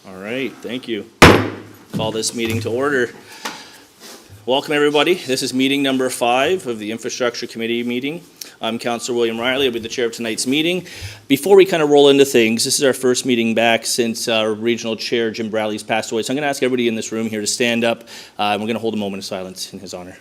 All right, thank you. Call this meeting to order. Welcome, everybody. This is meeting number 5 of the Infrastructure Committee meeting. I'm Councillor William Riley. I'll be the chair of tonight's meeting. Before we kind of roll into things, this is our first meeting back since our regional chair, Jim Bradley's passed away. So I'm going to ask everybody in this room here to stand up. And we're going to hold a moment of silence in his honor.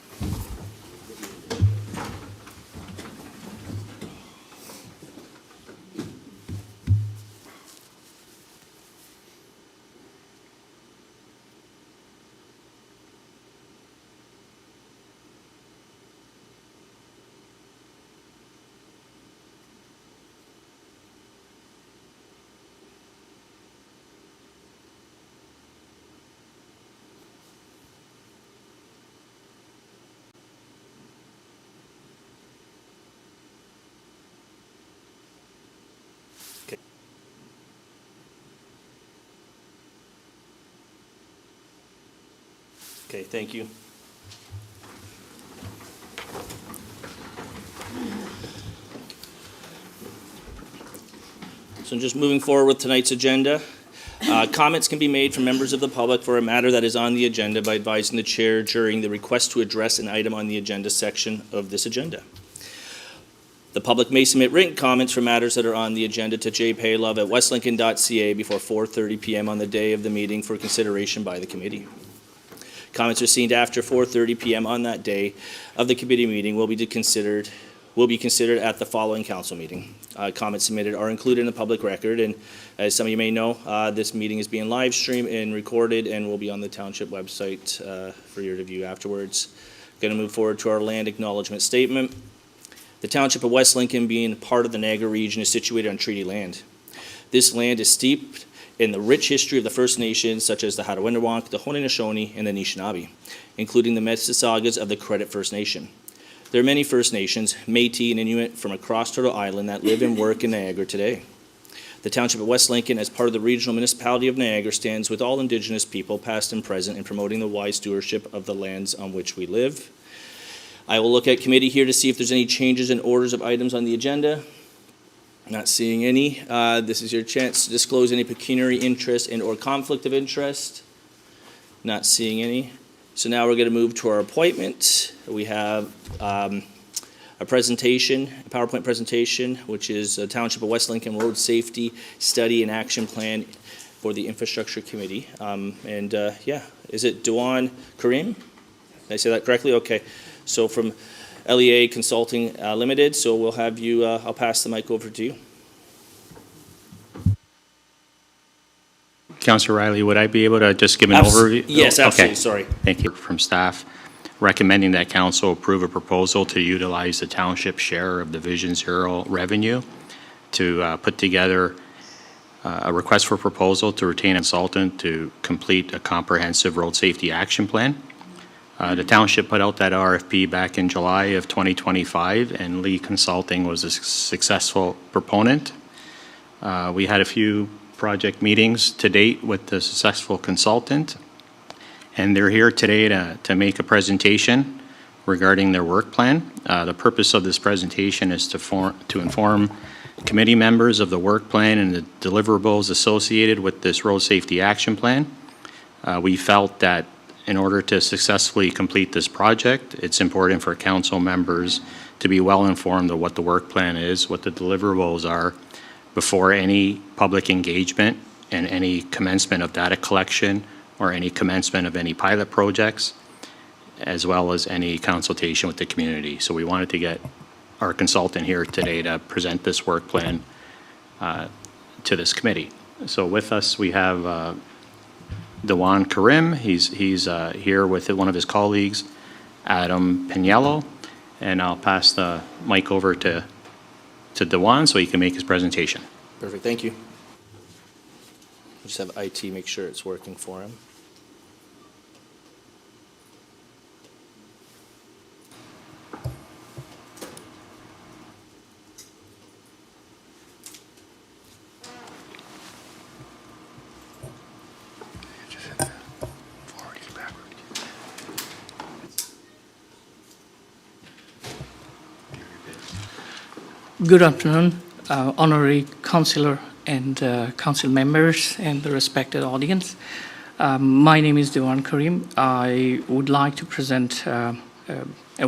Okay, thank you. So just moving forward with tonight's agenda. Comments can be made from members of the public for a matter that is on the agenda by advising the chair during the request to address an item on the agenda section of this agenda. The public may submit written comments for matters that are on the agenda to jpaylove@westlincoln.ca before 4:30 p.m. on the day of the meeting for consideration by the committee. Comments received after 4:30 p.m. on that day of the committee meeting will be considered at the following council meeting. Comments submitted are included in the public record, and as some of you may know, this meeting is being live streamed and recorded and will be on the Township website for your review afterwards. Going to move forward to our land acknowledgement statement. The Township of West Lincoln, being part of the Niagara region, is situated on treaty land. This land is steeped in the rich history of the First Nations, such as the Hattaway-Niwak, the Haudenosaunee, and the Anishinaabe, including the Mississaugas of the Credit First Nation. There are many First Nations, Métis, and Inuit from across Turtle Island that live and work in Niagara today. The Township of West Lincoln, as part of the regional municipality of Niagara, stands with all Indigenous people, past and present, in promoting the wise stewardship of the lands on which we live. I will look at committee here to see if there's any changes in orders of items on the agenda. Not seeing any. This is your chance to disclose any pecuniary interest and or conflict of interest. Not seeing any. So now we're going to move to our appointment. We have a PowerPoint presentation, which is a Township of West Lincoln Road Safety Study and Action Plan for the Infrastructure Committee. Is it Dewan Karim? Did I say that correctly? Okay. So from LEA Consulting Limited, so we'll have you, I'll pass the mic over to you. Councillor Riley, would I be able to just give an overview? Yes, absolutely, okay. Sorry. Thank you. From staff, recommending that council approve a proposal to utilize the township share of the Vision Zero revenue to put together a request for proposal to retain a consultant to complete a comprehensive road safety action plan. The township put out that RFP back in July of 2025, and Lee Consulting was a successful proponent. We had a few project meetings to date with the successful consultant, and they're here today to make a presentation regarding their work plan. The purpose of this presentation is to inform committee members of the work plan and the deliverables associated with this road safety action plan. We felt that in order to successfully complete this project, it's important for council members to be well informed of what the work plan is, what the deliverables are, before any public engagement and any commencement of data collection or any commencement of any pilot projects, as well as any consultation with the community. So we wanted to get our consultant here today to present this work plan to this committee. So with us, we have Dewan Karim. He's here with one of his colleagues, Adam Piniello, and I'll pass the mic over to Dewan so he can make his presentation. Perfect, thank you. Just have IT make sure it's working for him. Good afternoon, Honorary Councillor and council members and the respected audience. My name is Diwan Karim. I would like to present a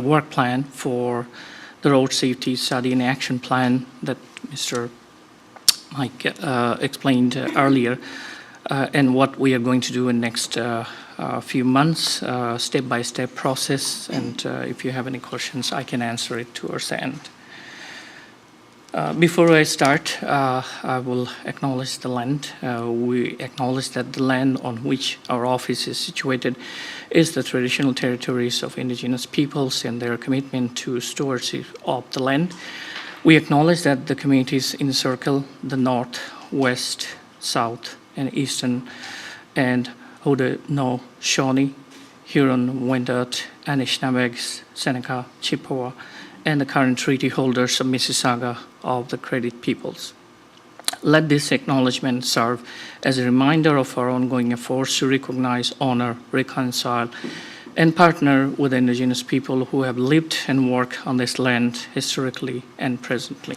work plan for the road safety study and action plan that Mr. Mike explained earlier, and what we are going to do in next few months, step-by-step process, and if you have any questions, I can answer it towards the end. Before I start, I will acknowledge the land. We acknowledge that the land on which our office is situated is the traditional territories of indigenous peoples and their commitment to stewardship of the land. We acknowledge that the communities encircle the north, west, south, and eastern, and Haudenosaunee, Huron, Wendat, Anishinaabeg, Seneca, Chippewa, and the current treaty holders of Mississauga of the Credit Peoples. Let this acknowledgement serve as a reminder of our ongoing efforts to recognize, honor, reconcile, and partner with the indigenous people who have lived and worked on this land historically and presently.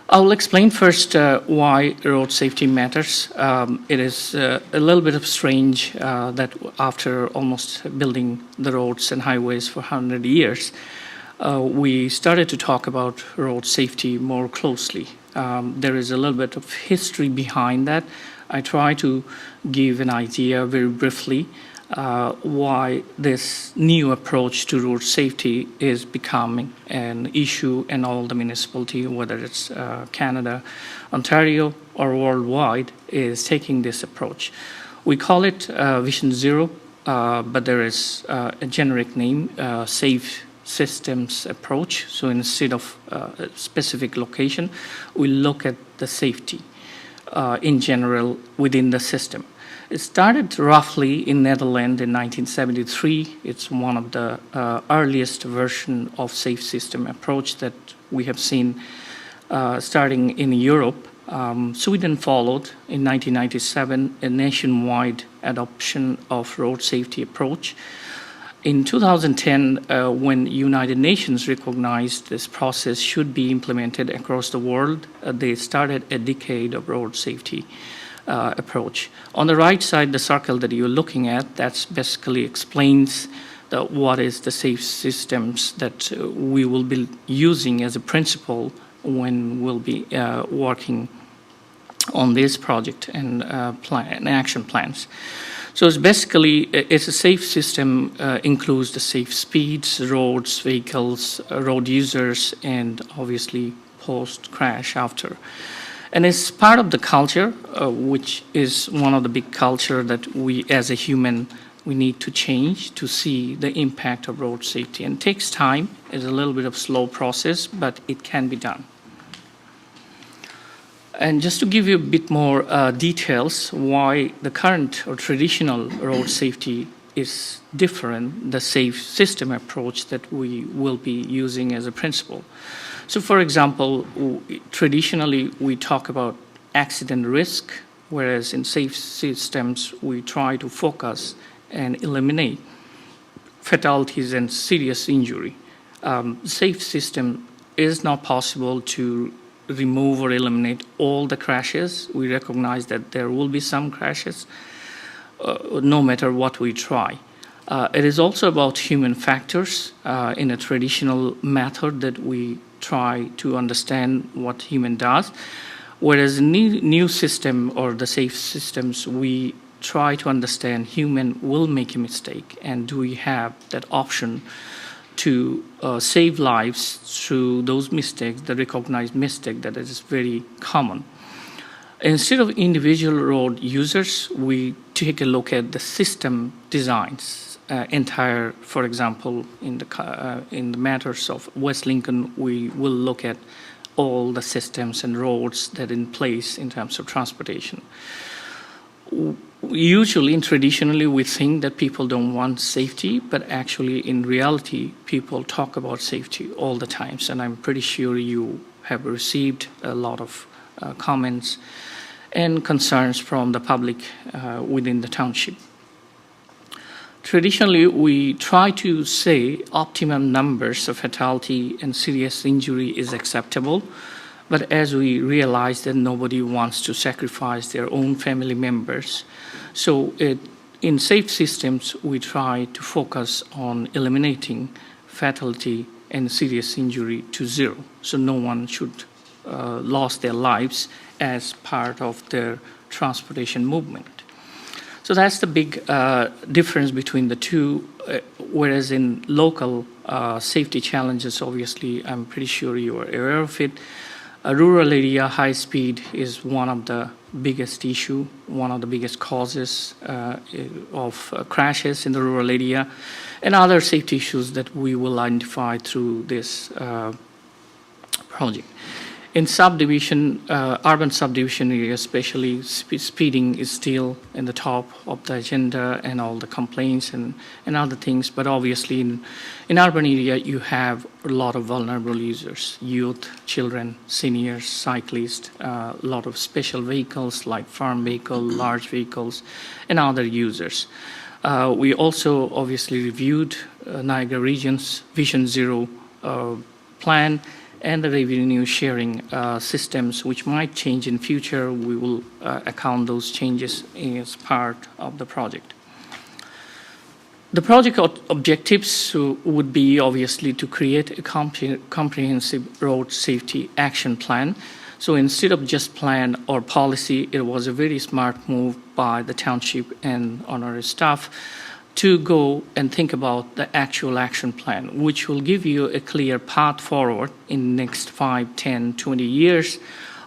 I will explain first why road safety matters. It is a little bit of strange that after almost building the roads and highways for 100 years, we started to talk about road safety more closely. There is a little bit of history behind that. I try to give an idea very briefly why this new approach to road safety is becoming an issue in all the municipality, whether it's Canada, Ontario, or worldwide, is taking this approach. We call it Vision Zero, but there is a generic name, Safe Systems Approach. So instead of a specific location, we look at the safety in general within the system. It started roughly in Netherlands in 1973. It's one of the earliest version of safe system approach that we have seen starting in Europe. Sweden followed in 1997 a nationwide adoption of road safety approach. In 2010, when United Nations recognized this process should be implemented across the world, they started a decade of road safety approach. On the right side, the circle that you're looking at, that basically explains what is the safe systems that we will be using as a principle when we'll be working on this project and action plans. So it's basically, it's a safe system, includes the safe speeds, roads, vehicles, road users, and obviously post-crash after. And it's part of the culture, which is one of the big culture that we as a human, we need to change to see the impact of road safety. And it takes time, it's a little bit of slow process, but it can be done. And just to give you a bit more details why the current or traditional road safety is different, the safe system approach that we will be using as a principle. So for example, traditionally we talk about accident risk, whereas in safe systems we try to focus and eliminate fatalities and serious injury. Safe system is not possible to remove or eliminate all the crashes. We recognize that there will be some crashes, no matter what we try. It is also about human factors in a traditional method that we try to understand what human does, whereas in new system or the safe systems, we try to understand human will make a mistake, and do we have that option to save lives through those mistakes, the recognized mistake that is very common. Instead of individual road users, we take a look at the system designs. Entire, for example, in the matters of West Lincoln, we will look at all the systems and roads that are in place in terms of transportation. Usually and traditionally we think that people don't want safety, but actually in reality people talk about safety all the time, and I'm pretty sure you have received a lot of comments and concerns from the public within the township. Traditionally, we try to say optimum numbers of fatality and serious injury is acceptable, But as we realize that nobody wants to sacrifice their own family members, so in safe systems, we try to focus on eliminating fatality and serious injury to zero. So no one should lose their lives as part of their transportation movement. So that's the big difference between the two, whereas in local safety challenges, obviously, I'm pretty sure you are aware of it. A rural area, high speed is one of the biggest issue, one of the biggest causes of crashes in the rural area, and other safety issues that we will identify through this project. In subdivision, urban subdivision areas, especially speeding is still in the top of the agenda and all the complaints and other things. But obviously in urban area, you have a lot of vulnerable users, youth, children, seniors, cyclists, a lot of special vehicles like farm vehicle, large vehicles, and other users. We also obviously reviewed Niagara Region's Vision Zero plan and the revenue sharing systems, which might change in future. We will account those changes as part of the project. The project objectives would be obviously to create a comprehensive road safety action plan. So instead of just plan or policy, it was a very smart move by the township and honorary staff to go and think about the actual action plan, which will give you a clear path forward in the next 5, 10, 20 years.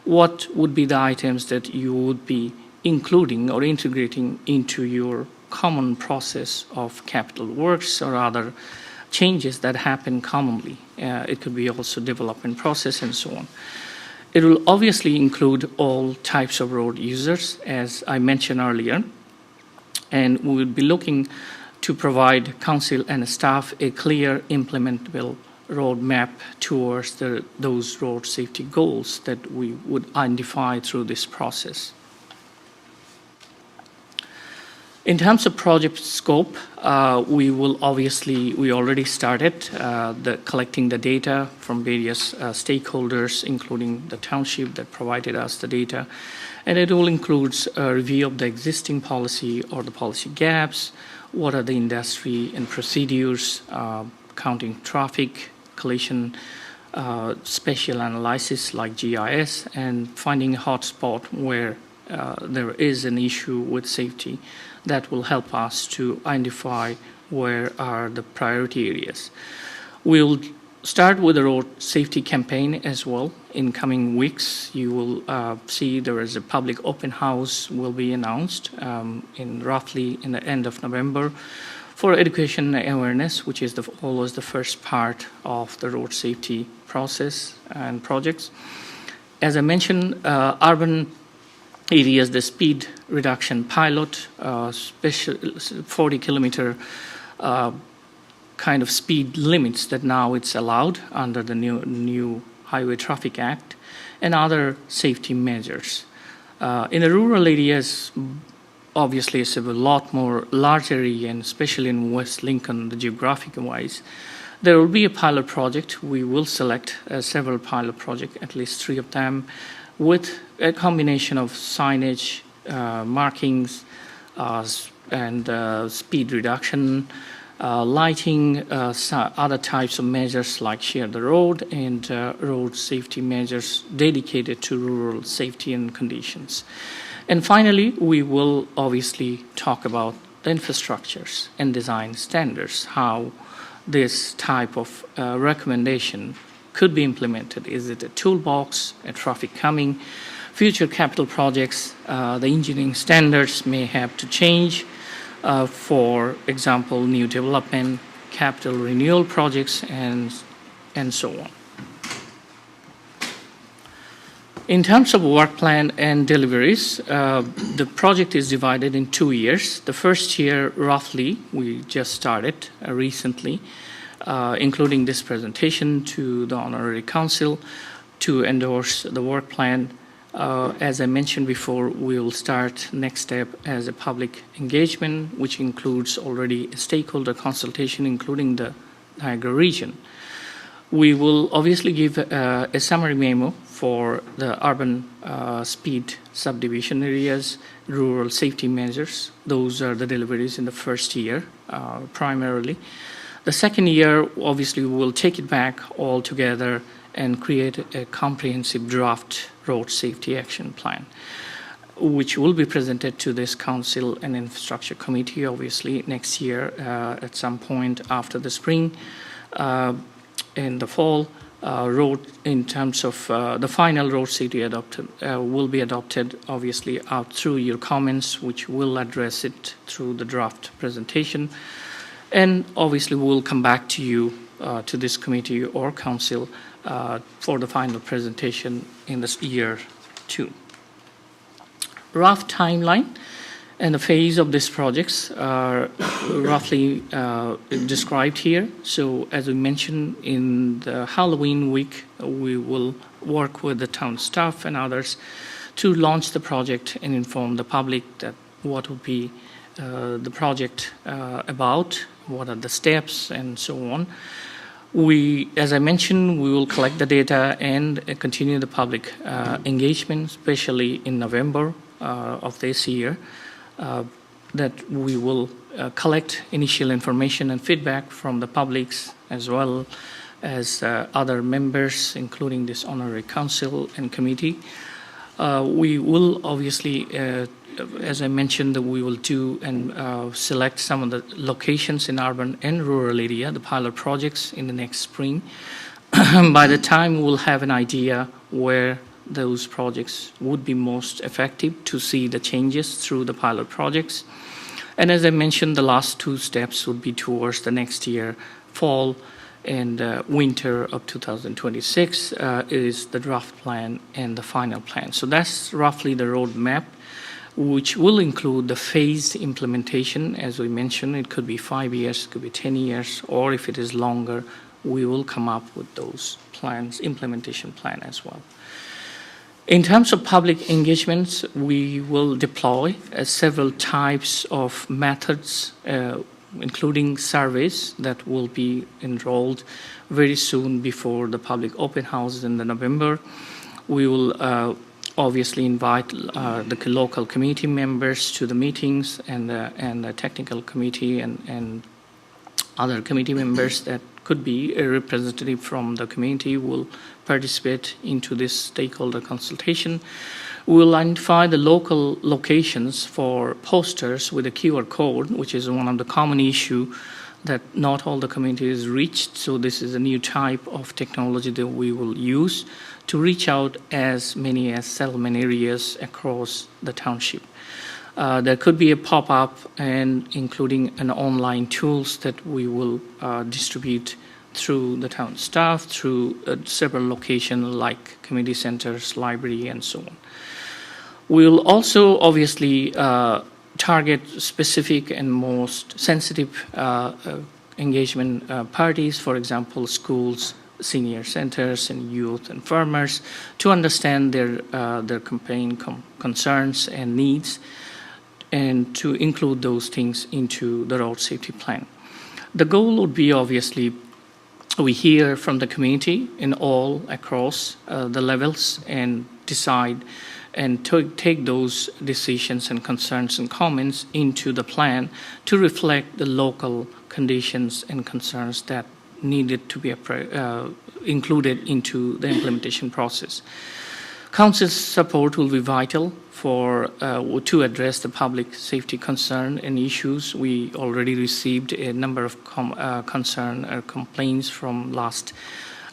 What would be the items that you would be including or integrating into your common process of capital works or other changes that happen commonly. It could be also development process and so on. It will obviously include all types of road users, as I mentioned earlier, and we will be looking to provide council and staff a clear implementable roadmap towards those road safety goals that we would identify through this process. In terms of project scope, we already started collecting the data from various stakeholders, including the township that provided us the data. And it will include a review of the existing policy or the policy gaps, what are the industry and procedures, counting traffic, collision, spatial analysis like GIS, and finding a hotspot where there is an issue with safety that will help us to identify where are the priority areas. We'll start with a road safety campaign as well. In coming weeks, you will see there is a public open house will be announced roughly in the end of November for education and awareness, which is always the first part of the road safety process and projects. As I mentioned, urban areas, the speed reduction pilot, special 40-kilometer kind of speed limits that now it's allowed under the new Highway Traffic Act, and other safety measures. In the rural areas, obviously it's a lot more larger area, and especially in West Lincoln, the geographic-wise, there will be a pilot project. We will select several pilot projects, at least 3 of them, with a combination of signage, markings, and speed reduction, lighting, other types of measures like share the road, and road safety measures dedicated to rural safety and conditions. And finally, we will obviously talk about the infrastructures and design standards, how this type of recommendation could be implemented. Is it a toolbox, a traffic calming, future capital projects? The engineering standards may have to change. For example, new development, capital renewal projects, and so on. In terms of work plan and deliveries, the project is divided in 2 years. The first year, roughly, we just started recently, including this presentation to the Honorary Council to endorse the work plan. As I mentioned before, we will start next step as a public engagement, which includes already a stakeholder consultation, including the Niagara region. We will obviously give a summary memo for the urban speed subdivision areas, rural safety measures. Those are the deliveries in the first year, primarily. The second year, obviously, we will take it back all together and create a comprehensive draft road safety action plan, which will be presented to this Council and Infrastructure Committee, obviously, next year at some point after the spring. In the fall, road in terms of the final road safety adopted will be adopted, obviously, out through your comments, which will address it through the draft presentation. And obviously, we'll come back to you, to this committee or council, for the final presentation in this year 2. Rough timeline and the phase of these projects are roughly described here. So as we mentioned, in the Halloween week, we will work with the town staff and others to launch the project and inform the public that what will be the project about, what are the steps, and so on. As I mentioned, we will collect the data and continue the public engagement, especially in November of this year, that we will collect initial information and feedback from the publics as well as other members, including this honorary council and committee. We will obviously, as I mentioned, that we will do and select some of the locations in urban and rural area, the pilot projects in the next spring. By the time we'll have an idea where those projects would be most effective to see the changes through the pilot projects. And as I mentioned, the last 2 steps would be towards the next year, fall and winter of 2026 is the draft plan and the final plan. So that's roughly the roadmap, which will include the phased implementation. As we mentioned, it could be 5 years, it could be 10 years, or if it is longer, we will come up with those plans, implementation plan as well. In terms of public engagements, we will deploy several types of methods, including surveys that will be enrolled very soon before the public open houses in November. We will obviously invite the local committee members to the meetings and the technical committee and other committee members that could be a representative from the community will participate into this stakeholder consultation. We will identify the local locations for posters with a QR code, which is one of the common issue that not all the community is reached. So this is a new type of technology that we will use to reach out as many as settlement areas across the township. There could be a pop-up and including an online tools that we will distribute through the town staff, through several locations like community centers, library, and so on. We'll also obviously target specific and most sensitive engagement parties, for example, schools, senior centers, and youth and farmers, to understand their campaign concerns and needs, and to include those things into the road safety plan. The goal would be, obviously, we hear from the community in all across the levels and decide and take those decisions and concerns and comments into the plan to reflect the local conditions and concerns that needed to be included into the implementation process. Council's support will be vital to address the public safety concern and issues. We already received a number of concern or complaints from last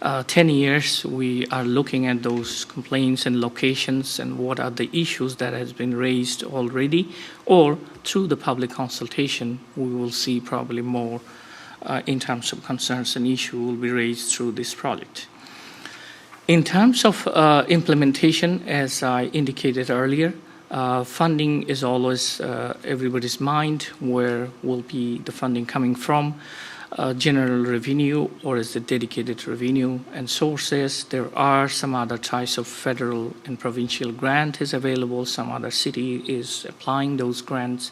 10 years. We are looking at those complaints and locations and what are the issues that has been raised already, or through the public consultation, we will see probably more in terms of concerns and issues will be raised through this project. In terms of implementation, as I indicated earlier, funding is always everybody's mind. Where will be the funding coming from? General revenue, or is it dedicated revenue and sources? There are some other types of federal and provincial grant is available. Some other city is applying those grants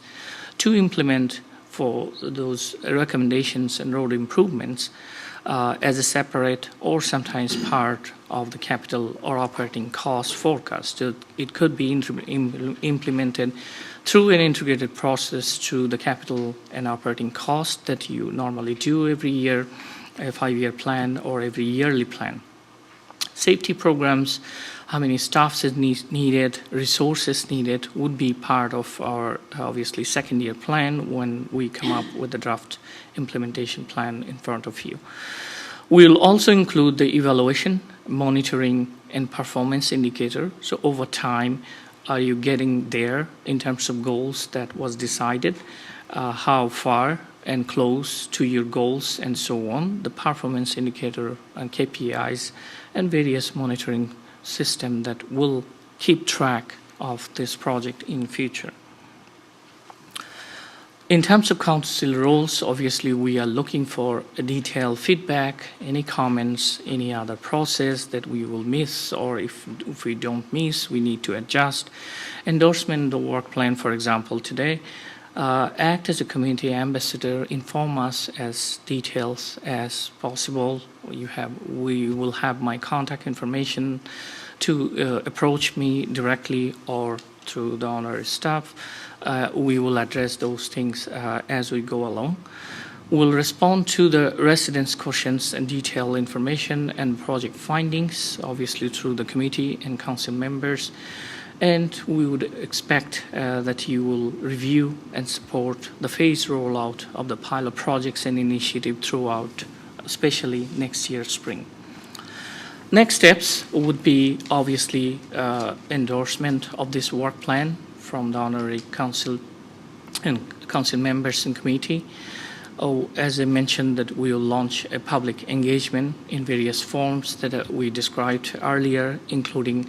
to implement for those recommendations and road improvements. as a separate or sometimes part of the capital or operating cost forecast. So it could be implemented through an integrated process through the capital and operating cost that you normally do every year, a 5-year plan or every yearly plan. Safety programs, how many staffs is needed, resources needed, would be part of our, obviously, second-year plan when we come up with the draft implementation plan in front of you. We'll also include the evaluation, monitoring, and performance indicator. So over time, are you getting there in terms of goals that was decided? How far and close to your goals and so on, the performance indicator and KPIs and various monitoring system that will keep track of this project in future. In terms of council roles, obviously we are looking for a detailed feedback, any comments, any other process that we will miss, or if we don't miss, we need to adjust. Endorsement of the work plan, for example, today, act as a community ambassador, inform us as details as possible. We will have my contact information to approach me directly or through the honorary staff. We will address those things as we go along. We'll respond to the residents' questions and detailed information and project findings, obviously through the committee and council members. And we would expect that you will review and support the phased rollout of the pilot projects and initiative throughout, especially next year spring. Next steps would be obviously endorsement of this work plan from the honorary council and council members and committee. As I mentioned, that we will launch a public engagement in various forms that we described earlier, including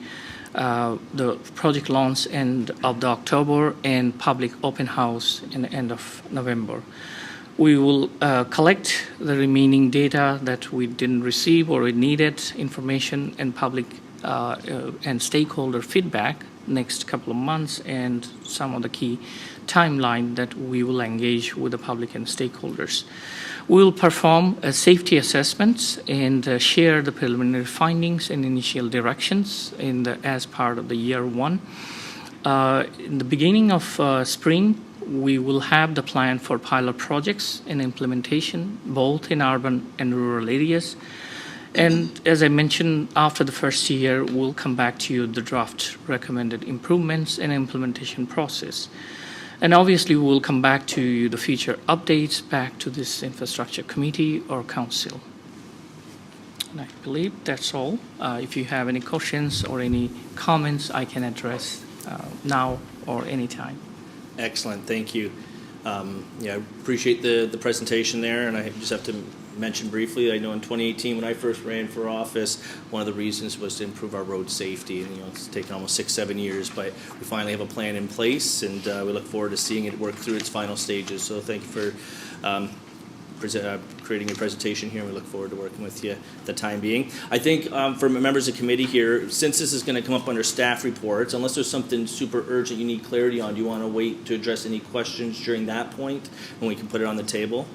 the project launch end of the October and public open house in the end of November. We will collect the remaining data that we didn't receive or we needed, information and public and stakeholder feedback next couple of months, and some of the key timeline that we will engage with the public and stakeholders. We will perform safety assessments and share the preliminary findings and initial directions as part of the year one. In the beginning of spring, we will have the plan for pilot projects and implementation, both in urban and rural areas. And as I mentioned, after the first year, we'll come back to you the draft recommended improvements and implementation process. And obviously, we'll come back to you the future updates back to this infrastructure committee or council. And I believe that's all. If you have any questions or any comments, I can address now or anytime. Excellent, thank you. Yeah, I appreciate the presentation there, and I just have to mention briefly, I know in 2018 when I first ran for office, one of the reasons was to improve our road safety, and it's taken almost 6-7 years, but we finally have a plan in place, and we look forward to seeing it work through its final stages. So thank you for creating a presentation here, and we look forward to working with you at the time being. I think for members of the committee here, since this is going to come up under staff reports, unless there's something super urgent you need clarity on, do you want to wait to address any questions during that point when we can put it on the table?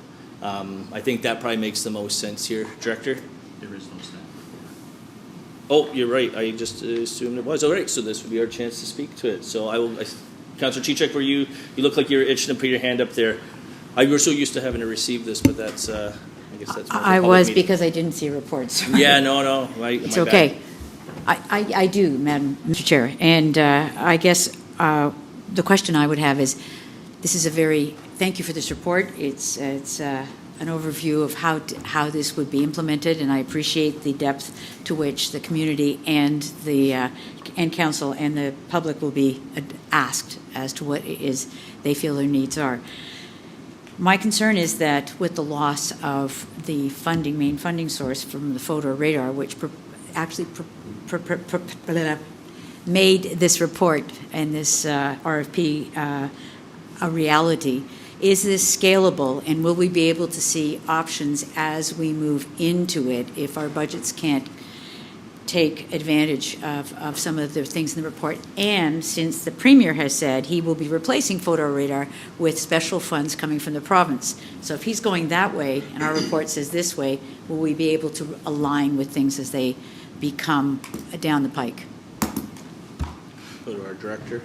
I think that probably makes the most sense here. Director? There is no staff. Oh, you're right. I just assumed it was. All right, so this would be our chance to speak to it. So Councillor Chichek, you look like you're itching to put your hand up there. We're so used to having to receive this, but that's, I guess that's more of a I public was meeting. because I didn't see reports. Yeah, no. It's okay. I do, Madam Mr. Chair. And I guess the question I would have is, this is a very, thank you for this report. It's an overview of how this would be implemented, and I appreciate the depth to which the community and the and council and the public will be asked as to what it is they feel their needs are. My concern is that with the loss of the main funding source from the photo radar, which actually made this report and this RFP a reality, is this scalable, and will we be able to see options as we move into it if our budgets can't take advantage of some of the things in the report. And since the Premier has said he will be replacing photo radar with special funds coming from the province. So if he's going that way and our report says this way, will we be able to align with things as they become down the pike? Go to our director.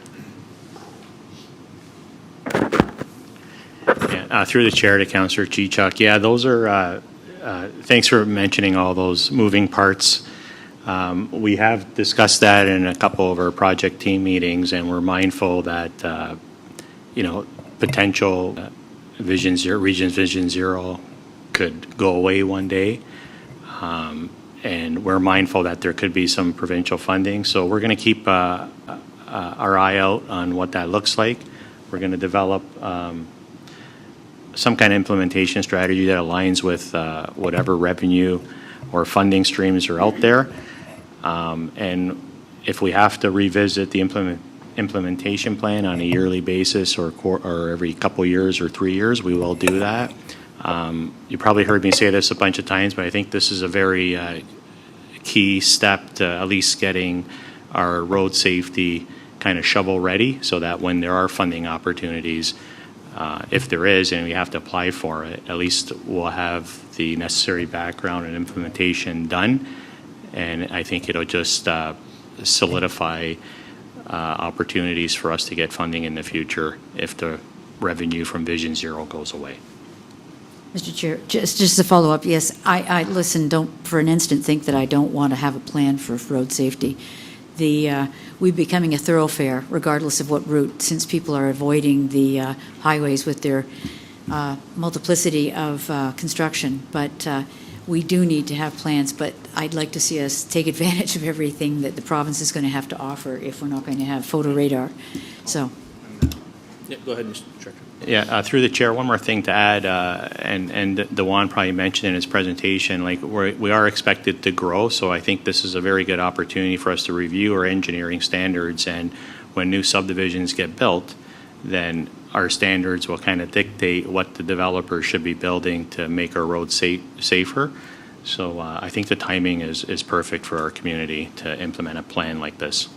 Yeah, through the chair to Councillor Chichuk. Yeah, those are, thanks for mentioning all those moving parts. We have discussed that in a couple of our project team meetings, and we're mindful that, potential Regions Vision Zero could go away one day. And we're mindful that there could be some provincial funding. So we're going to keep our eye out on what that looks like. We're going to develop some kind of implementation strategy that aligns with whatever revenue or funding streams are out there. And if we have to revisit the implementation plan on a yearly basis or every couple years or 3 years, we will do that. You probably heard me say this a bunch of times, but I think this is a very key step to at least getting our road safety kind of shovel ready, so that when there are funding opportunities, if there is and we have to apply for it, at least we'll have the necessary background and implementation done. And I think it'll just solidify opportunities for us to get funding in the future if the revenue from Vision Zero goes away. Mr. Chair, just to follow up, yes, I listen, don't for an instant think that I don't want to have a plan for road safety. We're becoming a thoroughfare regardless of what route, since people are avoiding the highways with their multiplicity of construction. But we do need to have plans, but I'd like to see us take advantage of everything that the province is going to have to offer if we're not going to have photo radar. So. Yeah, go ahead, Mr. Director. Yeah, through the chair, one more thing to add, and Dewan probably mentioned in his presentation, like we are expected to grow, so I think this is a very good opportunity for us to review our engineering standards, and when new subdivisions get built, then our standards will kind of dictate what the developer should be building to make our roads safer. So I think the timing is perfect for our community to implement a plan like this.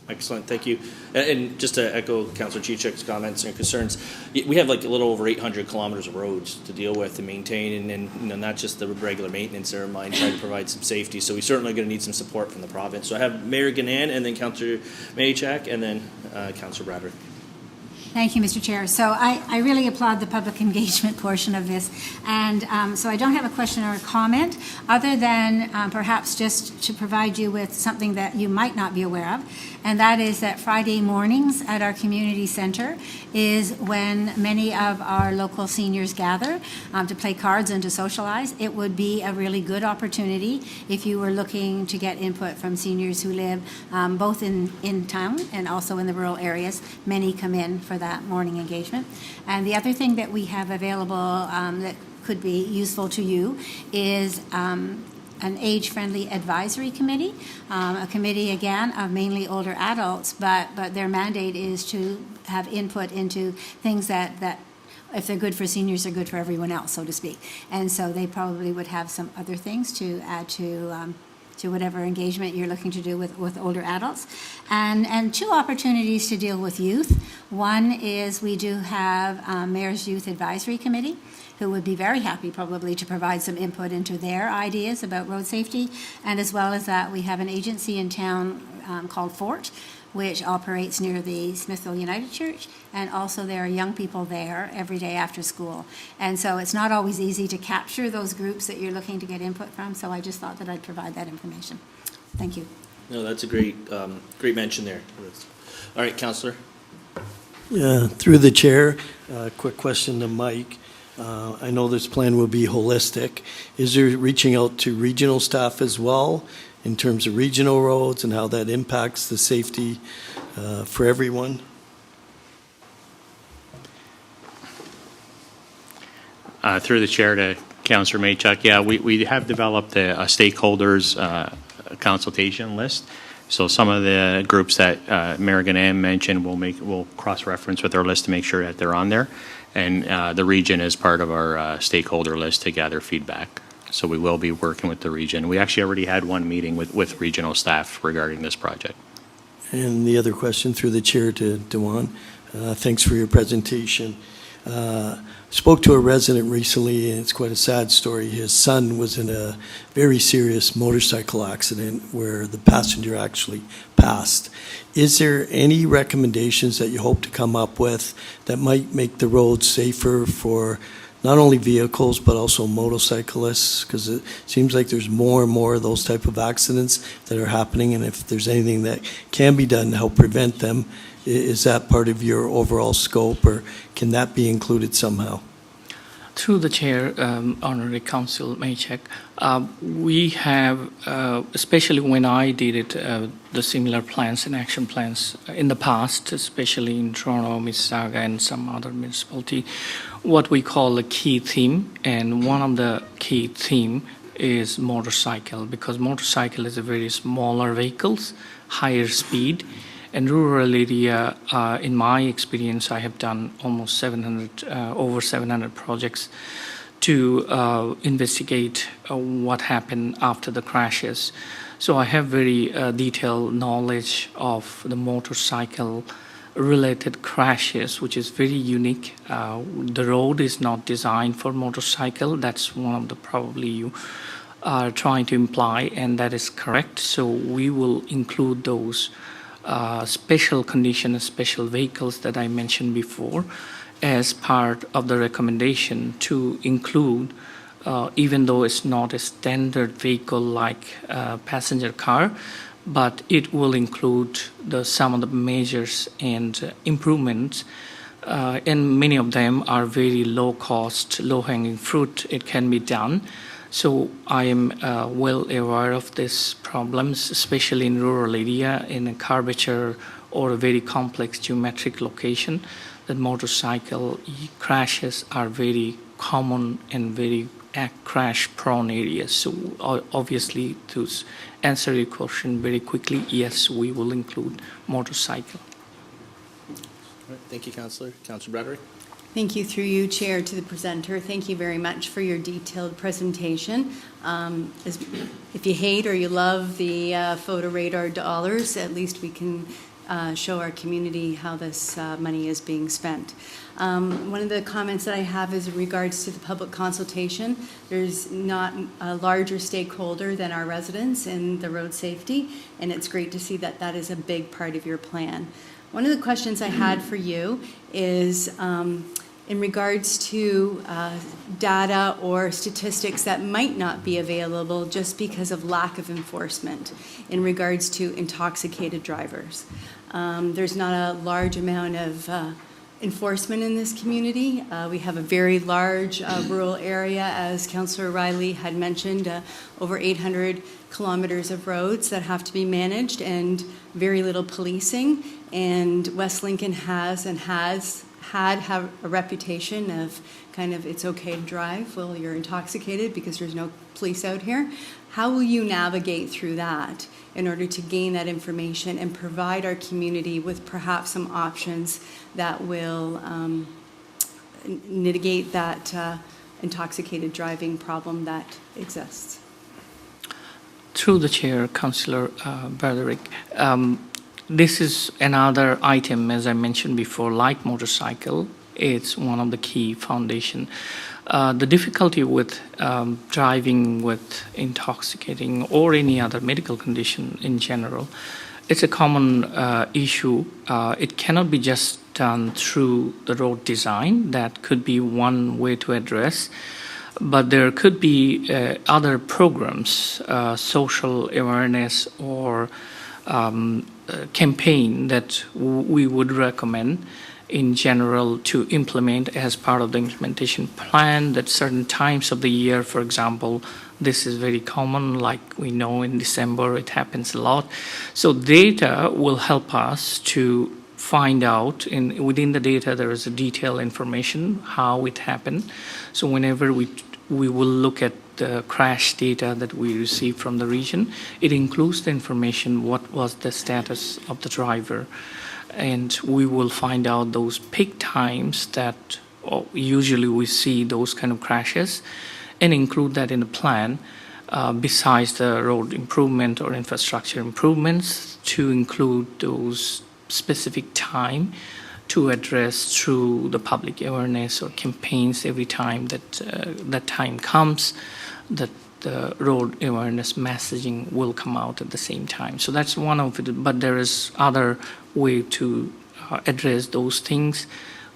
Excellent, thank you. And just to echo Councillor Chichuk's comments and concerns, we have like a little over 800 kilometers of roads to deal with and maintain, and not just the regular maintenance there in mind, trying to provide some safety. So we certainly going to need some support from the province. So I have Mayor Ganan and then Councillor Maychak and then Councillor Bradford. Thank you, Mr. Chair. So I really applaud the public engagement portion of this. And so I don't have a question or a comment, other than perhaps just to provide you with something that you might not be aware of. And that is that Friday mornings at our community center is when many of our local seniors gather to play cards and to socialize. It would be a really good opportunity if you were looking to get input from seniors who live both in town and also in the rural areas. Many come in for that morning engagement. And the other thing that we have available that could be useful to you is an age-friendly advisory committee, a committee, again, of mainly older adults, but their mandate is to have input into things that if they're good for seniors, are good for everyone else, so to speak. And so they probably would have some other things to add to whatever engagement you're looking to do with older adults. And two opportunities to deal with youth. One is we do have Mayor's Youth Advisory Committee, who would be very happy probably to provide some input into their ideas about road safety. And as well as that, we have an agency in town called FORT, which operates near the Smithville United Church, and also there are young people there every day after school. And so it's not always easy to capture those groups that you're looking to get input from, so I just thought that I'd provide that information. Thank you. No, that's a great mention there. All right, Councillor. Yeah, through the chair, quick question to Mike. I know this plan will be holistic. Is there reaching out to regional staff as well in terms of regional roads and how that impacts the safety for everyone? Through the chair to Councillor Maychuk, yeah, we have developed a stakeholders consultation list. So some of the groups that Mayor Ganan mentioned, we'll cross-reference with our list to make sure that they're on there. And the region is part of our stakeholder list to gather feedback. So we will be working with the region. We actually already had one meeting with regional staff regarding this project. And the other question through the chair to Dewan. Thanks for your presentation. Spoke to a resident recently, and it's quite a sad story. His son was in a very serious motorcycle accident where the passenger actually passed. Is there any recommendations that you hope to come up with that might make the roads safer for not only vehicles but also motorcyclists? Because it seems like there's more and more of those type of accidents that are happening, and if there's anything that can be done to help prevent them, is that part of your overall scope, or can that be included somehow? Through the chair, Honorary Council Maychek, we have, especially when I did it, the similar plans and action plans in the past, especially in Toronto, Mississauga, and some other municipality, what we call a key theme, and one of the key theme is motorcycle, because motorcycle is a very smaller vehicles, higher speed. In rural area, in my experience, I have done almost over 700 projects to investigate what happened after the crashes. So I have very detailed knowledge of the motorcycle-related crashes, which is very unique. The road is not designed for motorcycle. That's one of the probably you are trying to imply, and that is correct. So we will include those special condition, special vehicles that I mentioned before as part of the recommendation to include, even though it's not a standard vehicle like a passenger car, but it will include some of the measures and improvements, and many of them are very low cost, low hanging fruit. It can be done. So I am well aware of these problems, especially in rural area, in a curvature or a very complex geometric location. That motorcycle crashes are very common and very crash-prone areas. So obviously, to answer your question very quickly, yes, we will include motorcycle. All right, thank you, Councillor. Councillor Broderick. Thank you, through you, Chair, to the presenter. Thank you very much for your detailed presentation. If you hate or you love the photo radar dollars, at least we can show our community how this money is being spent. One of the comments that I have is in regards to the public consultation. There's not a larger stakeholder than our residents in the road safety, and it's great to see that that is a big part of your plan. One of the questions I had for you is in regards to data or statistics that might not be available just because of lack of enforcement in regards to intoxicated drivers. There's not a large amount of enforcement in this community. We have a very large rural area, as Councillor Riley had mentioned, over 800 kilometers of roads that have to be managed and very little policing. And West Lincoln has a reputation of kind of it's okay to drive while you're intoxicated because there's no police out here. How will you navigate through that in order to gain that information and provide our community with perhaps some options that will mitigate that intoxicated driving problem that exists? Through the chair, Councillor Broderick, this is another item, as I mentioned before, like motorcycle. It's one of the key foundation. The difficulty with driving with intoxicating or any other medical condition in general, it's a common issue. It cannot be just done through the road design. That could be one way to address. But there could be other programs, social awareness or campaign that we would recommend in general to implement as part of the implementation plan, that certain times of the year, for example, this is very common, like we know in December it happens a lot. So data will help us to find out, within the data there is a detailed information how it happened. So whenever we will look at the crash data that we receive from the region, it includes the information what was the status of the driver, and we will find out those peak times that usually we see those kind of crashes, and include that in the plan, besides the road improvement or infrastructure improvements, to include those specific time to address through the public awareness or campaigns every time that that time comes, that the road awareness messaging will come out at the same time. So that's one of it, but there is other way to address those things.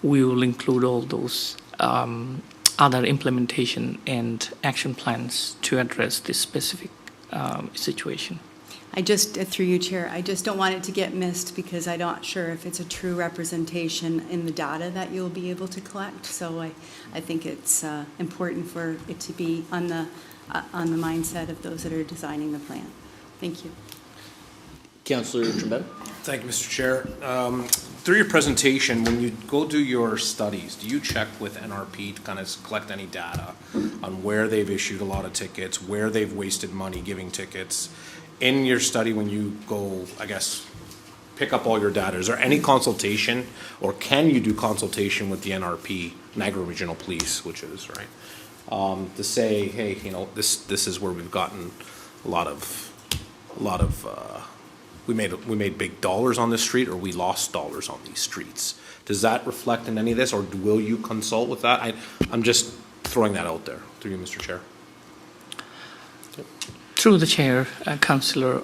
We will include all those other implementation and action plans to address this specific situation. I just, through you, Chair, I just don't want it to get missed because I'm not sure if it's a true representation in the data that you'll be able to collect. So I think it's important for it to be on the mindset of those that are designing the plan. Thank you. Councillor Trebet? Thank you, Mr. Chair. Through your presentation, when you go do your studies, do you check with NRP to kind of collect any data on where they've issued a lot of tickets, where they've wasted money giving tickets? In your study, when you go, I guess, pick up all your data, is there any consultation, or can you do consultation with the NRP, Niagara Regional Police, which is, right, to say, hey, you know, this is where we've gotten a lot of we made big dollars on this street, or we lost dollars on these streets. Does that reflect in any of this, or will you consult with that? I'm just throwing that out there through you, Mr. Chair. Through the chair, Councillor,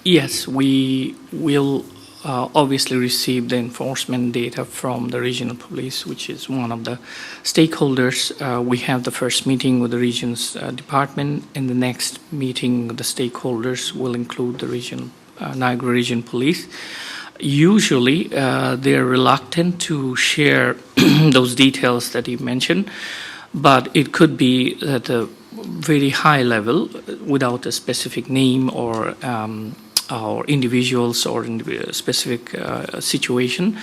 yes, we will obviously receive the enforcement data from the regional police, which is one of the stakeholders. We have the first meeting with the region's department, and the next meeting with the stakeholders will include the regional Niagara Region Police. Usually, they're reluctant to share those details that you mentioned, but it could be at a very high level without a specific name or individuals or specific situation.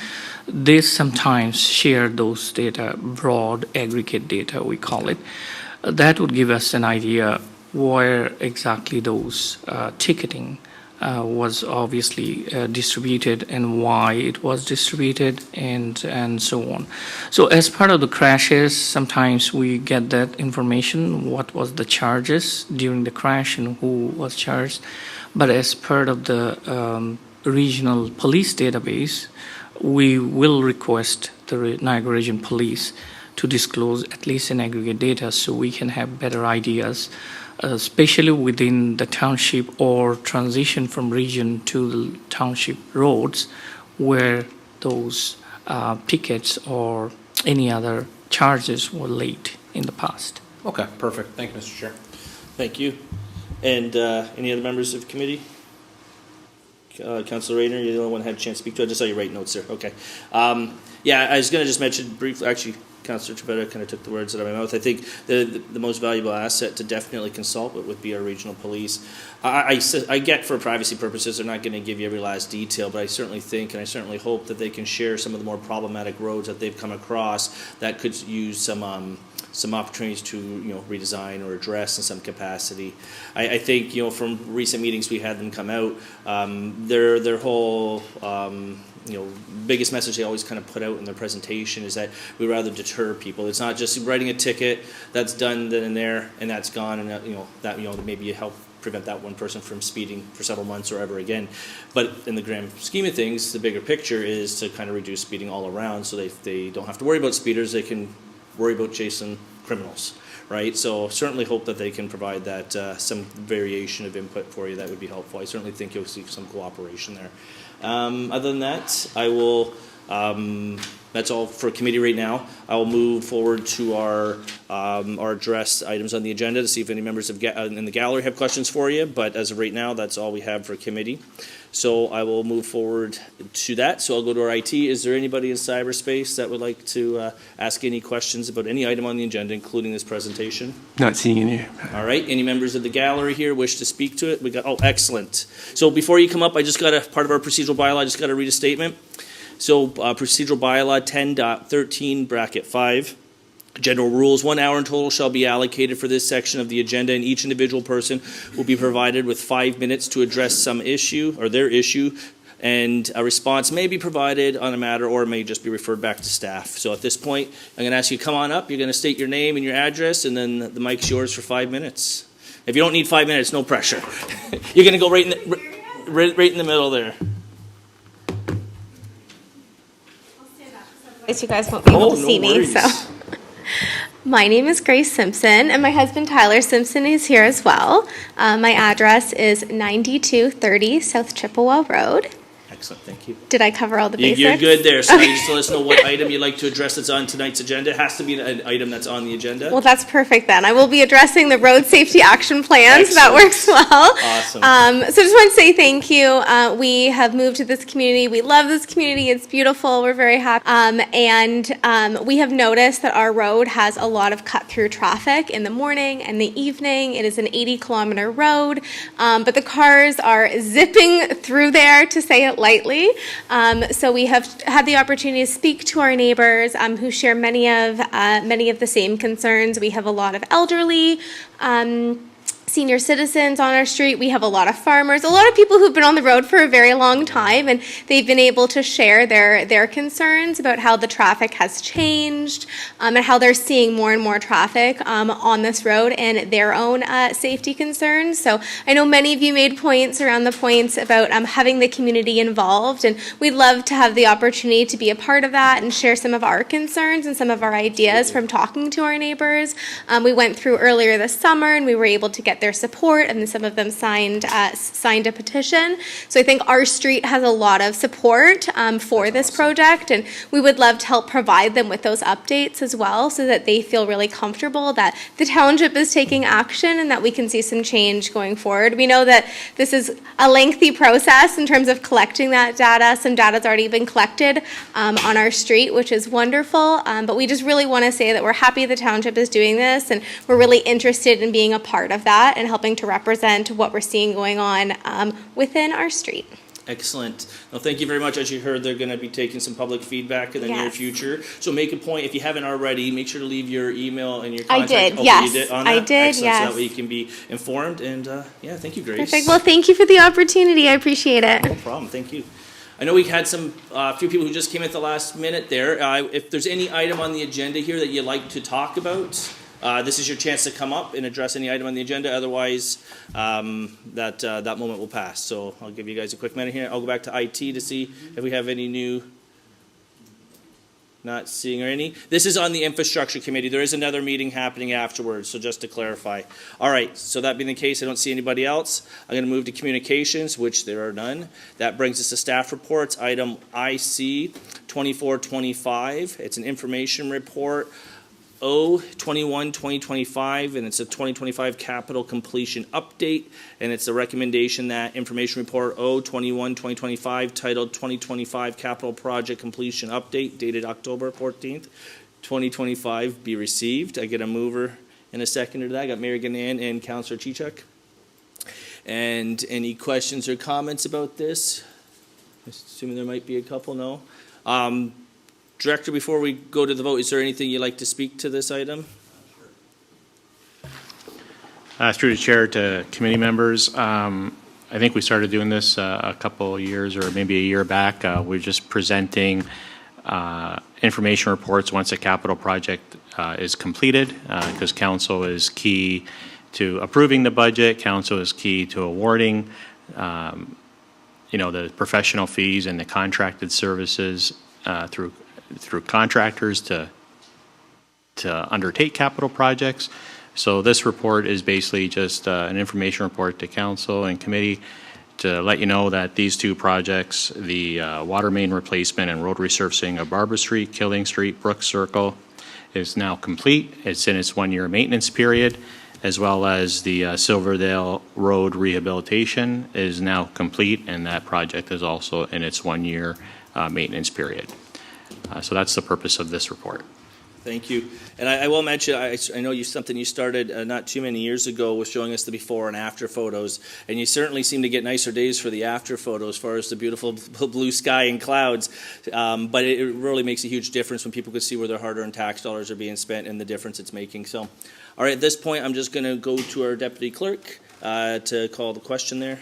They sometimes share those data, broad aggregate data, we call it. That would give us an idea where exactly those ticketing was obviously distributed and why it was distributed and so on. So as part of the crashes, sometimes we get that information, what was the charges during the crash and who was charged. But as part of the regional police database, we will request the Niagara Region Police to disclose at least an aggregate data so we can have better ideas, especially within the township or transition from region to the township roads where those tickets or any other charges were late in the past. Okay, perfect. Thank you, Mr. Chair. Thank you. And any other members of the committee? Councillor Rayner, you're the only one who had a chance to speak to it. I just saw you write notes there. Okay. Yeah, I was going to just mention briefly, actually, Councillor Trebetta kind of took the words out of my mouth. I think the most valuable asset to definitely consult with would be our regional police. I get for privacy purposes they're not going to give you every last detail, but I certainly think and I certainly hope that they can share some of the more problematic roads that they've come across that could use some opportunities to redesign or address in some capacity. I think from recent meetings we had them come out, their whole biggest message they always kind of put out in their presentation is that we rather deter people. It's not just writing a ticket that's done then and there and that's gone, and that maybe you help prevent that one person from speeding for several months or ever again. But in the grand scheme of things, the bigger picture is to kind of reduce speeding all around, so they don't have to worry about speeders. They can worry about chasing criminals, right? So certainly hope that they can provide that some variation of input for you. That would be helpful. I certainly think you'll see some cooperation there. Other than that, I will. That's all for committee right now. I will move forward to our address items on the agenda to see if any members in the gallery have questions for you. But as of right now, that's all we have for committee. So I will move forward to that. So I'll go to our IT. Is there anybody in cyberspace that would like to ask any questions about any item on the agenda, including this presentation? Not seeing any. All right. Any members of the gallery here wish to speak to it? Excellent. So before you come up, I just got part of our procedural bylaw. I just got to read a statement. So procedural bylaw 10.13 bracket 5. General rules, 1 hour in total shall be allocated for this section of the agenda, and each individual person will be provided with 5 minutes to address some issue or their issue and a response may be provided on a matter or it may just be referred back to staff. So at this point, I'm going to ask you to come on up. You're going to state your name and your address, and then the mic's yours for 5 minutes. If you don't need 5 minutes, no pressure. You're going to go right in the middle there. You guys won't be able to no see worries. me, so. My name is Grace Simpson, and my husband Tyler Simpson is here as well. My address is 9230 South Chippewa Road. Excellent, thank you. Did I cover all the basics? You're good there. So now you just let us know what item you'd like to address that's on tonight's agenda. It has to be an item that's on the agenda. Well, that's perfect then. I will be addressing the road safety action plan, so that works well. Awesome. So just want to say thank you. We have moved to this community. We love this community. It's beautiful. We're very happy. And we have noticed that our road has a lot of cut-through traffic in the morning and the evening. It is an 80-kilometer road, but the cars are zipping through there, to say it lightly. So we have had the opportunity to speak to our neighbors who share many of the same concerns. We have a lot of elderly, senior citizens on our street. We have a lot of farmers, a lot of people who've been on the road for a very long time, and they've been able to share their concerns about how the traffic has changed and how they're seeing more and more traffic on this road and their own safety concerns. So I know many of you made points around the points about having the community involved, and we'd love to have the opportunity to be a part of that and share some of our concerns and some of our ideas from talking to our neighbors. We went through earlier this summer, and we were able to get their support, and some of them signed a petition. So I think our street has a lot of support for this project, and we would love to help provide them with those updates as well, so that they feel really comfortable that the township is taking action and that we can see some change going forward. We know that this is a lengthy process in terms of collecting that data. Some data's already been collected on our street, which is wonderful, but we just really want to say that we're happy the township is doing this, and we're really interested in being a part of that and helping to represent what we're seeing going on within our street. Excellent. Well, thank you very much. As you heard, they're going to be taking some public feedback in the near Yes. future. So make a point, if you haven't already, make sure to leave your email and your I contact. did, Okay, yes. you did on I that? did, Excellent. So yes. that way you can be informed. And yeah, thank you, Grace. Perfect. Well, thank you for the opportunity. I appreciate it. No problem. Thank you. I know we had a few people who just came at the last minute there. If there's any item on the agenda here that you'd like to talk about, this is your chance to come up and address any item on the agenda. Otherwise, that moment will pass. So I'll give you guys a quick minute here. I'll go back to IT to see if we have any new. Not seeing any. This is on the infrastructure committee. There is another meeting happening afterwards, so just to clarify. All right, so that being the case, I don't see anybody else. I'm going to move to communications, which there are none. That brings us to staff reports. Item IC 2425. It's an information report. O21-2025, and it's a 2025 capital completion update, and it's a recommendation that information report O21-2025 titled 2025 capital project completion update dated October 14th, 2025 be received. I get a mover and a seconder to that. I got Mary Ganan and Councillor Chichuk. And any questions or comments about this? Assuming there might be a couple, no? Director, before we go to the vote, is there anything you'd like to speak to this item? Through the chair to committee members, I think we started doing this a couple of years or maybe a year back. We're just presenting information reports once a capital project is completed, because council is key to approving the budget. Council is key to awarding, the professional fees and the contracted services through contractors to undertake capital projects. So this report is basically just an information report to council and committee to let you know that these two projects, the water main replacement and road resurfacing of Barbara Street, Killing Street, Brooks Circle, is now complete. It's in its one-year maintenance period, as well as the Silverdale Road rehabilitation is now complete, and that project is also in its one-year maintenance period. So that's the purpose of this report. Thank you. And I will mention, I know something you started not too many years ago was showing us the before and after photos, and you certainly seem to get nicer days for the after photos as far as the beautiful blue sky and clouds, but it really makes a huge difference when people can see where their hard-earned tax dollars are being spent and the difference it's making. So, all right, at this point, I'm just going to go to our deputy clerk to call the question there.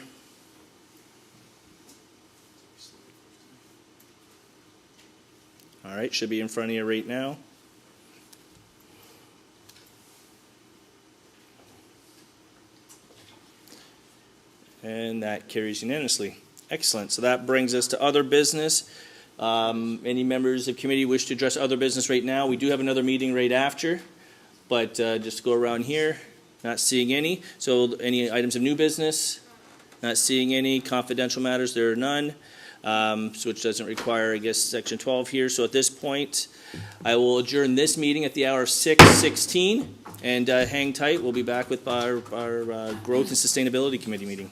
All right, should be in front of you right now. And that carries unanimously. Excellent. So that brings us to other business. Any members of committee wish to address other business right now? We do have another meeting right after, but just go around here. Not seeing any. So any items of new business? Not seeing any. Confidential matters, there are none. Which doesn't require, I guess, Section 12 here. So at this point, I will adjourn this meeting at the hour of 6:16. And hang tight. We'll be back with our Growth and Sustainability Committee meeting.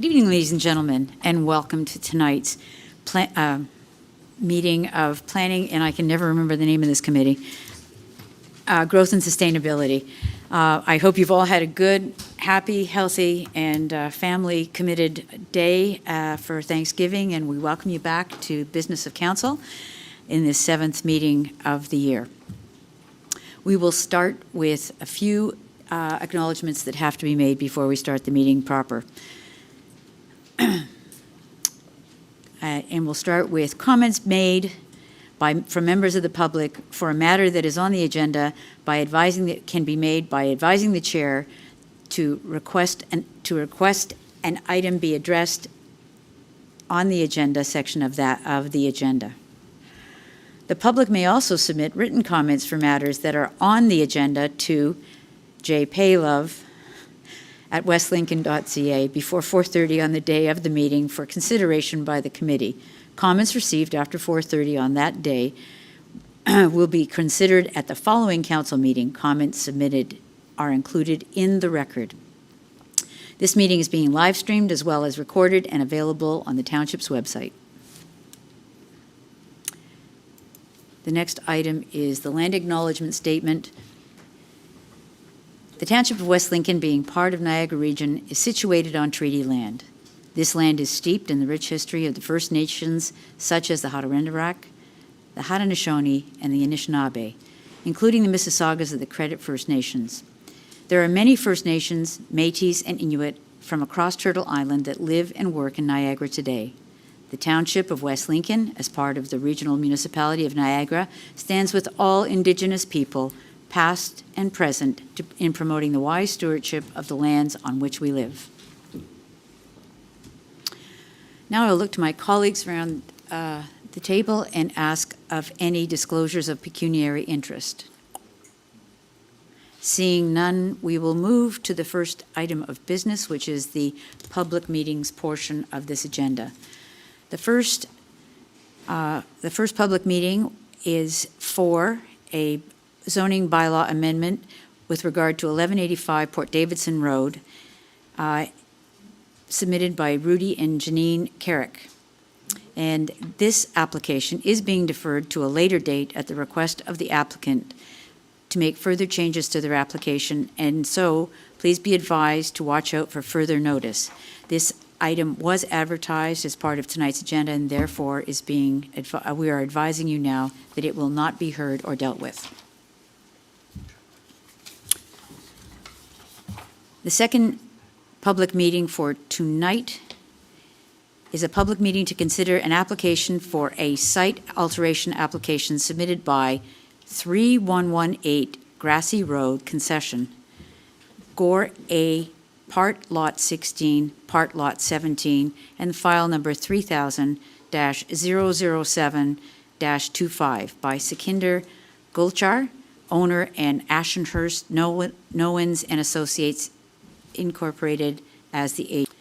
Good evening, ladies and gentlemen, and welcome to tonight's meeting of Planning, and I can never remember the name of this committee, Growth and Sustainability. I hope you've all had a good, happy, healthy, and family-committed day for Thanksgiving, and we welcome you back to Business of Council in this 7th meeting of the year. We will start with a few acknowledgements that have to be made before we start the meeting proper. And we'll start with comments made from members of the public for a matter that is on the agenda can be made by advising the chair to request an item be addressed on the agenda section of the agenda. The public may also submit written comments for matters that are on the agenda to jpaylove@westlincoln.ca before 4:30 on the day of the meeting for consideration by the committee. Comments received after 4:30 on that day will be considered at the following council meeting. Comments submitted are included in the record. This meeting is being live streamed as well as recorded and available on the Township's website. The next item is the land acknowledgement statement. The Township of West Lincoln, being part of Niagara Region, is situated on treaty land. This land is steeped in the rich history of the First Nations, such as the Haudenosaunee, the Haudenosaunee, and the Anishinaabe, including the Mississaugas of the Credit First Nations. There are many First Nations, Métis, and Inuit from across Turtle Island that live and work in Niagara today. The Township of West Lincoln, as part of the Regional Municipality of Niagara, stands with all Indigenous people, past and present, in promoting the wise stewardship of the lands on which we live. Now I'll look to my colleagues around the table and ask of any disclosures of pecuniary interest. Seeing none, we will move to the first item of business, which is the public meetings portion of this agenda. The first public meeting is for a zoning bylaw amendment with regard to 1185 Port Davidson Road, submitted by Rudy and Janine Carrick. And this application is being deferred to a later date at the request of the applicant to make further changes to their application, and so please be advised to watch out for further notice. This item was advertised as part of tonight's agenda, and therefore we are advising you now that it will not be heard or dealt with. The second public meeting for tonight is a public meeting to consider an application for a site alteration application submitted by 3118 Grassy Road Concession, Gore A, Part Lot 16, Part Lot 17, and file number 3000-007-25 by Sukhinder Gulchar, owner, and Ashenhurst Nowens and Associates Incorporated as the agent.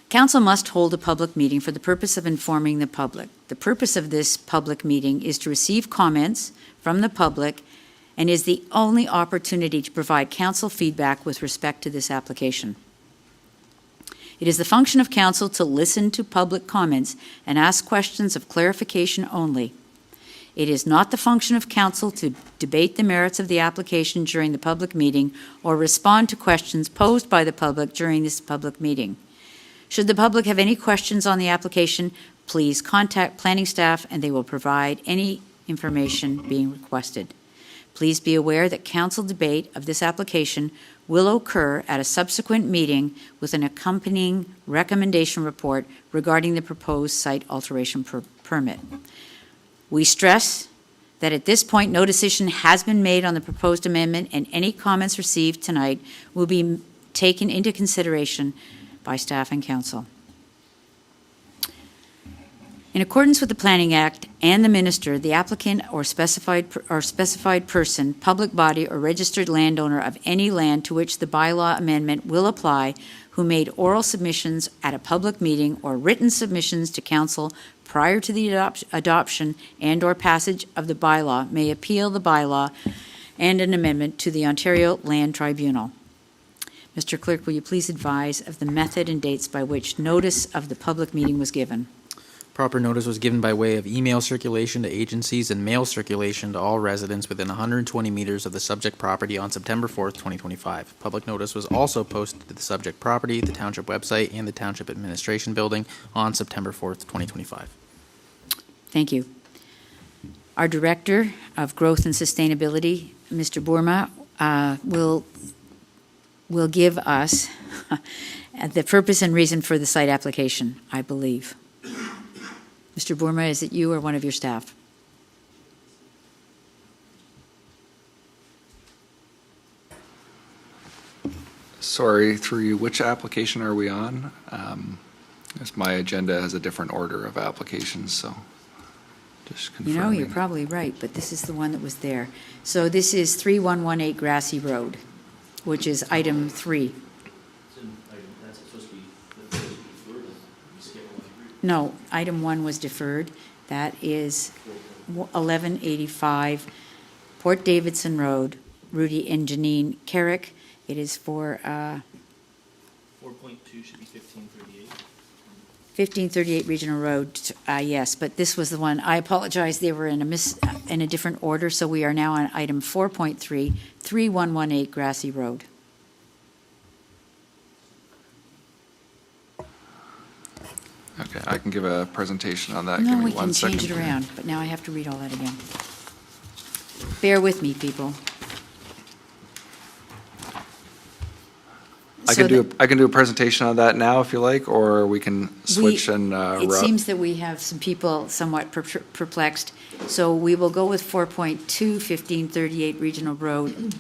Council must hold a public meeting for the purpose of informing the public. The purpose of this public meeting is to receive comments from the public and is the only opportunity to provide council feedback with respect to this application. It is the function of council to listen to public comments and ask questions of clarification only. It is not the function of council to debate the merits of the application during the public meeting or respond to questions posed by the public during this public meeting. Should the public have any questions on the application, please contact planning staff and they will provide any information being requested. Please be aware that council debate of this application will occur at a subsequent meeting with an accompanying recommendation report regarding the proposed site alteration permit. We stress that at this point, no decision has been made on the proposed amendment, and any comments received tonight will be taken into consideration by staff and council. In accordance with the Planning Act and the Minister, the applicant or specified person, public body, or registered landowner of any land to which the bylaw amendment will apply, who made oral submissions at a public meeting or written submissions to council prior to the adoption and/or passage of the bylaw, may appeal the bylaw and an amendment to the Ontario Land Tribunal. Mr. Clerk, will you please advise of the method and dates by which notice of the public meeting was given? Proper notice was given by way of email circulation to agencies and mail circulation to all residents within 120 meters of the subject property on September 4th, 2025. Public notice was also posted to the subject property, the Township website, and the Township Administration Building on September 4th, 2025. Thank you. Our Director of Growth and Sustainability, Mr. Bourma, will give us the purpose and reason for the site application, I believe. Mr. Bourma, is it you or one of your staff? Sorry, through you, which application are we on? As my agenda has a different order of applications, so just You confirming. know, you're probably right, but this is the one that was there. So this is 3118 Grassy Road, which is item 3. No, item 1 was deferred. That is 1185 Port Davidson Road, Rudy and Janine Carrick. It is for 4.2 should be 1538. 1538 Regional Road, yes, but this was the one. I apologize, they were in a different order, so we are now on item 4.3, 3118 Grassy Road. Okay, I can give a presentation on that. No, Give me we one can second. change it around, but now I have to read all that again. Bear with me, people. I So can do a presentation on that now if you like, or we can switch and It seems that we have some people somewhat perplexed, so we will go with 4.2, 1538 Regional Road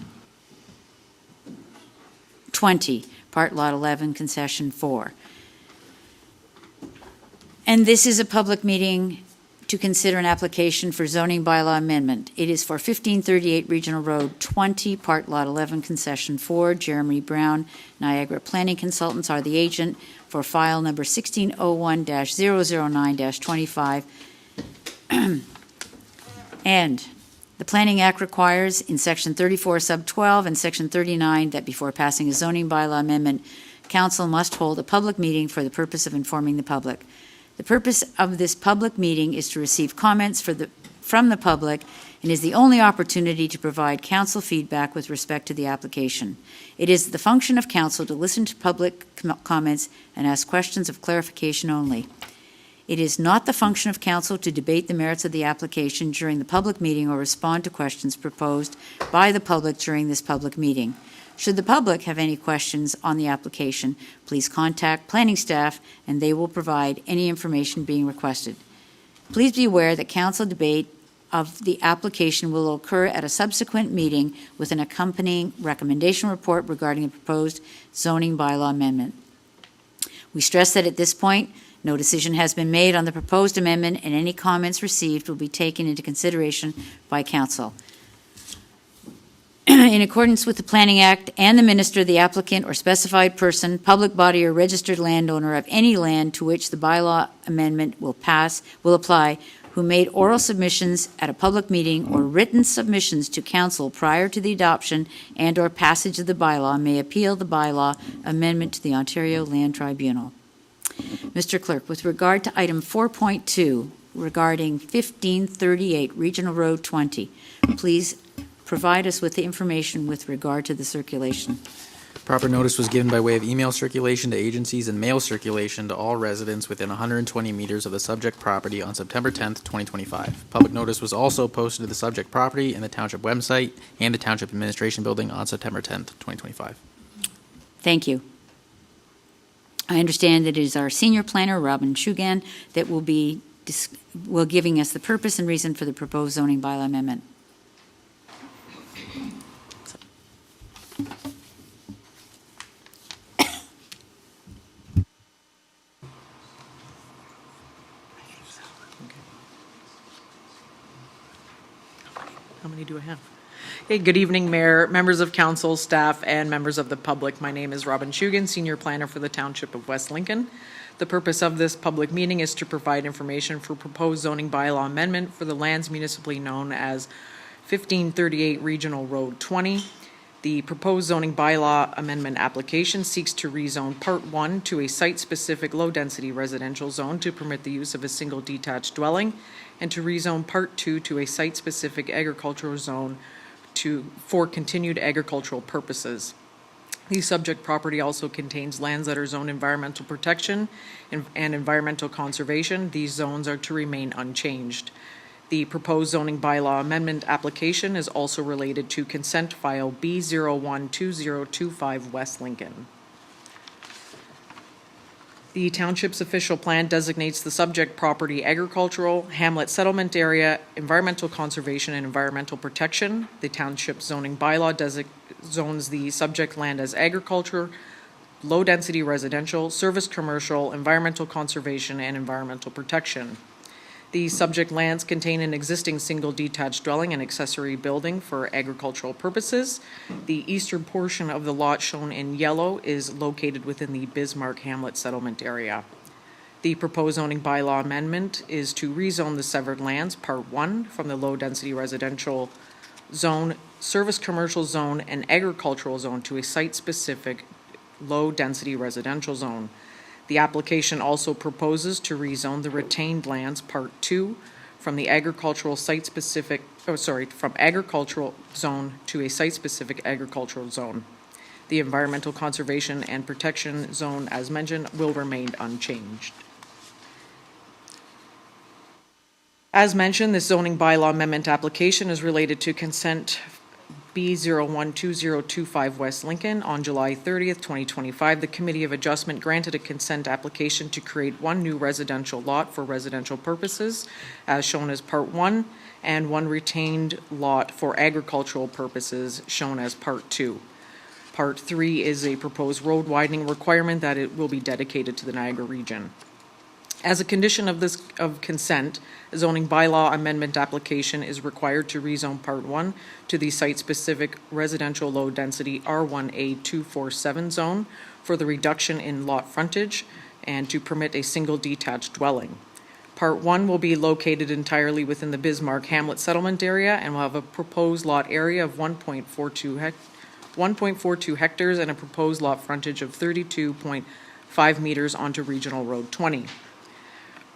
20, Part Lot 11, Concession 4. And this is a public meeting to consider an application for zoning bylaw amendment. It is for 1538 Regional Road 20, Part Lot 11, Concession 4. Jeremy Brown, Niagara Planning Consultants are the agent for file number 1601-009-25. And the Planning Act requires in Section 34, Sub 12, and Section 39 that before passing a zoning bylaw amendment, council must hold a public meeting for the purpose of informing the public. The purpose of this public meeting is to receive comments from the public and is the only opportunity to provide council feedback with respect to the application. It is the function of council to listen to public comments and ask questions of clarification only. It is not the function of council to debate the merits of the application during the public meeting or respond to questions proposed by the public during this public meeting. Should the public have any questions on the application, please contact planning staff and they will provide any information being requested. Please be aware that council debate of the application will occur at a subsequent meeting with an accompanying recommendation report regarding the proposed zoning bylaw amendment. We stress that at this point, no decision has been made on the proposed amendment and any comments received will be taken into consideration by council. In accordance with the Planning Act and the minister, the applicant or specified person, public body or registered landowner of any land to which the bylaw amendment will apply, who made oral submissions at a public meeting or written submissions to council prior to the adoption and or passage of the bylaw may appeal the bylaw amendment to the Ontario Land Tribunal. Mr. Clerk, with regard to item 4.2 regarding 1538 Regional Road 20, please provide us with the information with regard to the circulation. Proper notice was given by way of email circulation to agencies and mail circulation to all residents within 120 meters of the subject property on September 10th, 2025. Public notice was also posted to the subject property and the Township website and the Township Administration Building on September 10th, 2025. Thank you. I understand that it is our senior planner, Robin Shugan, that will be giving us the purpose and reason for the proposed zoning bylaw amendment. How many do I have? Hey, good evening, Mayor, members of council, staff, and members of the public. My name is Robin Shugan, Senior Planner for the Township of West Lincoln. The purpose of this public meeting is to provide information for proposed zoning bylaw amendment for the lands municipally known as 1538 Regional Road 20, The proposed zoning bylaw amendment application seeks to rezone Part 1 to a site-specific low-density residential zone to permit the use of a single detached dwelling, and to rezone Part 2 to a site-specific agricultural zone for continued agricultural purposes. The subject property also contains lands that are zoned environmental protection and environmental conservation. These zones are to remain unchanged. The proposed zoning bylaw amendment application is also related to consent file B012025 West Lincoln. The township's official plan designates the subject property agricultural, hamlet settlement area, environmental conservation, and environmental protection. The township zoning bylaw zones the subject land as agriculture, low-density residential, service commercial, environmental conservation, and environmental protection. The subject lands contain an existing single detached dwelling and accessory building for agricultural purposes. The eastern portion of the lot shown in yellow is located within the Bismarck Hamlet settlement area. The proposed zoning bylaw amendment is to rezone the severed lands, Part 1, from the low-density residential zone, service commercial zone, and agricultural zone to a site-specific low-density residential zone. The application also proposes to rezone the retained lands, Part 2, from the agricultural site-specific, from agricultural zone to a site-specific agricultural zone. The environmental conservation and protection zone, as mentioned, will remain unchanged. As mentioned, this zoning bylaw amendment application is related to consent B012025 West Lincoln. On July 30th, 2025, the Committee of Adjustment granted a consent application to create one new residential lot for residential purposes, as shown as Part 1, and one retained lot for agricultural purposes, shown as Part 2. Part 3 is a proposed road widening requirement that it will be dedicated to the Niagara region. As a condition of consent, a zoning bylaw amendment application is required to rezone Part 1 to the site-specific residential low-density R1A 247 zone for the reduction in lot frontage and to permit a single detached dwelling. Part 1 will be located entirely within the Bismarck Hamlet settlement area and will have a proposed lot area of 1.42 hectares and a proposed lot frontage of 32.5 meters onto Regional Road 20.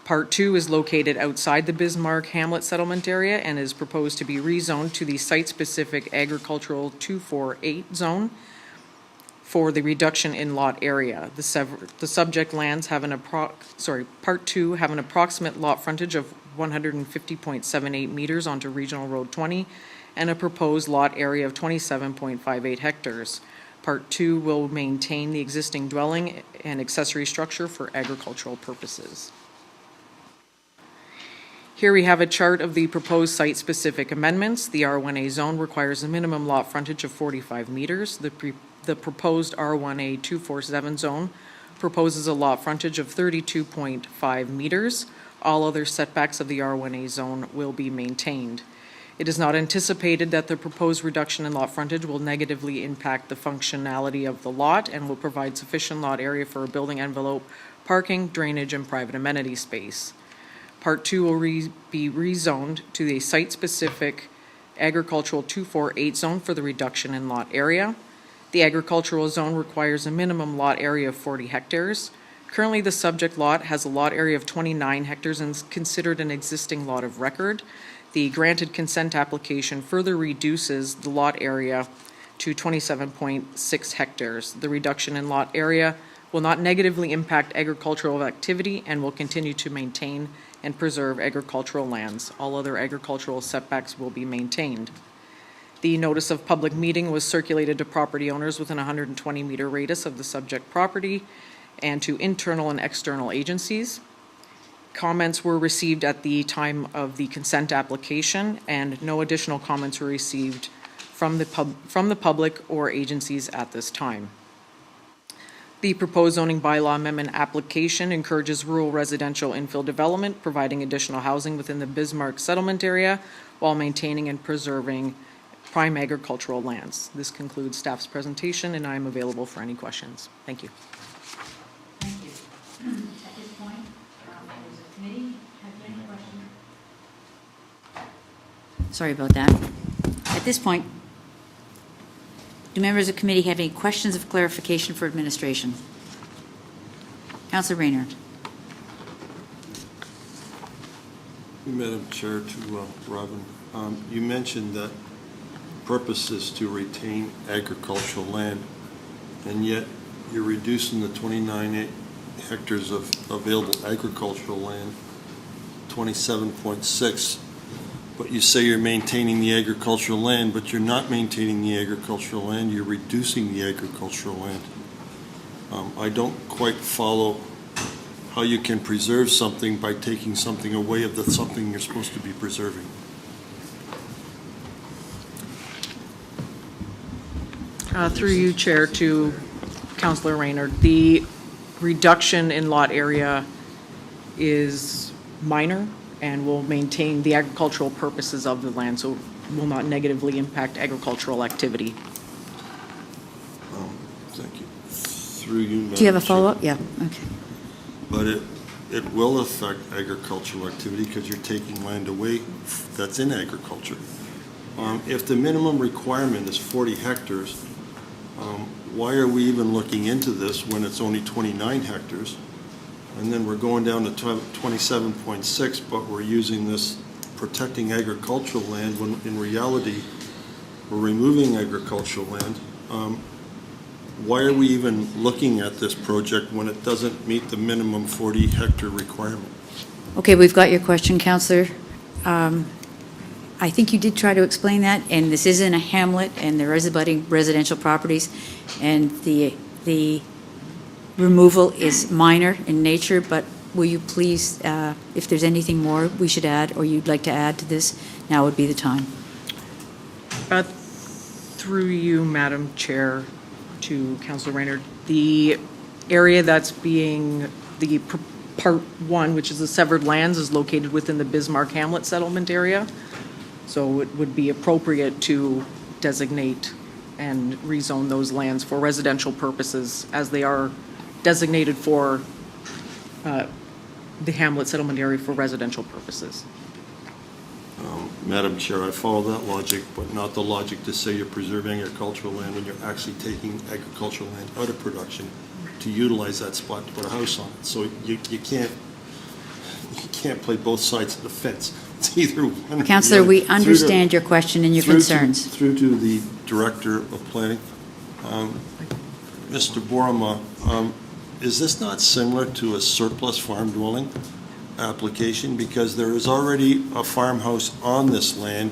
Part 2 is located outside the Bismarck Hamlet settlement area and is proposed to be rezoned to the site-specific agricultural 248 zone for the reduction in lot area. The subject lands have Part 2 have an approximate lot frontage of 150.78 meters onto Regional Road 20 and a proposed lot area of 27.58 hectares. Part 2 will maintain the existing dwelling and accessory structure for agricultural purposes. Here we have a chart of the proposed site-specific amendments. The R1A zone requires a minimum lot frontage of 45 meters. The proposed R1A 247 zone proposes a lot frontage of 32.5 meters. All other setbacks of the R1A zone will be maintained. It is not anticipated that the proposed reduction in lot frontage will negatively impact the functionality of the lot and will provide sufficient lot area for a building envelope, parking, drainage, and private amenity space. Part 2 will be rezoned to the site-specific agricultural 248 zone for the reduction in lot area. The agricultural zone requires a minimum lot area of 40 hectares. Currently, the subject lot has a lot area of 29 hectares and is considered an existing lot of record. The granted consent application further reduces the lot area to 27.6 hectares. The reduction in lot area will not negatively impact agricultural activity and will continue to maintain and preserve agricultural lands. All other agricultural setbacks will be maintained. The notice of public meeting was circulated to property owners within a 120-meter radius of the subject property and to internal and external agencies. Comments were received at the time of the consent application, and no additional comments were received from the public or agencies at this time. The proposed zoning bylaw amendment application encourages rural residential infill development, providing additional housing within the Bismarck settlement area while maintaining and preserving prime agricultural lands. This concludes staff's presentation, and I am available for any questions. Thank you. Thank you. At this point, does the committee have any questions? Sorry about that. At this point, Do members of the committee have any questions of clarification for administration? Councillor Rayner. Madam Chair, to Robin, you mentioned that purpose is to retain agricultural land, and yet you're reducing the 29 hectares of available agricultural land, 27.6, but you say you're maintaining the agricultural land, but you're not maintaining the agricultural land, you're reducing the agricultural land. I don't quite follow how you can preserve something by taking something away of the something you're supposed to be preserving. Through you, Chair, to Councillor Rayner, the reduction in lot area is minor and will maintain the agricultural purposes of the land, so will not negatively impact agricultural activity. Thank you. Through you, Madam Do you have a Chair. follow-up? Yeah, okay. But it will affect agricultural activity because you're taking land away that's in agriculture. If the minimum requirement is 40 hectares, why are we even looking into this when it's only 29 hectares? And then we're going down to 27.6, but we're using this protecting agricultural land when in reality we're removing agricultural land. Why are we even looking at this project when it doesn't meet the minimum 40 hectare requirement? Okay, we've got your question, Councillor. I think you did try to explain that, and this is in a hamlet, and there is abutting residential properties, and the removal is minor in nature, but will you please, if there's anything more we should add or you'd like to add to this, now would be the time. Through you, Madam Chair, to Councillor Rayner, the area that's being the Part 1, which is the severed lands, is located within the Bismarck Hamlet settlement area. So it would be appropriate to designate and rezone those lands for residential purposes as they are designated for the Hamlet settlement area for residential purposes. Madam Chair, I follow that logic, but not the logic to say you're preserving agricultural land when you're actually taking agricultural land out of production to utilize that spot to put a house on it. So you can't play both sides of the fence. It's either one or the Councillor, other. we understand your question and your concerns. Through to the Director of Planning. Mr. Borama, is this not similar to a surplus farm dwelling application? Because there is already a farmhouse on this land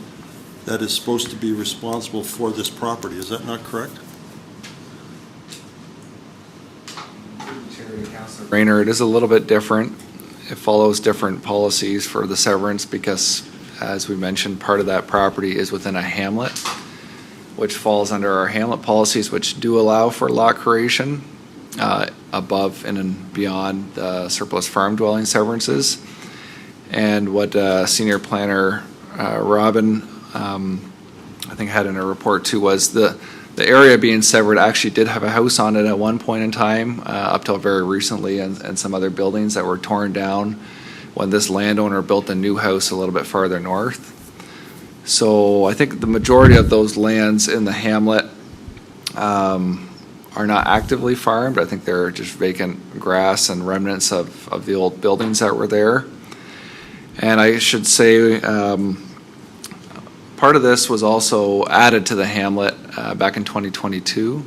that is supposed to be responsible for this property. Is that not correct? Rayner, it is a little bit different. It follows different policies for the severance because, as we mentioned, part of that property is within a hamlet, which falls under our hamlet policies, which do allow for lot creation above and beyond the surplus farm dwelling severances. And what Senior Planner Robin, I think, had in her report too was the area being severed actually did have a house on it at one point in time, up till very recently, and some other buildings that were torn down when this landowner built a new house a little bit farther north. So I think the majority of those lands in the hamlet are not actively farmed. I think they're just vacant grass and remnants of the old buildings that were there. And I should say part of this was also added to the hamlet back in 2022.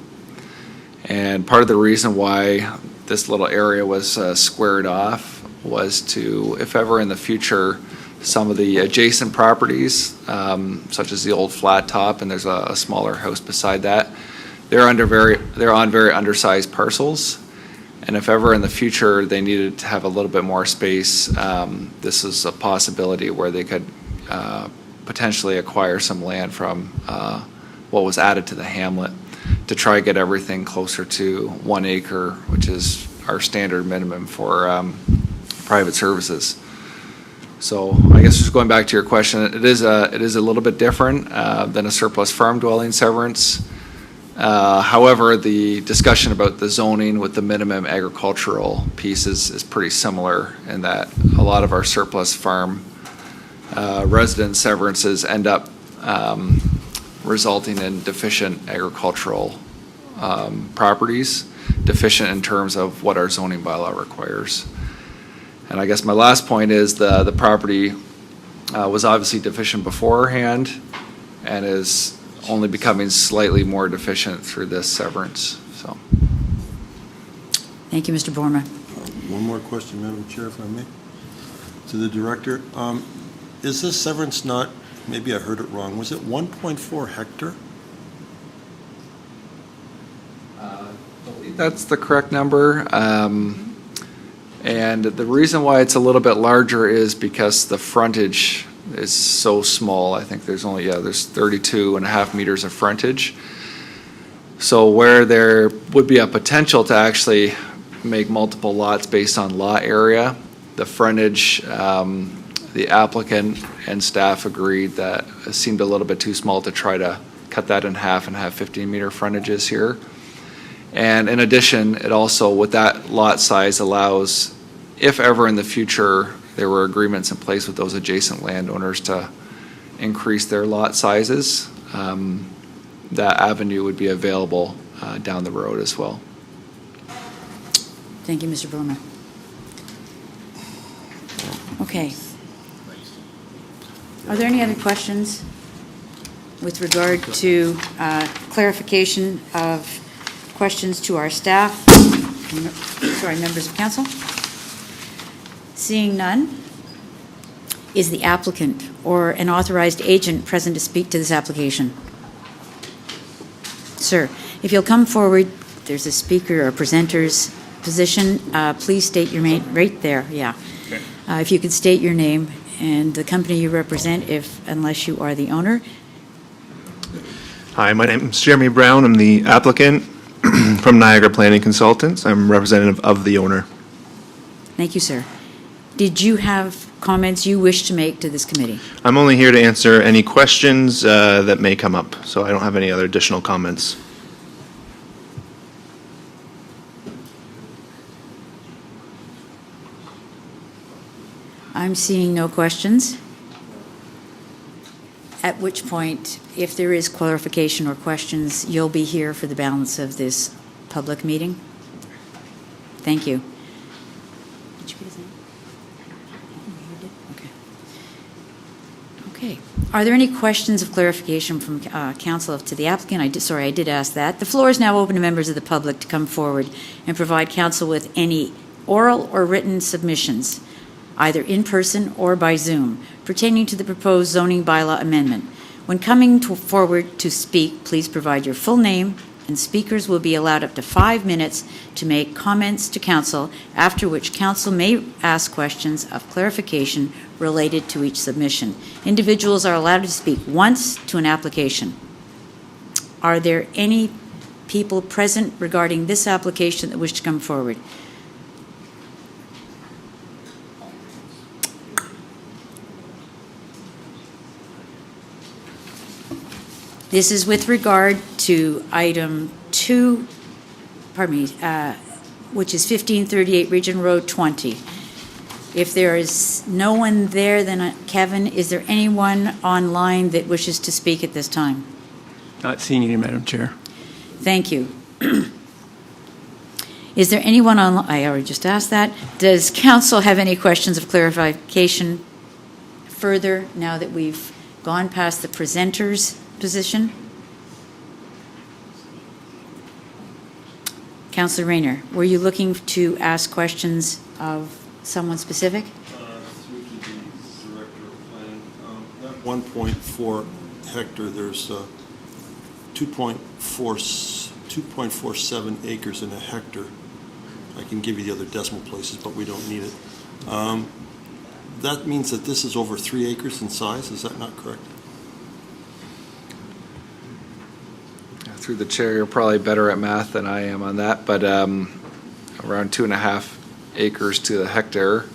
And part of the reason why this little area was squared off was to, if ever in the future, some of the adjacent properties, such as the old flat top, and there's a smaller house beside that, they're on very undersized parcels. And if ever in the future they needed to have a little bit more space, this is a possibility where they could potentially acquire some land from what was added to the hamlet to try to get everything closer to 1 acre, which is our standard minimum for private services. So I guess just going back to your question, it is a little bit different than a surplus farm dwelling severance. However, the discussion about the zoning with the minimum agricultural piece is pretty similar in that a lot of our surplus farm resident severances end up resulting in deficient agricultural properties, deficient in terms of what our zoning bylaw requires. And I guess my last point is the property was obviously deficient beforehand and is only becoming slightly more deficient through this severance, so. Thank you, Mr. Borma. One more question, Madam Chair, if I may, to the director. Is this severance not, maybe I heard it wrong, was it 1.4 hectare? That's the correct number. And the reason why it's a little bit larger is because the frontage is so small. I think there's only, there's 32 and a half meters of frontage. So where there would be a potential to actually make multiple lots based on lot area, the frontage, the applicant and staff agreed that it seemed a little bit too small to try to cut that in half and have 15-meter frontages here. And in addition, it also, with that lot size, allows, if ever in the future there were agreements in place with those adjacent landowners to increase their lot sizes, that avenue would be available down the road as well. Thank you, Mr. Borma. Okay. Are there any other questions with regard to clarification of questions to our staff? Sorry, members of council? Seeing none, is the applicant or an authorized agent present to speak to this application? Sir, if you'll come forward, there's a speaker or presenter's position. Please state your name right there. Yeah. Okay. If you could state your name and the company you represent, unless you are the owner. Hi, my name is Jeremy Brown. I'm the applicant from Niagara Planning Consultants. I'm representative of the owner. Thank you, sir. Did you have comments you wish to make to this committee? I'm only here to answer any questions that may come up, so I don't have any other additional comments. I'm seeing no questions. At which point, if there is clarification or questions, you'll be here for the balance of this public meeting. Thank you. Did you get his name? You did? Okay. Okay. Are there any questions of clarification from council to the applicant? I did ask that. The floor is now open to members of the public to come forward and provide council with any oral or written submissions, either in person or by Zoom, pertaining to the proposed zoning bylaw amendment. When coming forward to speak, please provide your full name, and speakers will be allowed up to 5 minutes to make comments to council, after which council may ask questions of clarification related to each submission. Individuals are allowed to speak once to an application. Are there any people present regarding this application that wish to come forward? This is with regard to item 2, which is 1538 Region Road 20. If there is no one there, then Kevin, is there anyone online that wishes to speak at this time? Not seeing any, Madam Chair. Thank you. Is there anyone online? I already just asked that. Does council have any questions of clarification further now that we've gone past the presenter's position? Councillor Rayner, were you looking to ask questions of someone specific? Through to the Director of Planning. That 1.4 hectare, there's 2.47 acres in a hectare. I can give you the other decimal places, but we don't need it. That means that this is over 3 acres in size. Is that not correct? Through the chair, you're probably better at math than I am on that, but around 2.5 acres to the hectare.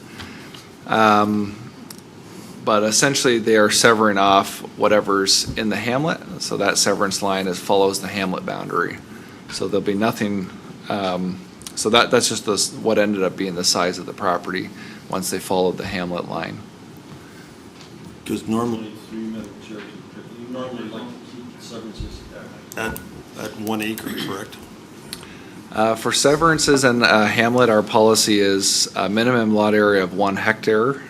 But essentially, they are severing off whatever's in the hamlet, so that severance line follows the hamlet boundary. So there'll be nothing, so that's just what ended up being the size of the property once they followed the hamlet line. Because normally 3 million Madam Chair, you normally like to keep severances at 1 acre, correct? For severances in Hamlet, our policy is a minimum lot area of 1 hectare.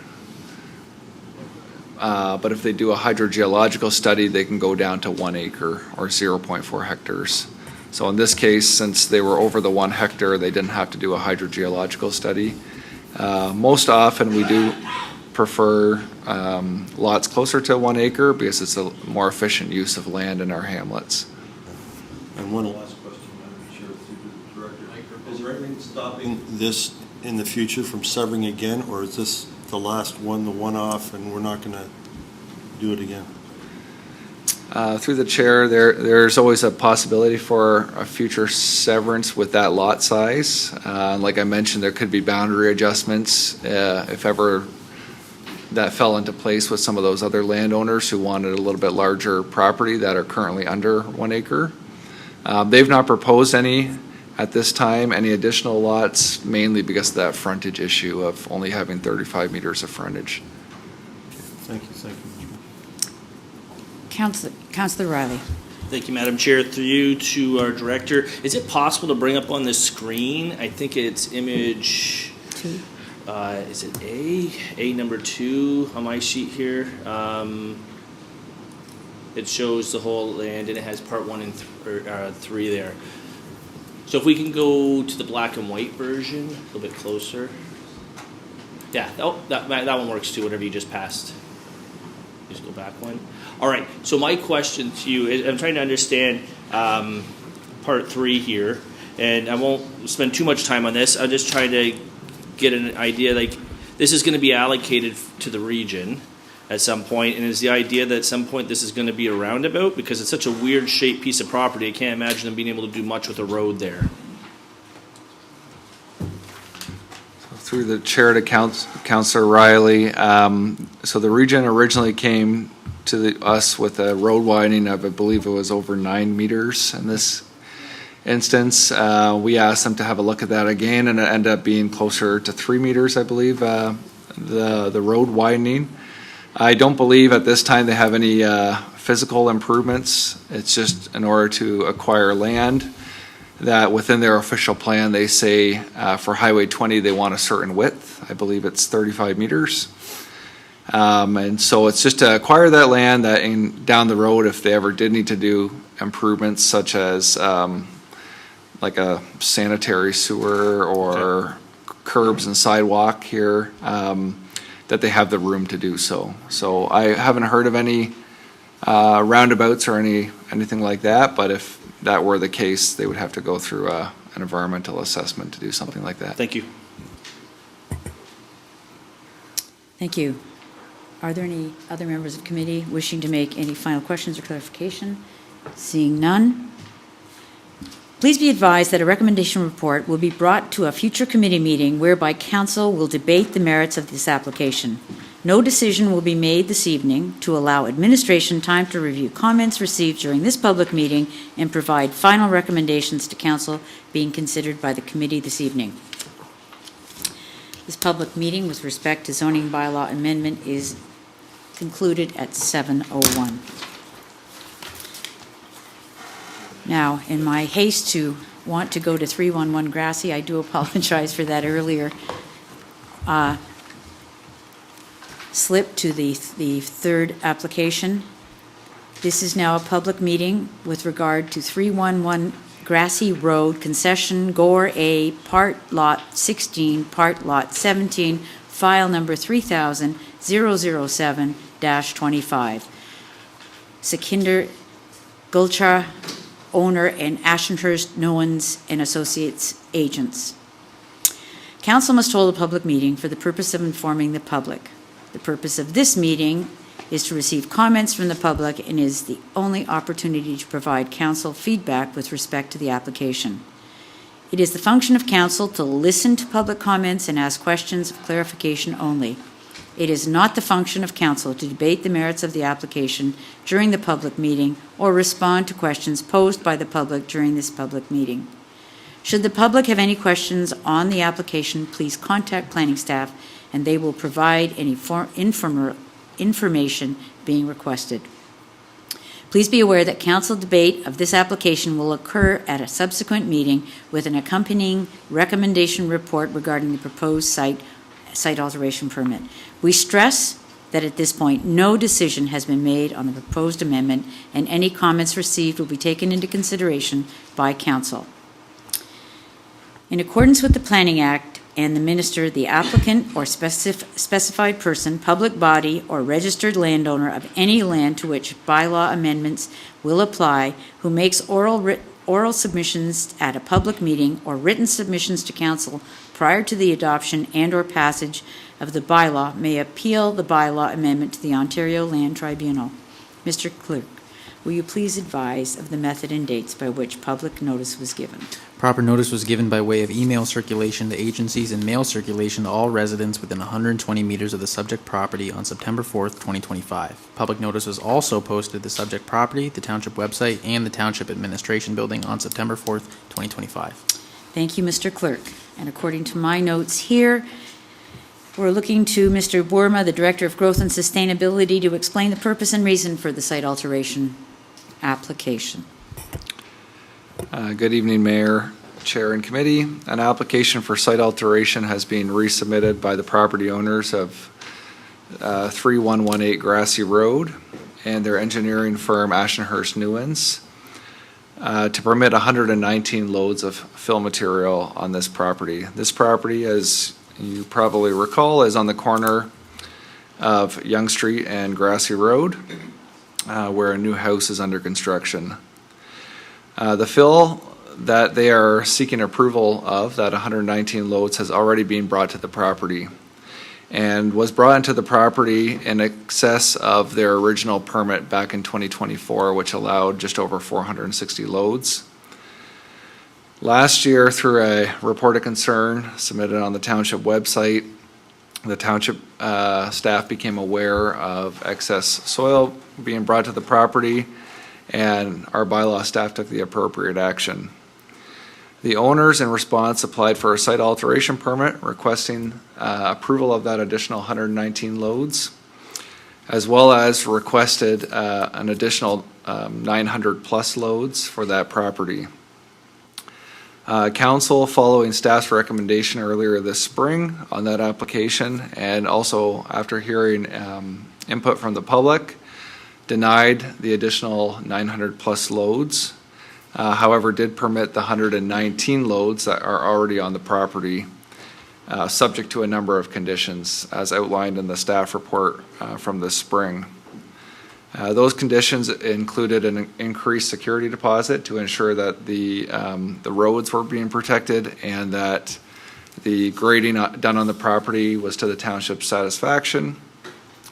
But if they do a hydrogeological study, they can go down to 1 acre or 0.4 hectares. So in this case, since they were over the 1 hectare, they didn't have to do a hydrogeological study. Most often, we do prefer lots closer to 1 acre because it's a more efficient use of land in our hamlets. And one last question, Madam Chair, through the Director. Is there anything stopping this in the future from severing again, or is this the last one, the one-off, and we're not going to do it again? Through the chair, there's always a possibility for a future severance with that lot size. Like I mentioned, there could be boundary adjustments if ever that fell into place with some of those other landowners who wanted a little bit larger property that are currently under 1 acre. They've not proposed any at this time, any additional lots, mainly because of that frontage issue of only having 35 meters of frontage. Thank you, thank you. Councillor Riley. Thank you, Madam Chair. Through you to our Director, is it possible to bring up on the screen, I think it's image 2. Is it A number 2 on my sheet here? It shows the whole land and it has part 1 and 3 there. So if we can go to the black and white version, a little bit closer. Yeah, that one works too, whatever you just passed. Just go back one. All right, so my question to you is, I'm trying to understand part 3 here, and I won't spend too much time on this. I'm just trying to get an idea, like, this is going to be allocated to the region at some point, and is the idea that at some point this is going to be a roundabout? Because it's such a weird shaped piece of property, I can't imagine them being able to do much with a road there. Through the chair to Councillor Riley, so the region originally came to us with a road widening of, I believe it was over 9 meters in this instance. We asked them to have a look at that again, and it ended up being closer to 3 meters, I believe, the road widening. I don't believe at this time they have any physical improvements. It's just in order to acquire land that within their official plan they say for Highway 20 they want a certain width. I believe it's 35 meters. And so it's just to acquire that land that down the road, if they ever did need to do improvements such as like a sanitary sewer or curbs and sidewalk here, that they have the room to do so. So I haven't heard of any roundabouts or anything like that, but if that were the case, they would have to go through an environmental assessment to do something like that. Thank you. Thank you. Are there any other members of committee wishing to make any final questions or clarification? Seeing none. Please be advised that a recommendation report will be brought to a future committee meeting whereby council will debate the merits of this application. No decision will be made this evening to allow administration time to review comments received during this public meeting and provide final recommendations to council being considered by the committee this evening. This public meeting with respect to zoning bylaw amendment is concluded at 7:01. Now, in my haste to want to go to 311 Grassy, I do apologize for that earlier slip to the third application. This is now a public meeting with regard to 311 Grassy Road Concession Gore A, Part Lot 16, Part Lot 17, file number 3000-007-25. Sekinder Gulchar, owner, and Ashenhurst Nowens and Associates agents. Council must hold a public meeting for the purpose of informing the public. The purpose of this meeting is to receive comments from the public and is the only opportunity to provide council feedback with respect to the application. It is the function of council to listen to public comments and ask questions of clarification only. It is not the function of council to debate the merits of the application during the public meeting or respond to questions posed by the public during this public meeting. Should the public have any questions on the application, please contact planning staff and they will provide any information being requested. Please be aware that council debate of this application will occur at a subsequent meeting with an accompanying recommendation report regarding the proposed site alteration permit. We stress that at this point, no decision has been made on the proposed amendment, and any comments received will be taken into consideration by council. In accordance with the Planning Act and the Minister, the applicant or specified person, public body, or registered landowner of any land to which bylaw amendments will apply, who makes oral submissions at a public meeting or written submissions to council prior to the adoption and/or passage of the bylaw may appeal the bylaw amendment to the Ontario Land Tribunal. Mr. Clerk, will you please advise of the method and dates by which public notice was given? Proper notice was given by way of email circulation to agencies and mail circulation to all residents within 120 meters of the subject property on September 4th, 2025. Public notice was also posted at the subject property, the Township website, and the Township Administration Building on September 4th, 2025. Thank you, Mr. Clerk. And according to my notes here, we're looking to Mr. Boerma, the Director of Growth and Sustainability, to explain the purpose and reason for the site alteration application. Good evening, Mayor, Chair, and Committee. An application for site alteration has been resubmitted by the property owners of 3118 Grassy Road and their engineering firm Ashenhurst Newens to permit 119 loads of fill material on this property. This property, as you probably recall, is on the corner of Yonge Street and Grassy Road, where a new house is under construction. The fill that they are seeking approval of, that 119 loads, has already been brought to the property and was brought into the property in excess of their original permit back in 2024, which allowed just over 460 loads. Last year, through a report of concern submitted on the Township website, the Township staff became aware of excess soil being brought to the property, and our bylaw staff took the appropriate action. The owners, in response, applied for a site alteration permit requesting approval of that additional 119 loads, as well as requested an additional 900 plus loads for that property. Council, following staff's recommendation earlier this spring on that application, and also after hearing input from the public, denied the additional 900 plus loads, however did permit the 119 loads that are already on the property, subject to a number of conditions as outlined in the staff report from this spring. Those conditions included an increased security deposit to ensure that the roads were being protected and that the grading done on the property was to the township's satisfaction,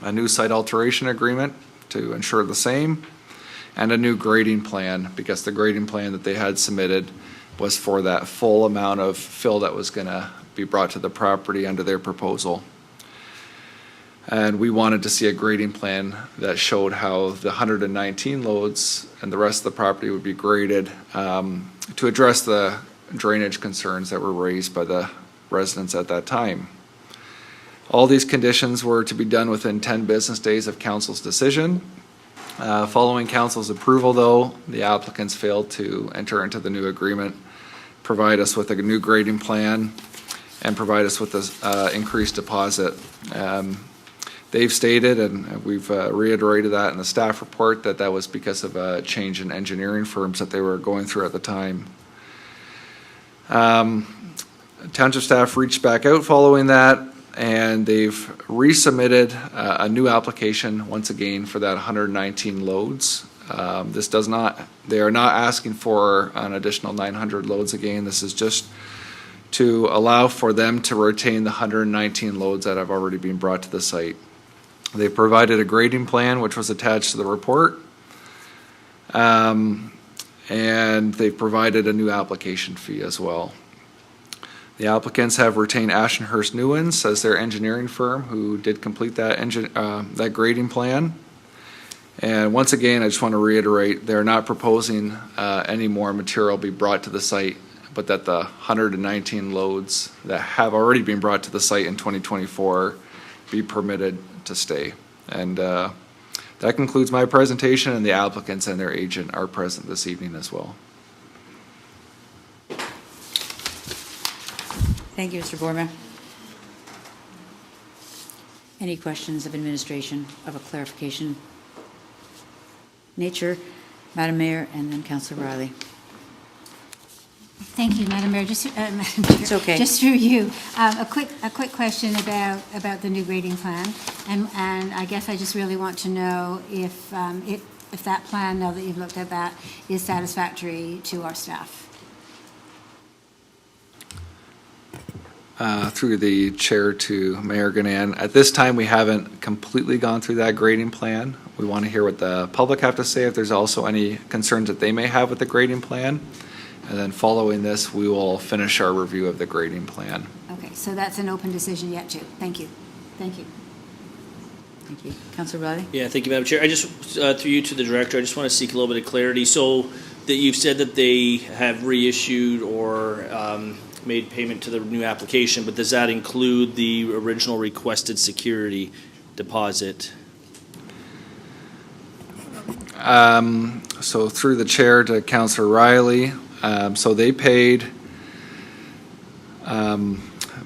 a new site alteration agreement to ensure the same, and a new grading plan, because the grading plan that they had submitted was for that full amount of fill that was going to be brought to the property under their proposal. And we wanted to see a grading plan that showed how the 119 loads and the rest of the property would be graded to address the drainage concerns that were raised by the residents at that time. All these conditions were to be done within 10 business days of council's decision. Following council's approval, though, the applicants failed to enter into the new agreement, provide us with a new grading plan, and provide us with this increased deposit. They've stated, and we've reiterated that in the staff report, that that was because of a change in engineering firms that they were going through at the time. Township staff reached back out following that, and they've resubmitted a new application once again for that 119 loads. They are not asking for an additional 900 loads again. This is just to allow for them to retain the 119 loads that have already been brought to the site. They provided a grading plan, which was attached to the report, and they provided a new application fee as well. The applicants have retained Ashenhurst Newens as their engineering firm, who did complete that grading plan. And once again, I just want to reiterate, they're not proposing any more material be brought to the site, but that the 119 loads that have already been brought to the site in 2024 be permitted to stay. And That concludes my presentation, and the applicants and their agent are present this evening as well. Thank you, Mr. Borma. Any questions of administration of a clarification nature? Madam Mayor, and then Councillor Riley. Thank you, Madam Mayor. Madam Chair, It's okay. Just through you, a quick question about the new grading plan, and I guess I just really want to know if that plan, now that you've looked at that, is satisfactory to our staff. Through the chair to Mayor Ganan, at this time, we haven't completely gone through that grading plan. We want to hear what the public have to say, if there's also any concerns that they may have with the grading plan. And then following this, we will finish our review of the grading plan. Okay, so that's an open decision yet too. Thank you. Thank you. Thank you. Councillor Riley? Yeah, thank you, Madam Chair. I just, through you to the director, I just want to seek a little bit of clarity. So that you've said that they have reissued or made payment to the new application, but does that include the original requested security deposit? So through the chair to Councillor Riley, so they paid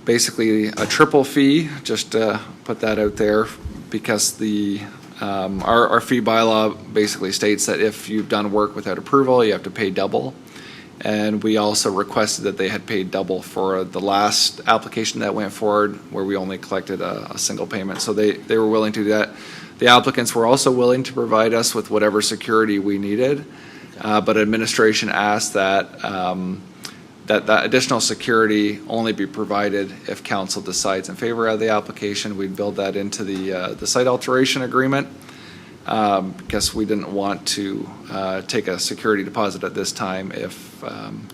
basically a triple fee, just to put that out there, because our fee bylaw basically states that if you've done work without approval, you have to pay double. And we also requested that they had paid double for the last application that went forward, where we only collected a single payment. So they were willing to do that. The applicants were also willing to provide us with whatever security we needed, but administration asked that that additional security only be provided if council decides in favor of the application. We'd build that into the site alteration agreement, because we didn't want to take a security deposit at this time if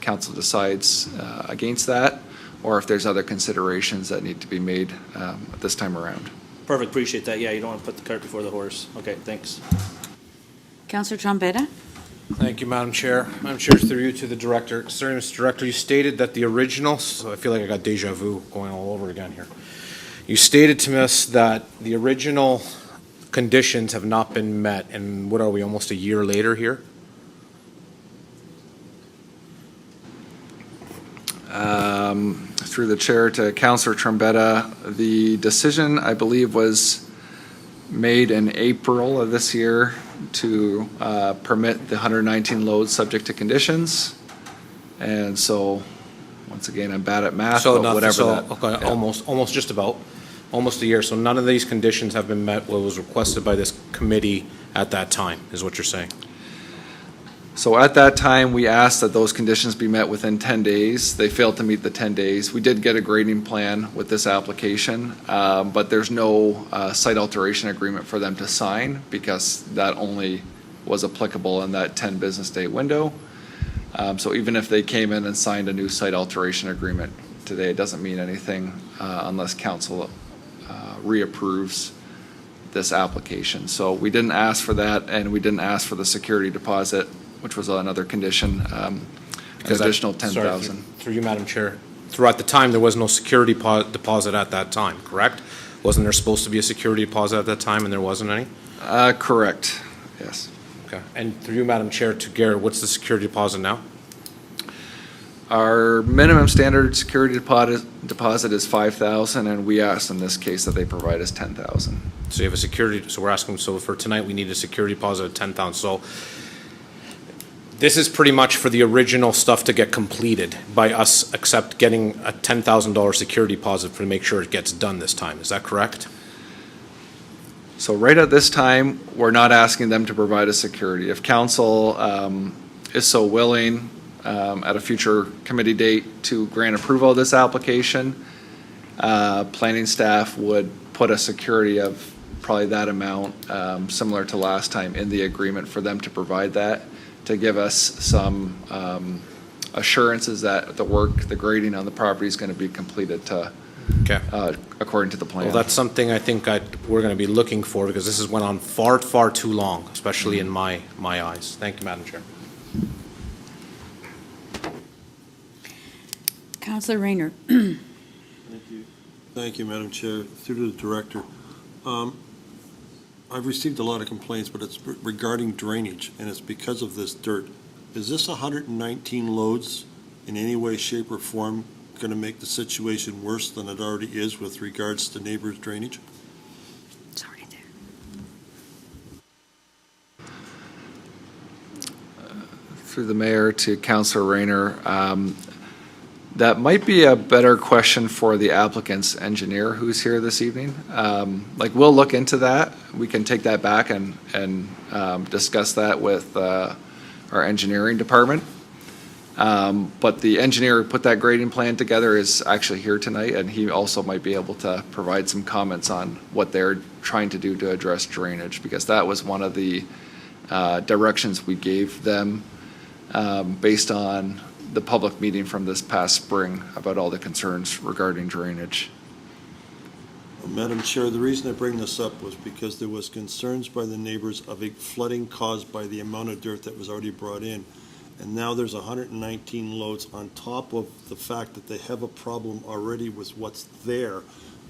council decides against that, or if there's other considerations that need to be made at this time around. Perfect, appreciate that. Yeah, you don't want to put the cart before the horse. Okay, thanks. Councillor Trombetta? Thank you, Madam Chair. Madam Chair, through you to the director. Sorry, Mr. Director, you stated that the original, so I feel like I got deja vu going all over again here. You stated to us that the original conditions have not been met, and what are we, almost a year later here? Through the chair to Councillor Trombetta, the decision, I believe, was made in April of this year to permit the 119 loads subject to conditions. And so, once again, I'm bad at math, So but whatever that. Okay, yeah. almost just about, almost a year. So none of these conditions have been met what was requested by this committee at that time, is what you're saying? So at that time, we asked that those conditions be met within 10 days. They failed to meet the 10 days. We did get a grading plan with this application, but there's no site alteration agreement for them to sign, because that only was applicable in that 10 business day window. So even if they came in and signed a new site alteration agreement today, it doesn't mean anything unless council reapproves this application. So we didn't ask for that, and we didn't ask for the security deposit, which was another condition, an additional 10,000. Through you, Madam Chair. Throughout the time, there was no security deposit at that time, correct? Wasn't there supposed to be a security deposit at that time, and there wasn't any? Correct, yes. Okay. And through you, Madam Chair, to Garrett, what's the security deposit now? Our minimum standard security deposit is 5,000, and we asked in this case that they provide us 10,000. So you have a security, so we're asking, so for tonight, we need a security deposit of 10,000. So this is pretty much for the original stuff to get completed by us, except getting a $10,000 security deposit to make sure it gets done this time. Is that correct? So right at this time, we're not asking them to provide a security. If council is so willing at a future committee date to grant approval of this application, planning staff would put a security of probably that amount, similar to last time, in the agreement for them to provide that, to give us some assurances that the grading on the property is going to be completed according to the plan. Well, that's something I think we're going to be looking for, because this has went on far, far too long, especially in my eyes. Thank you, Madam Chair. Councillor Rayner. Thank you, Madam Chair. Through to the director. I've received a lot of complaints, but it's regarding drainage, and it's because of this dirt. Is this 119 loads in any way, shape, or form going to make the situation worse than it already is with regards to neighbors' drainage? It's already there. Through the mayor to Councilor Rayner, that might be a better question for the applicant's engineer who's here this evening. We'll look into that. We can take that back and discuss that with our engineering department. But the engineer who put that grading plan together is actually here tonight, and he also might be able to provide some comments on what they're trying to do to address drainage, because that was one of the directions we gave them based on the public meeting from this past spring about all the concerns regarding drainage. Madam Chair, the reason I bring this up was because there was concerns by the neighbors of a flooding caused by the amount of dirt that was already brought in. And now there's 119 loads on top of the fact that they have a problem already with what's there.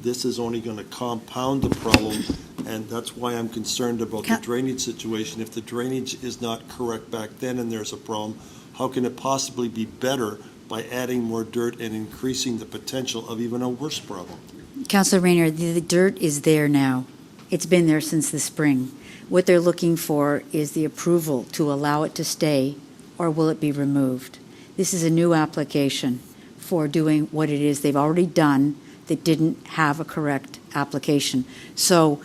This is only going to compound the problem, and that's why I'm concerned about the drainage situation. If the drainage is not correct back then and there's a problem, how can it possibly be better by adding more dirt and increasing the potential of even a worse problem? Councilor Rayner, the dirt is there now. It's been there since the spring. What they're looking for is the approval to allow it to stay, or will it be removed? This is a new application for doing what it is they've already done that didn't have a correct application. So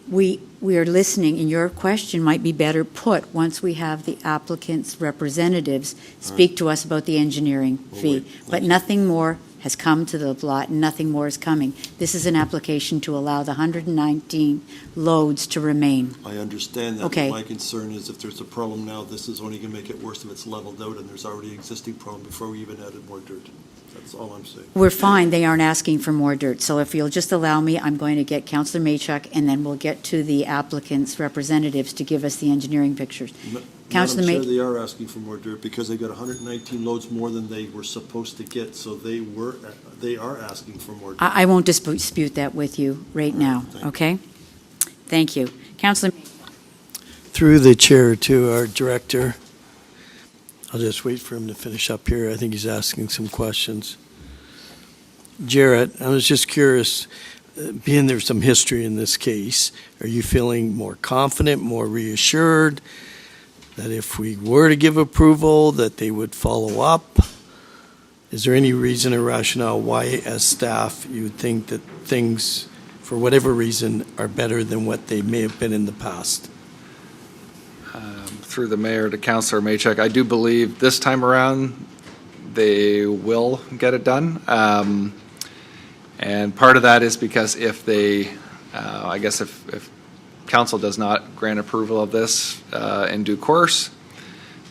we are listening, and your question might be better put once we have the applicant's representatives speak to us about the engineering fee. But nothing more has come to the lot, and nothing more is coming. This is an application to allow the 119 loads to remain. I understand that. Okay. But my concern is if there's a problem now, this is only going to make it worse if it's leveled out and there's already an existing problem before we even added more dirt. That's all I'm saying. We're fine. They aren't asking for more dirt. So if you'll just allow me, I'm going to get Councillor Maychuk, and then we'll get to the applicant's representatives to give us the engineering pictures. Councillor Madam Chair, May. they are asking for more dirt because they got 119 loads more than they were supposed to get, so they are asking for more dirt. I won't dispute that with you right now, thank you. okay? Thank you. Councillor. Through the chair to our director. I'll just wait for him to finish up here. I think he's asking some questions. Jarrett, I was just curious, being there's some history in this case, are you feeling more confident, more reassured that if we were to give approval, that they would follow up? Is there any reason or rationale why, as staff, you would think that things, for whatever reason, are better than what they may have been in the past? Through the mayor to Councilor Maychuk, I do believe this time around they will get it done. And part of that is because if they, I guess if council does not grant approval of this in due course,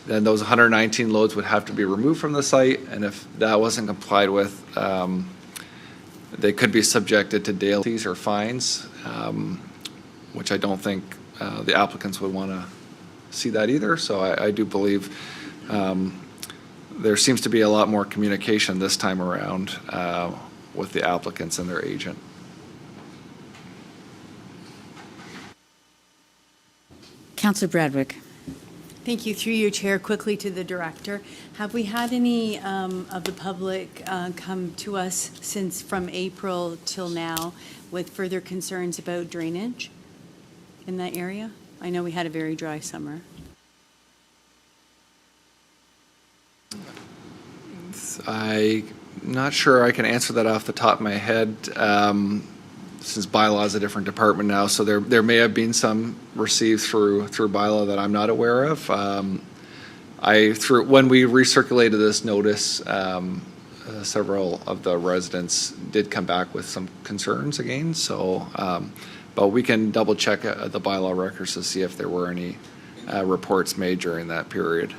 then those 119 loads would have to be removed from the site. And if that wasn't complied with, they could be subjected to daily fees or fines, which I don't think the applicants would want to see that either. So I do believe there seems to be a lot more communication this time around with the applicants and their agent. Councillor Bradwick. Thank you. Through your chair, quickly to the director. Have we had any of the public come to us since from April till now with further concerns about drainage in that area? I know we had a very dry summer. I'm not sure I can answer that off the top of my head. Since bylaw is a different department now, so there may have been some received through bylaw that I'm not aware of. When we recirculated this notice, several of the residents did come back with some concerns again. So, but we can double check the bylaw records to see if there were any reports made during that period.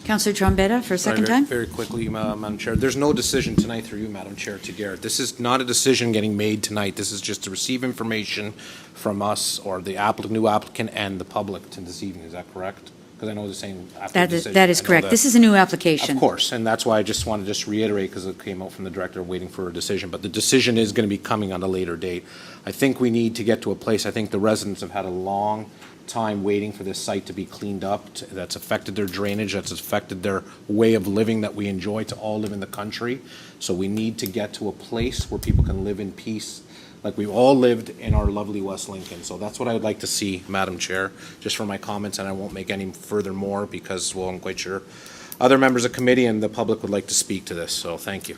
Councillor Trombetta for a second time. Very quickly, Madam Chair. There's no decision tonight through you, Madam Chair, to Garrett. This is not a decision getting made tonight. This is just to receive information from us or the new applicant and the public to this evening. Is that correct? Because I know the same after the That decision. that is I know correct. that- This is a new application. Of course, and that's why I just wanted to just reiterate, because it came out from the director, waiting for a decision, but the decision is going to be coming on a later date. I think we need to get to a place, I think the residents have had a long time waiting for this site to be cleaned up. That's affected their drainage, that's affected their way of living that we enjoy to all live in the country. So we need to get to a place where people can live in peace, like we've all lived in our lovely West Lincoln. So that's what I would like to see, Madam Chair, just for my comments, and I won't make any further more because, well, I'm quite sure other members of committee and the public would like to speak to this, so thank you.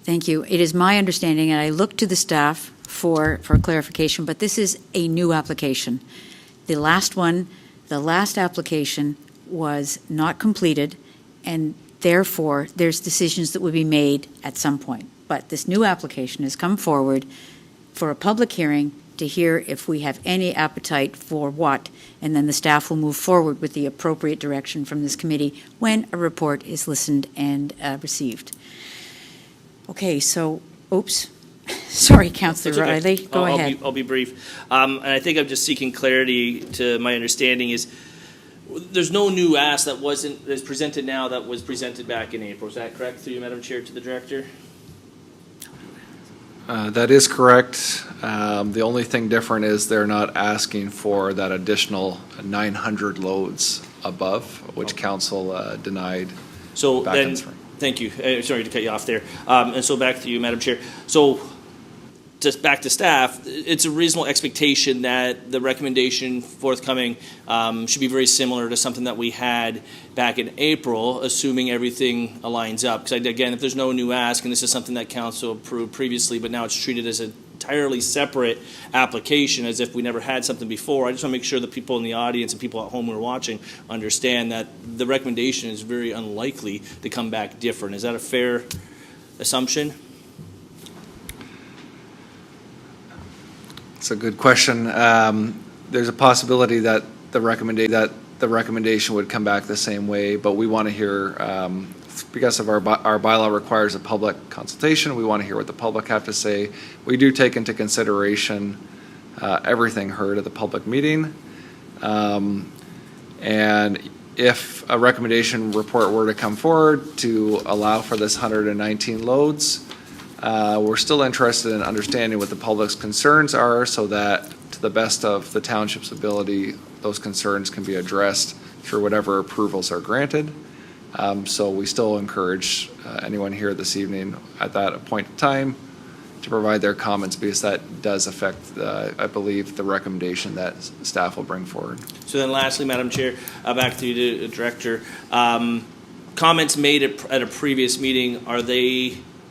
Thank you. It is my understanding, and I look to the staff for clarification, but this is a new application. The last one, the last application was not completed, and therefore, there's decisions that would be made at some point. But this new application has come forward for a public hearing to hear if we have any appetite for what, and then the staff will move forward with the appropriate direction from this committee when a report is listened and received. Okay, so, oops, sorry, Councillor That's okay. Riley, go ahead. I'll be brief. And I think I'm just seeking clarity to my understanding is there's no new ask that's presented now that was presented back in April. Is that correct through you, Madam Chair, to the Director? That is correct. The only thing different is they're not asking for that additional 900 loads above, which council denied So back in then, the spring. thank you. Sorry to cut you off there. And so back to you, Madam Chair. So just back to staff, it's a reasonable expectation that the recommendation forthcoming should be very similar to something that we had back in April, assuming everything aligns up. Because again, if there's no new ask, and this is something that council approved previously, but now it's treated as an entirely separate application, as if we never had something before, I just want to make sure that people in the audience and people at home who are watching understand that the recommendation is very unlikely to come back different. Is that a fair assumption? It's a good question. There's a possibility that the recommendation would come back the same way, but we want to hear, because of our bylaw requires a public consultation, we want to hear what the public have to say. We do take into consideration everything heard at the public meeting. And if a recommendation report were to come forward to allow for this 119 loads, we're still interested in understanding what the public's concerns are so that, to the best of the township's ability, those concerns can be addressed through whatever approvals are granted. So we still encourage anyone here this evening at that point in time to provide their comments, because that does affect, I believe, the recommendation that staff will bring forward. So then lastly, Madam Chair, back to you, the Director. Comments made at a previous meeting,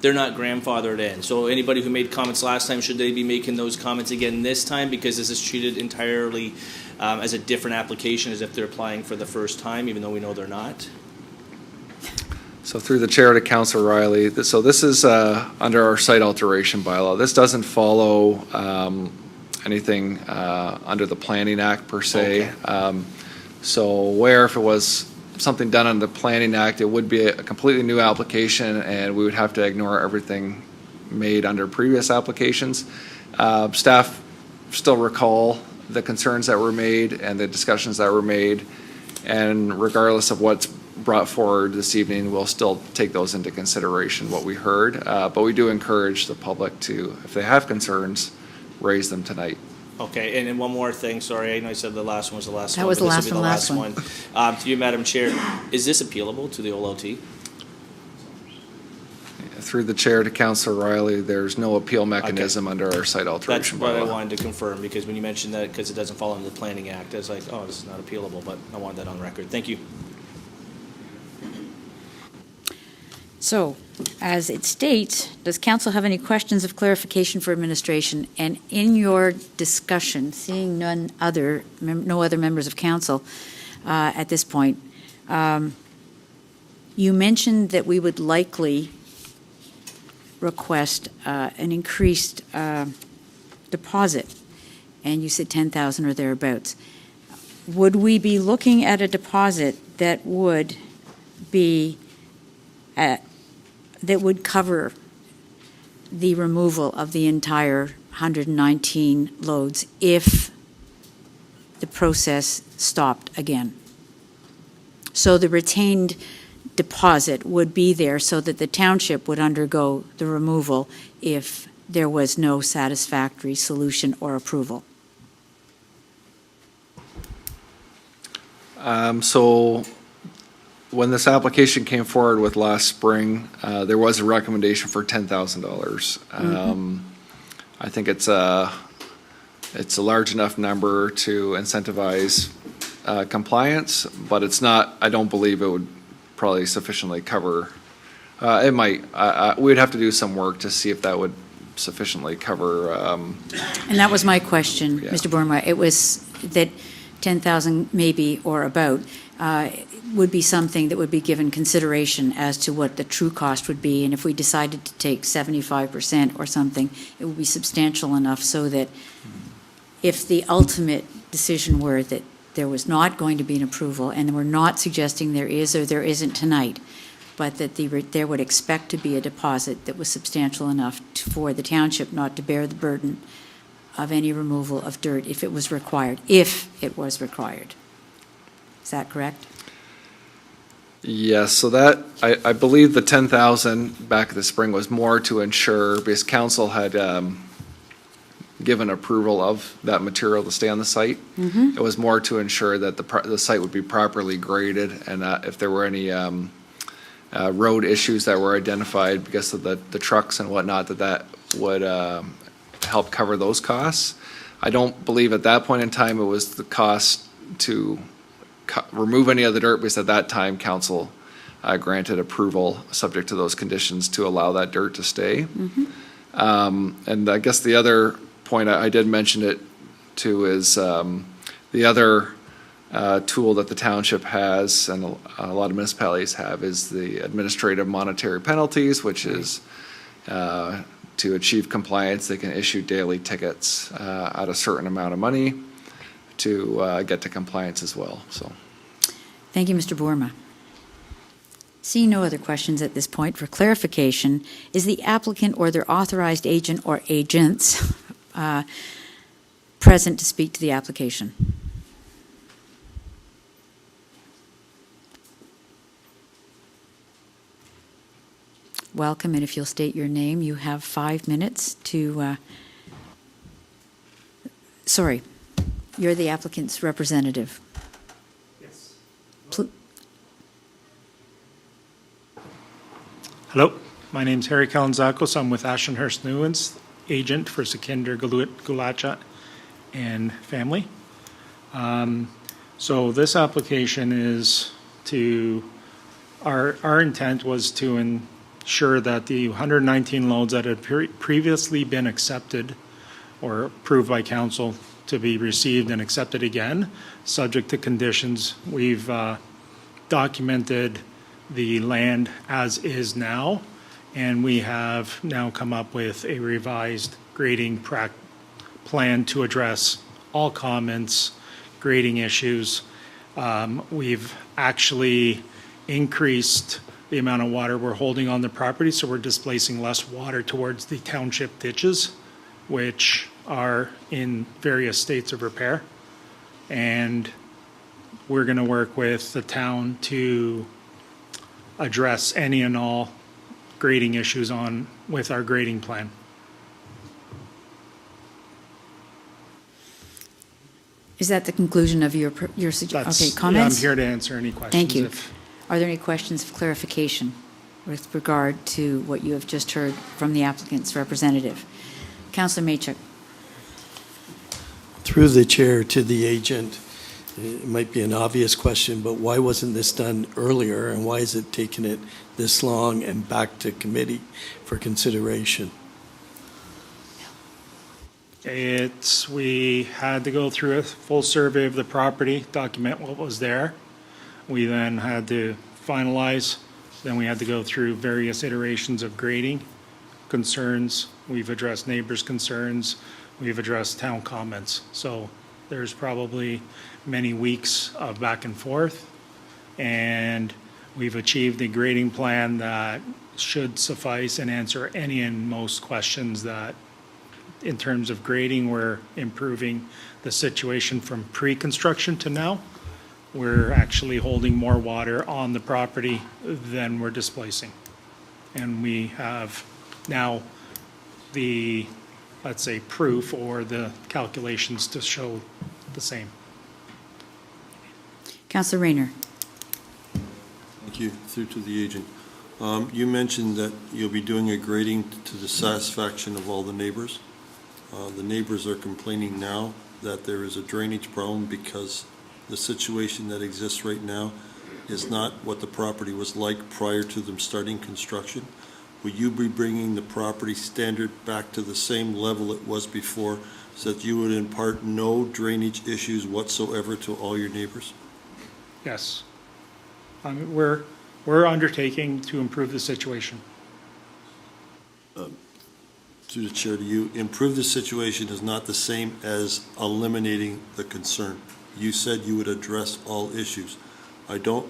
they're not grandfathered in. So anybody who made comments last time, should they be making those comments again this time? Because this is treated entirely as a different application, as if they're applying for the first time, even though we know they're not. So through the chair to Councilor Riley, so this is under our site alteration bylaw. This doesn't follow anything under the Planning Act per se. Okay. So where if it was something done under the Planning Act, it would be a completely new application, and we would have to ignore everything made under previous applications. Staff still recall the concerns that were made and the discussions that were made, and regardless of what's brought forward this evening, we'll still take those into consideration, what we heard. But we do encourage the public to, if they have concerns, raise them tonight. Okay, and then one more thing, sorry, I know I said the last one was the last one. That was but the this will last be one. To you, Madam Chair, is this appealable to the OLT? Through the chair to Councilor Riley, there's no appeal mechanism under our site That's alteration what I bylaw. wanted to confirm, because when you mentioned that, because it doesn't fall under the Planning Act, I was like, oh, this is not appealable, but I wanted that on record. Thank you. So, as it states, does council have any questions of clarification for administration? And in your discussion, seeing no other members of council at this point, you mentioned that we would likely request an increased deposit, and you said 10,000 or thereabouts. Would we be looking at a deposit that would be that would cover the removal of the entire 119 loads if the process stopped again? So the retained deposit would be there so that the township would undergo the removal if there was no satisfactory solution or approval. So when this application came forward with last spring, there was a recommendation for $10,000. I think it's a large enough number to incentivize compliance, but it's not, I don't believe it would probably sufficiently cover, it might, we'd have to do some work to see if that would sufficiently cover. And that was my question, Yeah. Mr. Borma. It was that 10,000 maybe or about would be something that would be given consideration as to what the true cost would be. And if we decided to take 75% or something, it would be substantial enough so that if the ultimate decision were that there was not going to be an approval, and we're not suggesting there is or there isn't tonight, but that there would expect to be a deposit that was substantial enough for the township not to bear the burden of any removal of dirt if it was required, if it was required. Is that correct? Yes, so that, I believe the 10,000 back in the spring was more to ensure, because council had given approval of that material to stay on the site. It was more to ensure that the site would be properly graded, and if there were any road issues that were identified because of the trucks and whatnot, that would help cover those costs. I don't believe at that point in time it was the cost to remove any of the dirt, because at that time council granted approval subject to those conditions to allow that dirt to stay. And I guess the other point I did mention it to is the other tool that the township has and a lot of municipalities have is the administrative monetary penalties, which is to achieve compliance, they can issue daily tickets at a certain amount of money to get to compliance as well. So, Thank you, Mr. Borma. Seeing no other questions at this point, for clarification, is the applicant or their authorized agent or agents present to speak to the application? Welcome, and if you'll state your name, you have 5 minutes to, sorry, you're the applicant's representative. Yes. Pl- Hello, my name's Harry Kalinzakos. I'm with Ashenhurst Newlands, agent for Sikander Gulacha and family. So this application is to, our intent was to ensure that the 119 loads that had previously been accepted or approved by council to be received and accepted again, subject to conditions. We've documented the land as is now, and we have now come up with a revised grading plan to address all comments, grading issues. We've actually increased the amount of water we're holding on the property, so we're displacing less water towards the township ditches, which are in various states of repair. And we're going to work with the town to address any and all grading issues with our grading plan. Is that the conclusion of your suggestion? Okay, comments? Yeah, I'm here to answer any questions. Thank you. Are there any questions of clarification with regard to what you have just heard from the applicant's representative? Councillor Maychuk. Through the chair to the agent, it might be an obvious question, but why wasn't this done earlier, and why is it taking it this long and back to committee for consideration? We had to go through a full survey of the property, document what was there. We then had to finalize, then we had to go through various iterations of grading concerns. We've addressed neighbors' concerns. We've addressed town comments. So there's probably many weeks of back and forth, and we've achieved a grading plan that should suffice and answer any and most questions that, in terms of grading, we're improving the situation from pre-construction to now. we're actually holding more water on the property than we're displacing. And we have now the, let's say, proof or the calculations to show the same. Councillor Rayner. Thank you. Through to the agent. You mentioned that you'll be doing a grading to the satisfaction of all the neighbors. The neighbors are complaining now that there is a drainage problem because the situation that exists right now is not what the property was like prior to them starting construction. Will you be bringing the property standard back to the same level it was before so that you would impart no drainage issues whatsoever to all your neighbors? Yes. We're undertaking to improve the situation. Through the chair to you, improve the situation is not the same as eliminating the concern. You said you would address all issues. The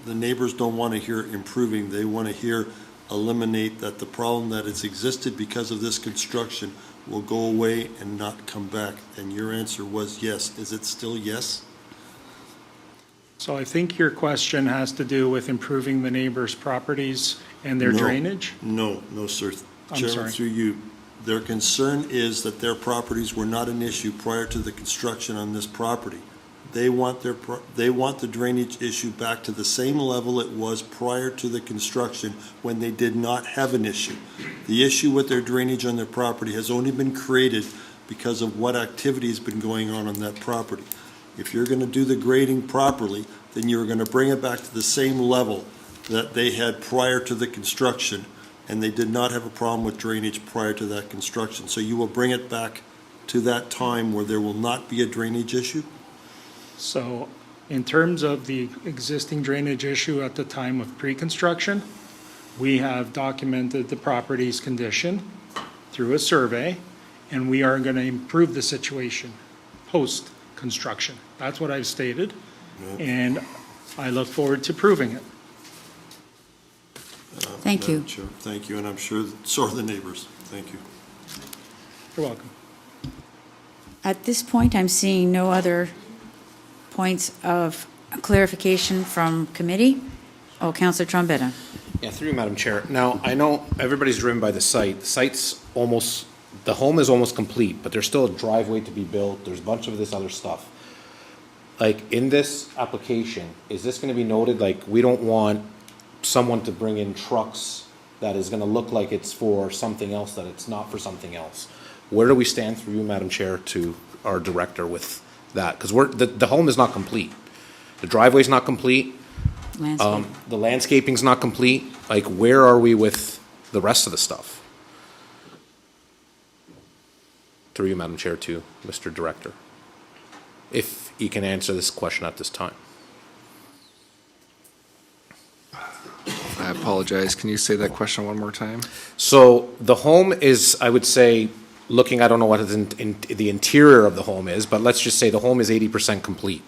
neighbors don't want to hear improving. They want to hear eliminate, that the problem that has existed because of this construction will go away and not come back. And your answer was yes. Is it still yes? So I think your question has to do with improving the neighbors' properties and their drainage? No, sir. I'm Chairman, sorry. through you, their concern is that their properties were not an issue prior to the construction on this property. They want the drainage issue back to the same level it was prior to the construction when they did not have an issue. The issue with their drainage on their property has only been created because of what activity has been going on that property. If you're going to do the grading properly, then you're going to bring it back to the same level that they had prior to the construction, and they did not have a problem with drainage prior to that construction. So you will bring it back to that time where there will not be a drainage issue? So in terms of the existing drainage issue at the time of pre-construction, we have documented the property's condition through a survey, and we are going to improve the situation post-construction. That's what I've stated, and I look forward to proving it. Thank you. Madam Chair, thank you, and I'm sure so are the neighbors. Thank you. You're welcome. At this point, I'm seeing no other points of clarification from committee. Oh, Councillor Trombetta. Yeah, through you, Madam Chair. Now, I know everybody's driven by the site. The home is almost complete, but there's still a driveway to be built. There's a bunch of this other stuff. Like, in this application, is this going to be noted, like, we don't want someone to bring in trucks that is going to look like it's for something else, that it's not for something else? Where do we stand through you, Madam Chair, to our director with that? Because the home is not complete. The driveway's not complete. The landscaping's not complete. Like, where are we with the rest of the stuff? Through you, Madam Chair, to Mr. Director, if you can answer this question at this time. I apologize. Can you say that question one more time? So the home is, I would say, looking, I don't know what the interior of the home is, but let's just say the home is 80% complete.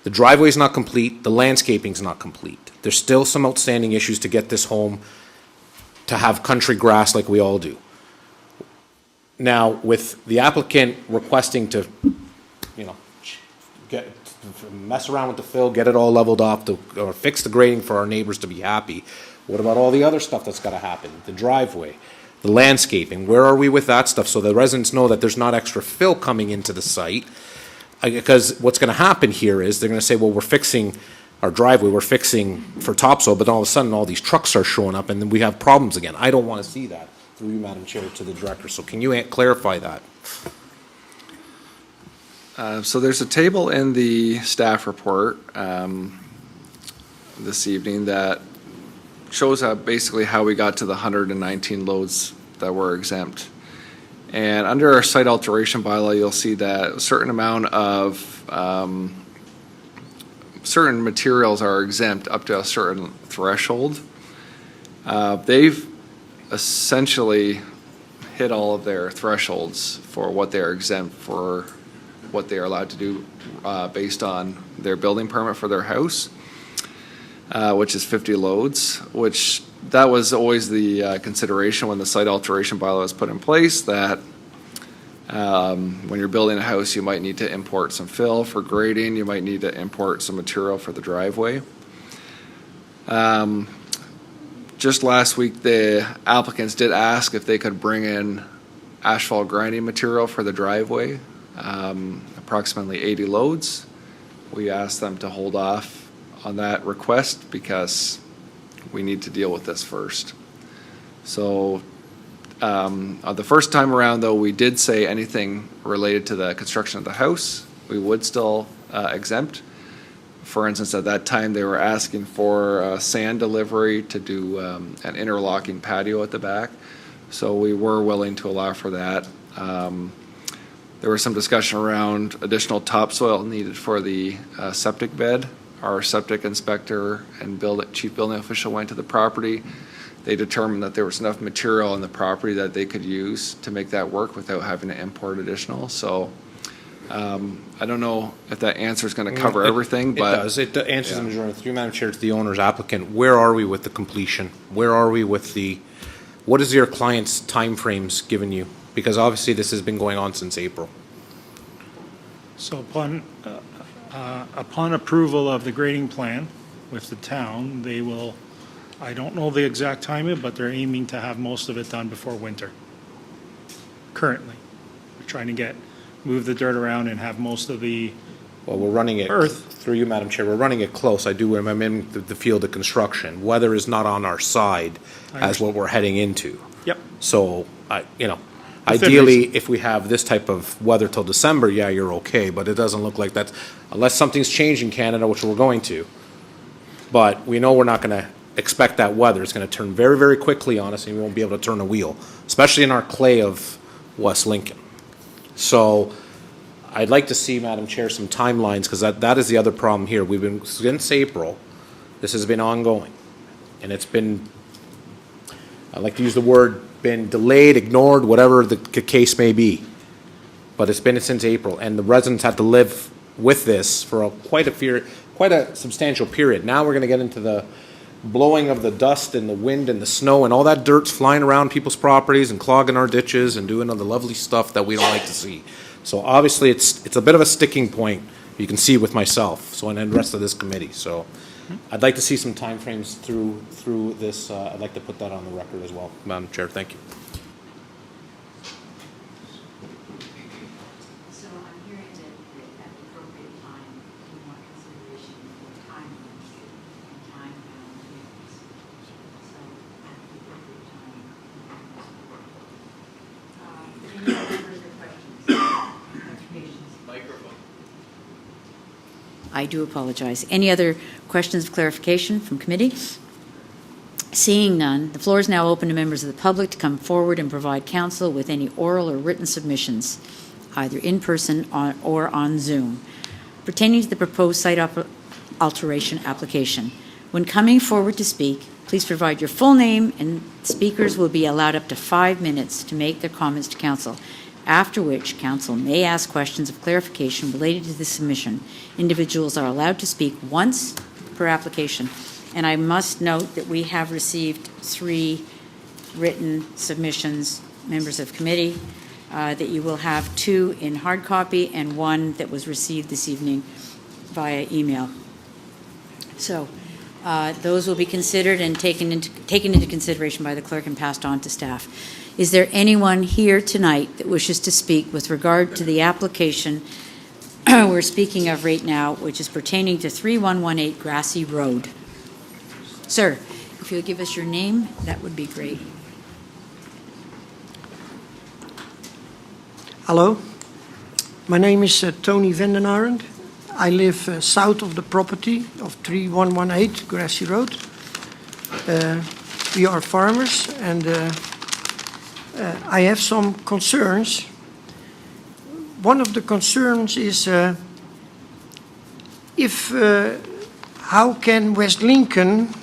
The driveway's not complete, the landscaping's not complete. There's still some outstanding issues to get this home to have country grass like we all do. Now, with the applicant requesting to, mess around with the fill, get it all leveled off, or fix the grading for our neighbors to be happy, what about all the other stuff that's got to happen? The driveway, the landscaping, where are we with that stuff so the residents know that there's not extra fill coming into the site? Because what's going to happen here is they're going to say, well, we're fixing our driveway, we're fixing for topsoil, but all of a sudden all these trucks are showing up and then we have problems again. I don't want to see that. Through you, Madam Chair, to the director. So can you clarify that? So there's a table in the staff report this evening that shows basically how we got to the 119 loads that were exempt. And under our site alteration bylaw, you'll see that a certain amount of certain materials are exempt up to a certain threshold. They've essentially hit all of their thresholds for what they're exempt for, what they are allowed to do based on their building permit for their house, which is 50 loads, which that was always the consideration when the site alteration bylaw was put in place, that When you're building a house, you might need to import some fill for grading. You might need to import some material for the driveway. Just last week, the applicants did ask if they could bring in asphalt grinding material for the driveway, approximately 80 loads. We asked them to hold off on that request because we need to deal with this first. So the first time around, though, we did say anything related to the construction of the house, we would still exempt. For instance, at that time, they were asking for sand delivery to do an interlocking patio at the back. So we were willing to allow for that. There was some discussion around additional topsoil needed for the septic bed. Our septic inspector and chief building official went to the property. They determined that there was enough material on the property that they could use to make that work without having to import additional. So I don't know if that answer is going to cover everything, but it does. It answers the majority. Through Madam Chair, to the owner's applicant, where are we with the completion? Where are we with what is your client's timeframes given you? Because obviously this has been going on since April. So upon approval of the grading plan with the town, they will, I don't know the exact timing, but they're aiming to have most of it done before winter. Currently, we're trying to move the dirt around and have most of the Well, we're running it, through you, Madam Chair, we're running it close. I do, when I'm in the field of construction. Weather is not on our side as what we're heading into. Yep. So, ideally, if we have this type of weather till December, yeah, you're okay, but it doesn't look like that's, unless something's changed in Canada, which we're going to. But we know we're not going to expect that weather. It's going to turn very, very quickly on us, and we won't be able to turn a wheel, especially in our clay of West Lincoln. So I'd like to see, Madam Chair, some timelines, because that is the other problem here. We've been, since April, this has been ongoing. And it's been, I like to use the word, been delayed, ignored, whatever the case may be. But it's been since April, and the residents have to live with this for quite a substantial period. Now we're going to get into the blowing of the dust and the wind and the snow, and all that dirt's flying around people's properties and clogging our ditches and doing all the lovely stuff that we don't like to see. So obviously, it's a bit of a sticking point, you can see with myself, and the rest of this committee. So I'd like to see some timeframes through this. I'd like to put that on the record as well, Madam Chair. Thank you. So I'm hearing that at the appropriate time, you want consideration for timelines and time-bound hearings. So at the appropriate time, any other further questions? Clarifications? Microphone. I do apologize. Any other questions of clarification from committee? Seeing none, the floor is now open to members of the public to come forward and provide counsel with any oral or written submissions, either in person or on Zoom, pertaining to the proposed site alteration application. When coming forward to speak, please provide your full name, and speakers will be allowed up to 5 minutes to make their comments to council, after which council may ask questions of clarification related to the submission. Individuals are allowed to speak once per application. And I must note that we have received 3 written submissions, members of committee, that you will have 2 in hard copy and 1 that was received this evening via email. So those will be considered and taken into consideration by the clerk and passed on to staff. Is there anyone here tonight that wishes to speak with regard to the application we're speaking of right now, which is pertaining to 3118 Grassy Road? Sir, if you'll give us your name, that would be great. Hello, my name is Tony Vandenarend. I live south of the property of 3118 Grassy Road. We are farmers, and I have some concerns. One of the concerns is how can West Lincoln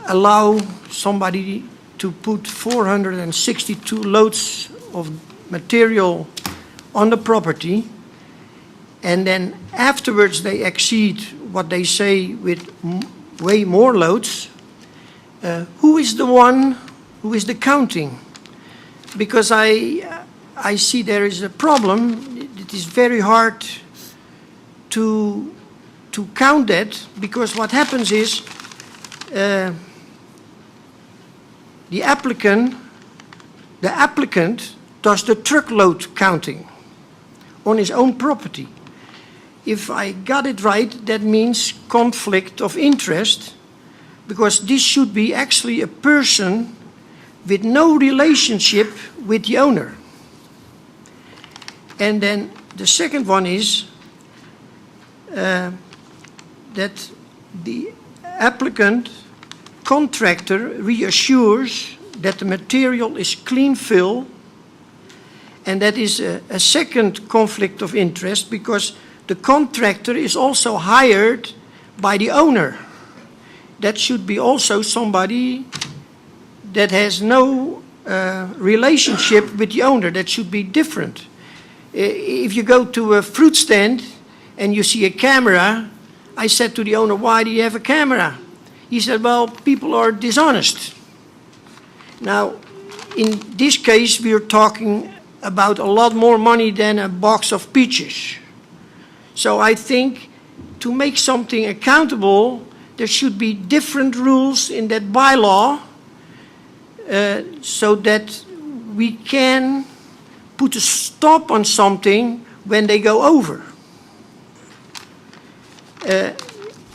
allow somebody to put 462 loads of material on the property, and then afterwards they exceed what they say with way more loads? Who is the one who is the counting? Because I I see there is a problem. It is very hard to count that, because what happens is the applicant does the truckload counting on his own property. If I got it right, that means conflict of interest, because this should be actually a person with no relationship with the owner. And then the second one is that the applicant contractor reassures that the material is clean fill, and that is a second conflict of interest, because the contractor is also hired by the owner. That should be also somebody that has no relationship with the owner. That should be different. If you go to a fruit stand and you see a camera, I said to the owner, "Why do you have a camera?" He said, "Well, people are dishonest." Now, in this case, we are talking about a lot more money than a box of peaches. So I think to make something accountable, there should be different rules in that bylaw so that we can put a stop on something when they go over.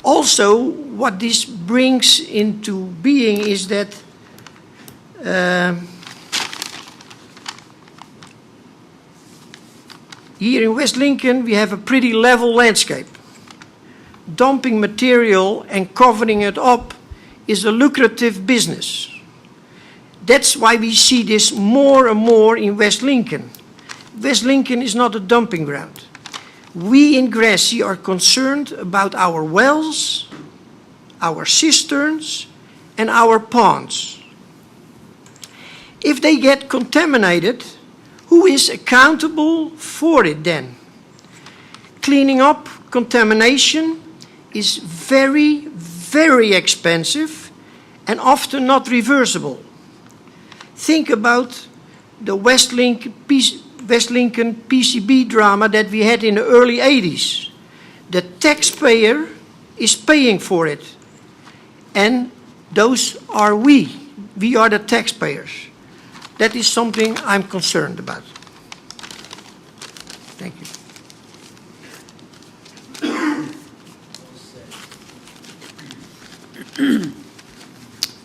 Also, what this brings into being is that here in West Lincoln, we have a pretty level landscape. Dumping material and covering it up is a lucrative business. That's why we see this more and more in West Lincoln. West Lincoln is not a dumping ground. We in Grassy are concerned about our wells, our cisterns, and our ponds. If they get contaminated, who is accountable for it then? Cleaning up contamination is very, very expensive and often not reversible. Think about the West Lincoln PCB drama that we had in the early 80s. The taxpayer is paying for it. And those are we. We are the taxpayers. That is something I'm concerned about. Thank you.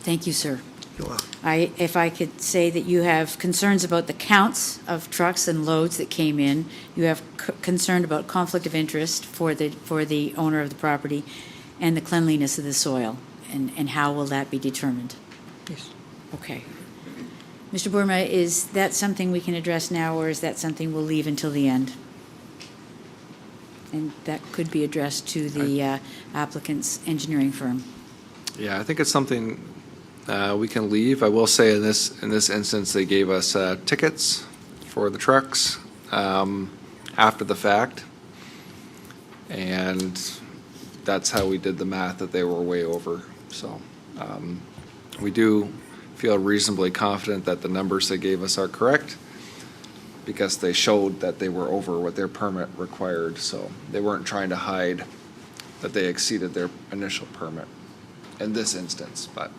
Thank you, sir. You're welcome. If I could say that you have concerns about the counts of trucks and loads that came in, you have concern about conflict of interest for the owner of the property, and the cleanliness of the soil, and how will that be determined? Yes. Okay. Mr. Burma, is that something we can address now, or is that something we'll leave until the end? And that could be addressed to the applicant's engineering firm. Yeah, I think it's something we can leave. I will say in this instance, they gave us tickets for the trucks after the fact, and that's how we did the math, that they were way over. So we do feel reasonably confident that the numbers they gave us are correct, because they showed that they were over what their permit required. So they weren't trying to hide that they exceeded their initial permit in this instance, but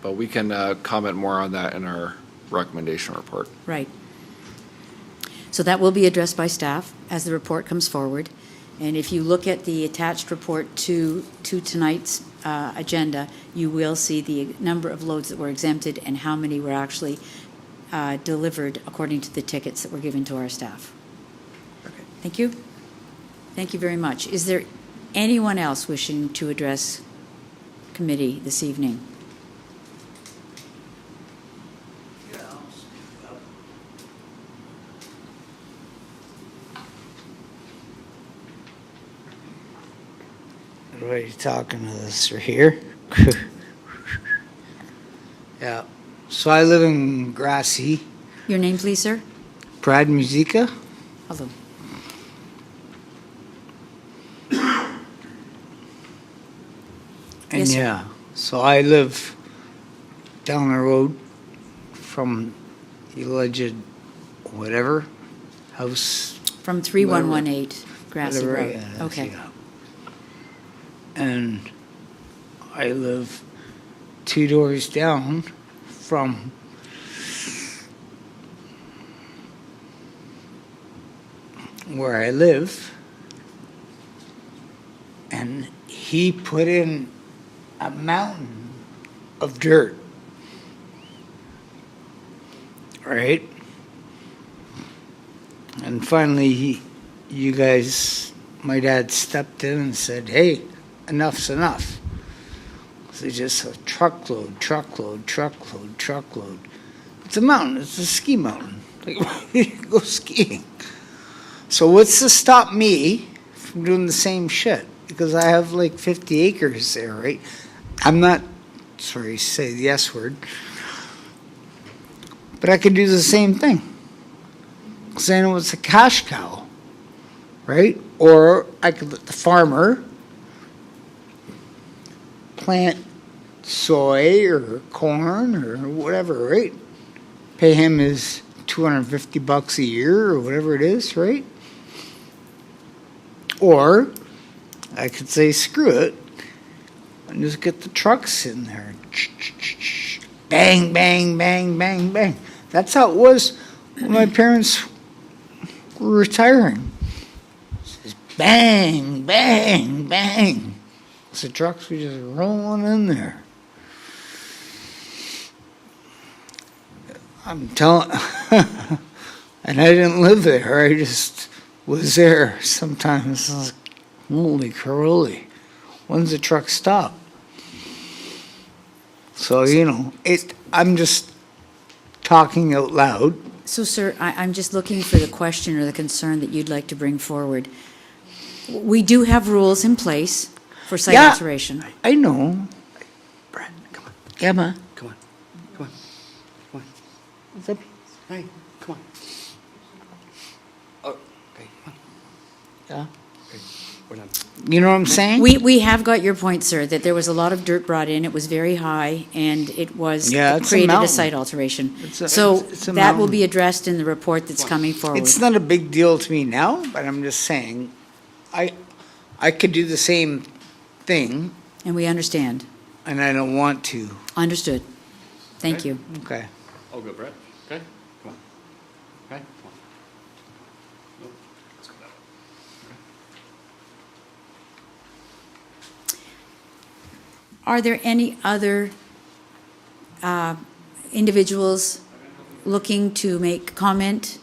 we can comment more on that in our recommendation report. Right. So that will be addressed by staff as the report comes forward. And if you look at the attached report to tonight's agenda, you will see the number of loads that were exempted and how many were actually delivered according to the tickets that were given to our staff. Okay. Thank you. Thank you very much. Is there anyone else wishing to address committee this evening? Everybody talking to us right here. Yeah. So I live in Grassy. Your name, please, sir? Brad Musica. Hello. And Yes, sir. yeah, so I live down the road from the alleged whatever house. From 3118 Grassy Whatever, Road. yeah, Okay. yeah. And I live 2 doors down from where I live, and he put in a mountain of dirt, right? And finally, you guys, my dad stepped in and said, "Hey, enough's enough." So just a truckload. It's a mountain. It's a ski mountain. Like, you go skiing. So what's to stop me from doing the same shit? Because I have like 50 acres there, right? I'm not, sorry to say the S word, but I could do the same thing. Because I know it's a cash cow, right? Or I could let the farmer plant soy or corn or whatever, right? Pay him his $250 a year or whatever it is, right? Or I could say, screw it, and just get the trucks in there. Bang, bang, bang, bang, bang. That's how it was when my parents were retiring. Just bang, bang, bang. So the trucks were just rolling in there. I'm telling, and I didn't live there. I just was there sometimes. I was like, holy caroli, when's the truck stop? So, you know, I'm just talking out loud. So, sir, I'm just looking for the question or the concern that you'd like to bring forward. We do have rules in place for site Yeah. alteration. I know. Brad, come on, Emma, come on, come on, come on. what's up? Hey, come on. Oh, okay, come on. Yeah. Okay, we're done. You know what I'm saying? We have got your point, sir, that there was a lot of dirt brought in. It was very high, and it was Yeah, it it's a created a mountain. site alteration. It's So a that will mountain. be addressed in the report that's coming forward. It's not a big deal to me now, but I'm just saying, I could do the same thing, And we understand. and I don't want to. Understood. Thank you. Okay. All good, Brett? Okay, come on. Okay, come on. Nope. Let's go that way. Are there any other individuals looking to make comment?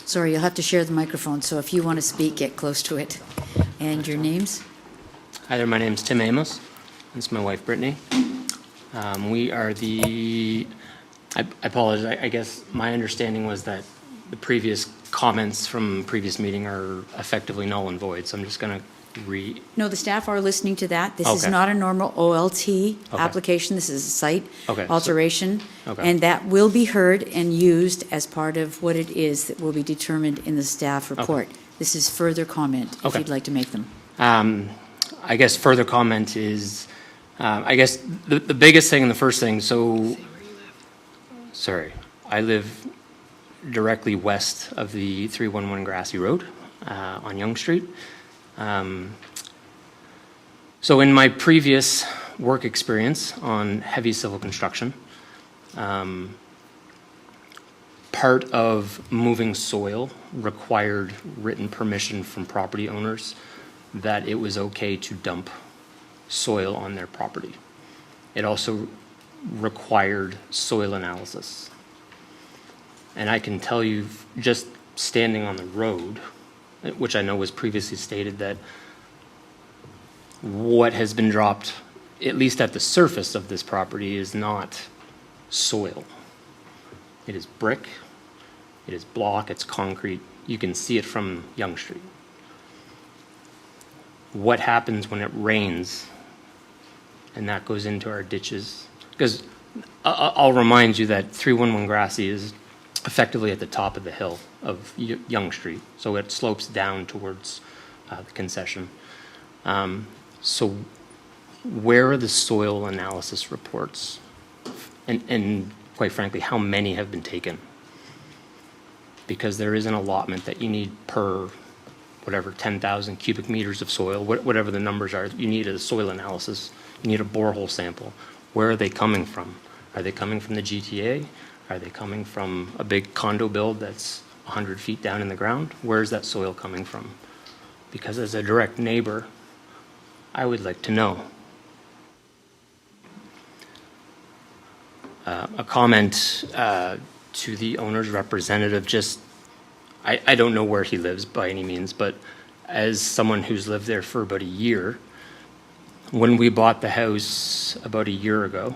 Sorry, you'll have to share the microphone, so if you want to speak, get close to it. And your names? Hi there, my name's Tim Amos. It's my wife, Brittany. We are I apologize, I guess my understanding was that the previous comments from previous meeting are effectively null and void, so I'm just going to read. No, the staff are listening to that. This is Okay. not a normal OLT Okay. application. This is a site Okay, so- alteration. Okay. And that will be heard and used as part of what it is that will be determined in the staff report. This is further comment, if Okay. you'd like to make them. I guess further comment is, I guess the biggest thing and the first thing, sorry, I live directly west of the 311 Grassy Road on Yonge Street. So in my previous work experience on heavy civil construction, part of moving soil required written permission from property owners that it was okay to dump soil on their property. It also required soil analysis. And I can tell you, just standing on the road, which I know was previously stated, that what has been dropped, at least at the surface of this property, is not soil. It is brick, it is block, it's concrete. You can see it from Yonge Street. What happens when it rains and that goes into our ditches? Because I'll remind you that 311 Grassy is effectively at the top of the hill of Young Street. So it slopes down towards the concession. So where are the soil analysis reports? And quite frankly, how many have been taken? Because there is an allotment that you need per, whatever, 10,000 cubic meters of soil, whatever the numbers are. You need a soil analysis. You need a borehole sample. Where are they coming from? Are they coming from the GTA? Are they coming from a big condo build that's 100 feet down in the ground? Where is that soil coming from? Because as a direct neighbor, I would like to know. A comment to the owner's representative, just, I don't know where he lives by any means, but as someone who's lived there for about a year, when we bought the house about a year ago,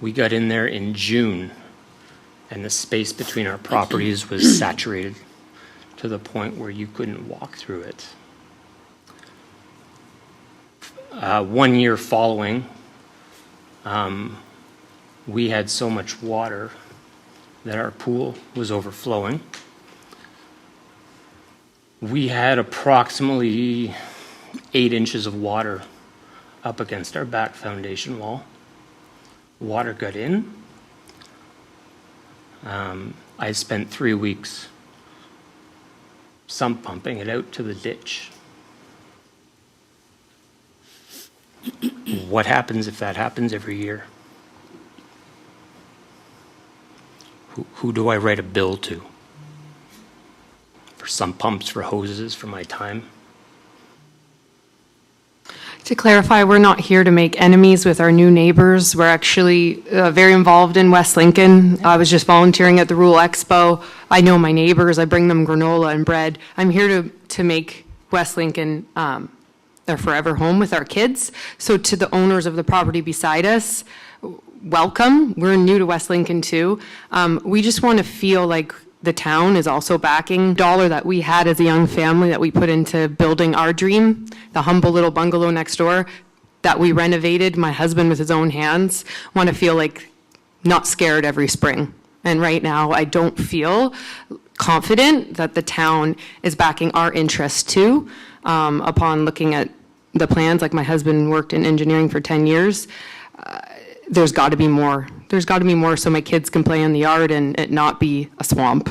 we got in there in June, and the space between our properties was saturated to the point where you couldn't walk through it. 1 year following, we had so much water that our pool was overflowing. We had approximately 8 inches of water up against our back foundation wall. Water got in. I spent 3 weeks sump pumping it out to the ditch. What happens if that happens every year? Who do I write a bill to? For sump pumps, for hoses, for my time? To clarify, we're not here to make enemies with our new neighbors. We're actually very involved in West Lincoln. I was just volunteering at the Rural Expo. I know my neighbors. I bring them granola and bread. I'm here to make West Lincoln their forever home with our kids. So to the owners of the property beside us, welcome. We're new to West Lincoln too. We just want to feel like the town is also backing dollar that we had as a young family that we put into building our dream, the humble little bungalow next door that we renovated, my husband with his own hands. Want to feel like not scared every spring. And right now I don't feel confident that the town is backing our interest too. Upon looking at the plans, like my husband worked in engineering for 10 years, there's got to be more. There's got to be more so my kids can play in the yard and it not be a swamp.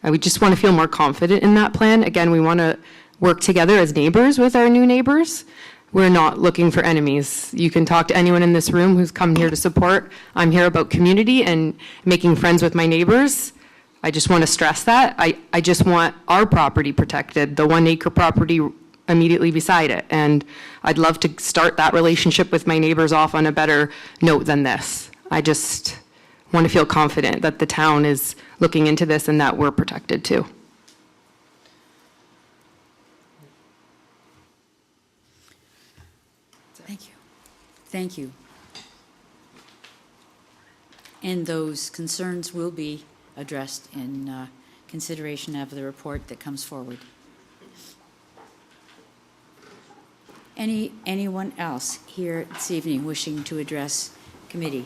And we just want to feel more confident in that plan. Again, we want to work together as neighbors with our new neighbors. We're not looking for enemies. You can talk to anyone in this room who's come here to support. I'm here about community and making friends with my neighbors. I just want to stress that. I just want our property protected, the 1 acre property immediately beside it. And I'd love to start that relationship with my neighbors off on a better note than this. I just want to feel confident that the town is looking into this and that we're protected too. Thank you. Thank you. And those concerns will be addressed in consideration of the report that comes forward. Anyone else here this evening wishing to address committee?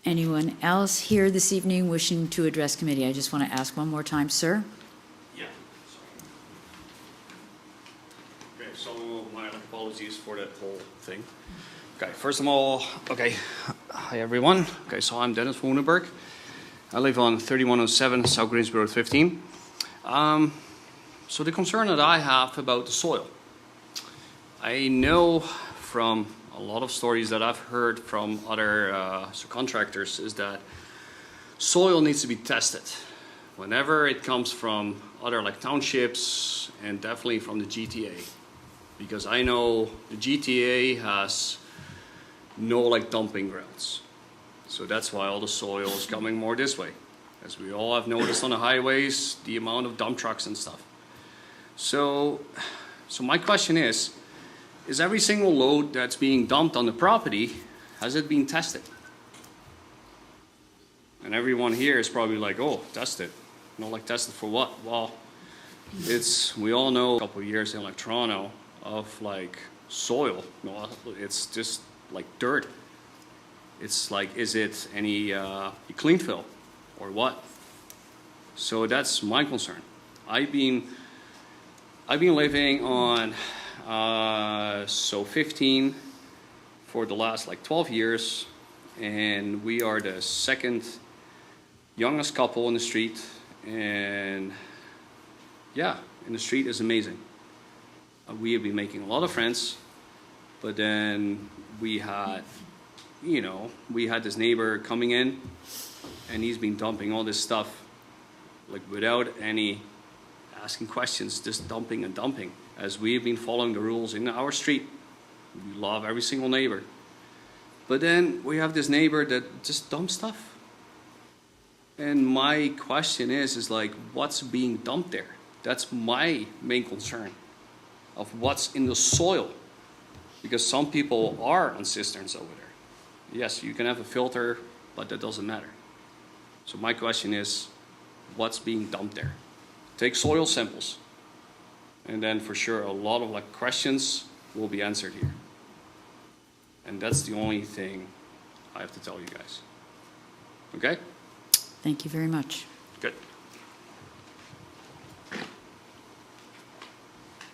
Anyone else here this evening wishing to address committee? I just want to ask one more time, sir. Yeah. Okay, so my apologies for that whole thing. Okay, first of all, okay, hi everyone. Okay, so I'm Dennis Wonenberg. I live on 3107 South Greensboro Road 15. So the concern that I have about the soil, I know from a lot of stories that I've heard from other subcontractors is that soil needs to be tested whenever it comes from other like townships and definitely from the GTA, because I know the GTA has no like dumping grounds, so that's why all the soil is coming more this way, as we all have noticed on the highways, the amount of dump trucks and stuff. So my question is every single load that's being dumped on the property, has it been tested? And everyone here is probably like, oh, tested. Like tested for what? Well, we all know a couple of years in like Toronto of like soil, it's just like dirt. It's like, is it any clean fill or what? So that's my concern. I've been living on 15 for the last like 12 years, and we are the second youngest couple in the street, and yeah, and the street is amazing. We have been making a lot of friends, but then we had this neighbor coming in, and he's been dumping all this stuff like without any asking questions, just dumping and dumping, as we've been following the rules in our street. We love every single neighbor. But then we have this neighbor that just dumps stuff. And my question is like, what's being dumped there? That's my main concern of what's in the soil. Because some people are on cisterns over there. Yes, you can have a filter, but that doesn't matter. So my question is, what's being dumped there? Take soil samples. And then for sure, a lot of like questions will be answered here. And that's the only thing I have to tell you guys. Okay? Thank you very much. Good.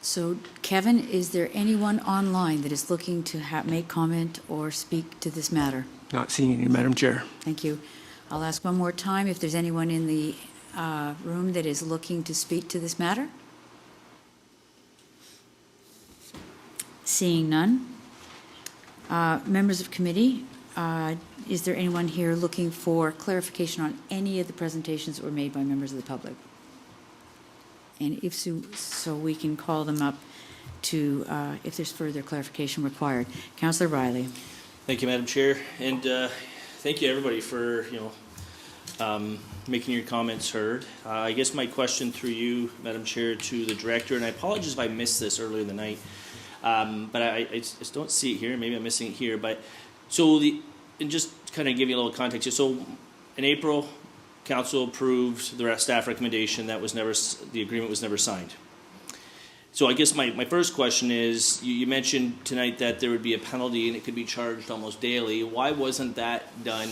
So, Kevin, is there anyone online that is looking to make comment or speak to this matter? Not seeing any, Madam Chair. Thank you. I'll ask one more time if there's anyone in the room that is looking to speak to this matter. Seeing none. Members of committee, is there anyone here looking for clarification on any of the presentations that were made by members of the public? And if so, we can call them up to if there's further clarification required. Councillor Riley. Thank you, Madam Chair, and thank you everybody for making your comments heard. I guess my question through you, Madam Chair, to the director, and I apologize if I missed this earlier in the night, but I just don't see it here. Maybe I'm missing it here. But so and just kind of give you a little context here. So in April, Council approved the staff recommendation that was never, the agreement was never signed. So I guess my first question is, you mentioned tonight that there would be a penalty and it could be charged almost daily. Why wasn't that done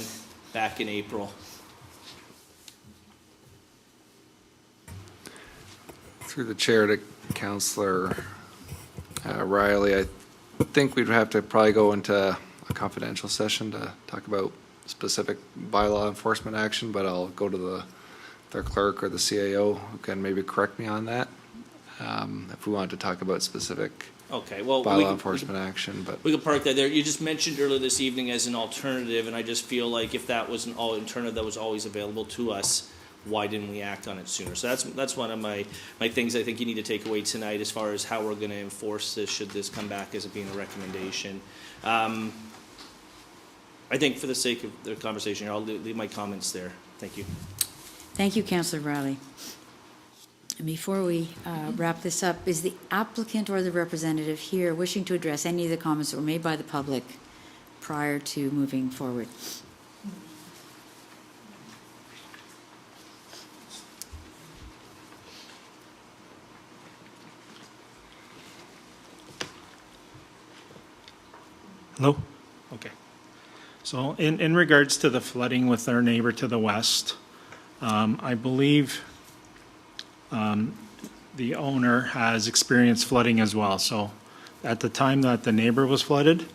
back in April? Through the chair to Councillor Riley, I think we'd have to probably go into a confidential session to talk about specific bylaw enforcement action, but I'll go to their clerk or the CAO who can maybe correct me on that. If we wanted to talk about specific bylaw enforcement action, but we could park that there. You just mentioned earlier this evening as an alternative, and I just feel like if that was an alternative that was always available to us, why didn't we act on it sooner? So that's one of my things I think you need to take away tonight as far as how we're going to enforce this should this come back as it being a recommendation. I think for the sake of the conversation here, I'll leave my comments there. Thank you. Thank you, Councillor Riley. And before we wrap this up, is the applicant or the representative here wishing to address any of the comments that were made by the public prior to moving forward? Hello? Okay. So in regards to the flooding with our neighbor to the west, I believe the owner has experienced flooding as well. So at the time that the neighbor was flooded,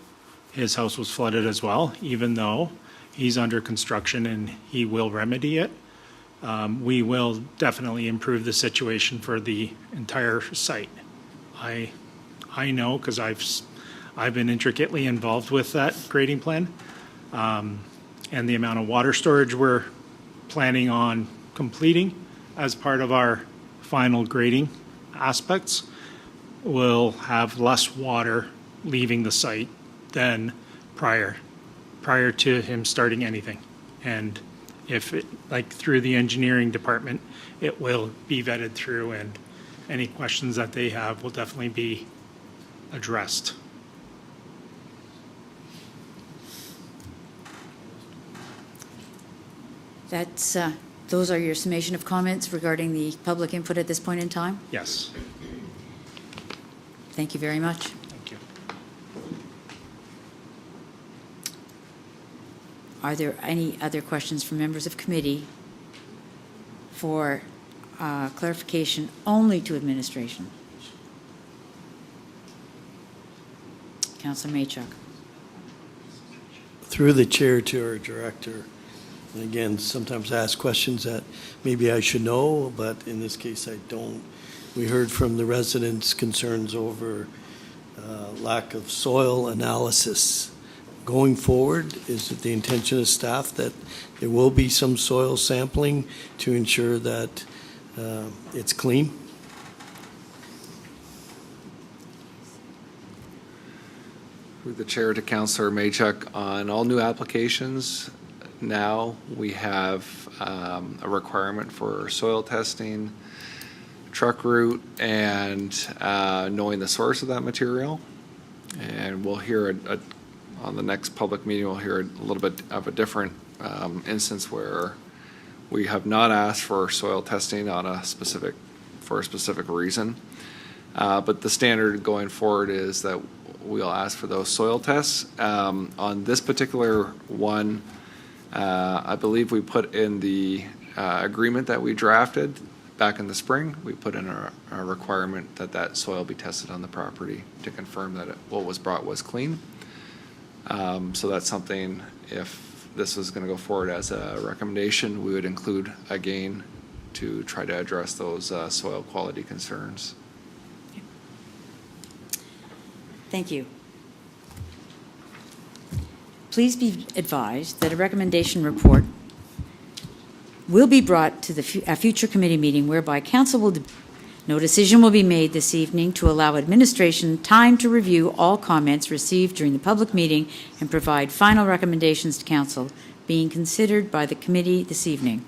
his house was flooded as well, even though he's under construction and he will remedy it. We will definitely improve the situation for the entire site. I know because I've been intricately involved with that grading plan, and the amount of water storage we're planning on completing as part of our final grading aspects will have less water leaving the site than prior to him starting anything. And if it, like through the engineering department, it will be vetted through, and any questions that they have will definitely be addressed. Those are your summation of comments regarding the public input at this point in time? Yes. Thank you very much. Thank you. Are there any other questions from members of committee for clarification only to administration? Councilor Maychuk. Through the chair to our director, and again, sometimes I ask questions that maybe I should know, but in this case I don't. We heard from the residents' concerns over lack of soil analysis. Going forward, is it the intention of staff that there will be some soil sampling to ensure that it's clean? Through the chair to Councillor Maychuk, on all new applications, now we have a requirement for soil testing, truck route, and knowing the source of that material. And we'll hear on the next public meeting, we'll hear a little bit of a different instance where we have not asked for soil testing for a specific reason. But the standard going forward is that we'll ask for those soil tests. On this particular one, I believe we put in the agreement that we drafted back in the spring, we put in a requirement that that soil be tested on the property to confirm that what was brought was clean. So that's something, if this was going to go forward as a recommendation, we would include again to try to address those soil quality concerns. Thank you. Please be advised that a recommendation report will be brought to a future committee meeting whereby council will, no decision will be made this evening to allow administration time to review all comments received during the public meeting and provide final recommendations to council being considered by the committee this evening.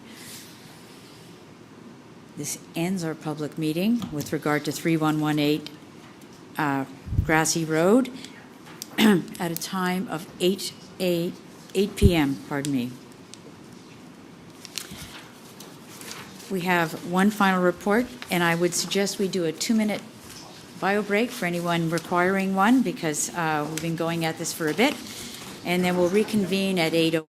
This ends our public meeting with regard to 3118 Grassy Road at a time of 8 p.m. Pardon me. We have one final report, and I would suggest we do a 2-minute bio break for anyone requiring one, because we've been going at this for a bit, and then we'll reconvene at 8:00.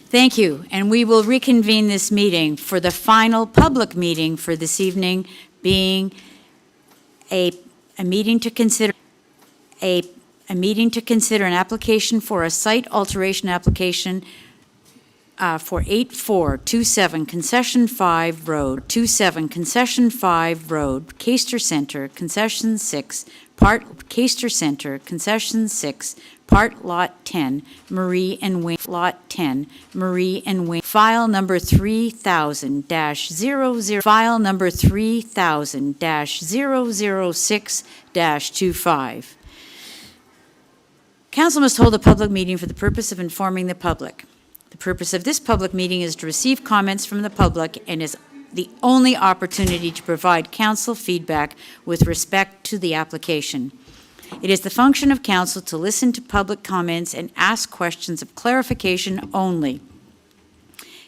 Thank you, and we will reconvene this meeting for the final public meeting for this evening, being a meeting to consider a meeting to consider an application for a site alteration application for 8427 Concession 5 Road, 27 Concession 5 Road, Caister Center, Concession 6, Part Caister Center, Concession 6, Part Lot 10, Marie and Wayne, Lot 10, Marie and Wayne, file number 3000-00, file number 3000-006-25. Council must hold a public meeting for the purpose of informing the public. The purpose of this public meeting is to receive comments from the public and is the only opportunity to provide council feedback with respect to the application. It is the function of council to listen to public comments and ask questions of clarification only.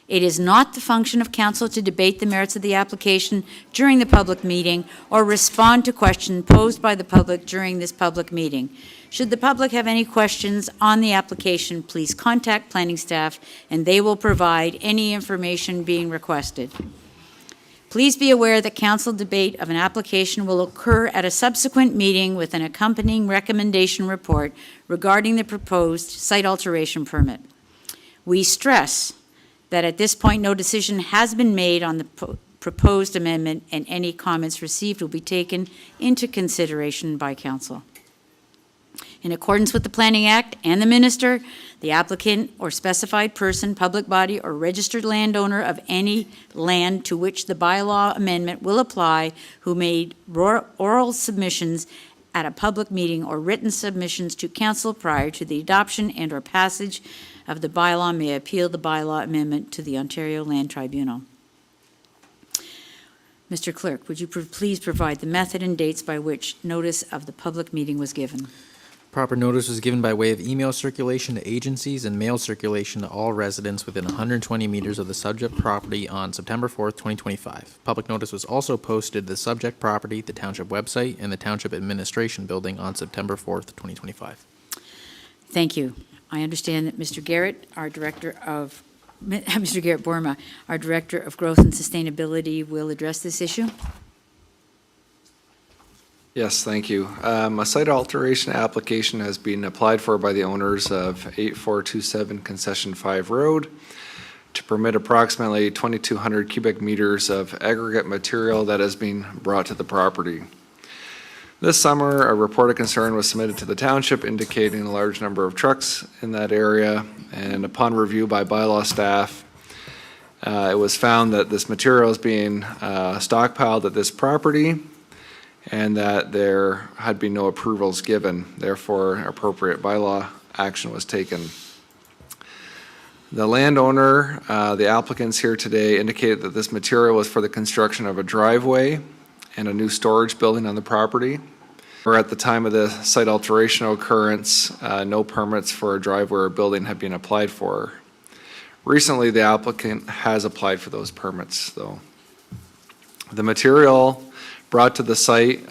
It is not the function of council to debate the merits of the application during the public meeting or respond to questions posed by the public during this public meeting. Should the public have any questions on the application, please contact planning staff and they will provide any information being requested. Please be aware that council debate of an application will occur at a subsequent meeting with an accompanying recommendation report regarding the proposed site alteration permit. We stress that at this point no decision has been made on the proposed amendment and any comments received will be taken into consideration by council. In accordance with the Planning Act and the Minister, the applicant or specified person, public body, or registered landowner of any land to which the bylaw amendment will apply who made oral submissions at a public meeting or written submissions to council prior to the adoption and or passage of the bylaw may appeal the bylaw amendment to the Ontario Land Tribunal. Mr. Clerk, would you please provide the method and dates by which notice of the public meeting was given? Proper notice was given by way of email circulation to agencies and mail circulation to all residents within 120 meters of the subject property on September 4th, 2025. Public notice was also posted to the subject property, the Township website, and the Township Administration Building on September 4th, 2025. Thank you. I understand that Mr. Garrett, Mr. Garrett Borma, our Director of Growth and Sustainability, will address this issue. Yes, thank you. A site alteration application has been applied for by the owners of 8427 Concession 5 Road to permit approximately 2,200 cubic meters of aggregate material that has been brought to the property. This summer, a report of concern was submitted to the township indicating a large number of trucks in that area, and upon review by bylaw staff, it was found that this material is being stockpiled at this property and that there had been no approvals given. Therefore, appropriate bylaw action was taken. The landowner, the applicants here today, indicated that this material was for the construction of a driveway and a new storage building on the property. Or at the time of the site alteration occurrence, no permits for a driveway or building had been applied for. Recently, the applicant has applied for those permits, though. The material brought to the site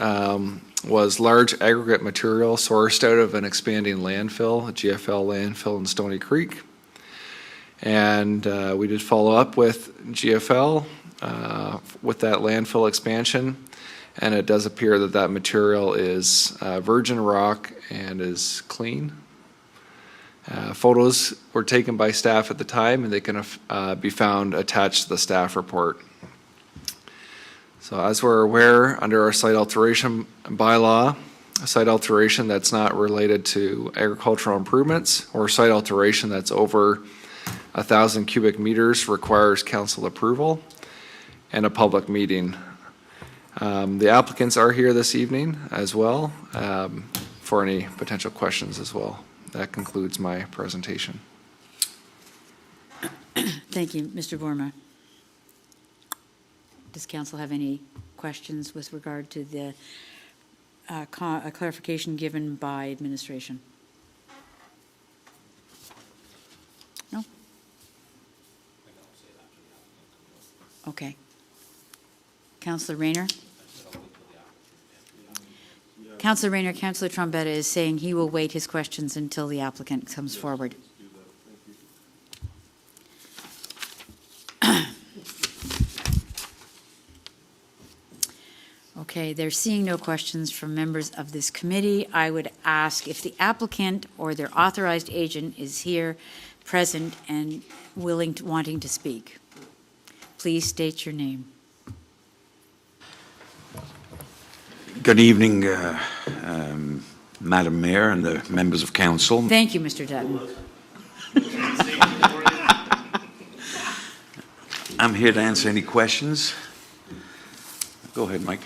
was large aggregate material sourced out of an expanding landfill, a GFL landfill in Stony Creek. And we did follow up with GFL with that landfill expansion, and it does appear that that material is virgin rock and is clean. Photos were taken by staff at the time, and they can be found attached to the staff report. So as we're aware, under our site alteration bylaw, a site alteration that's not related to agricultural improvements or site alteration that's over 1,000 cubic meters requires council approval and a public meeting. The applicants are here this evening as well for any potential questions as well. That concludes my presentation. Thank you, Mr. Borma. Does council have any questions with regard to the clarification given by administration? No? Okay. Councillor Rayner? Councillor Rayner, Councillor Trombetta is saying he will wait his questions until the applicant comes forward. Okay, there seeing no questions from members of this committee, I would ask if the applicant or their authorized agent is here, present, and wanting to speak. Please state your name. Good evening, Madam Mayor and the members of council. Thank you, Mr. Dutton. I'm here to answer any questions. Go ahead, Mike.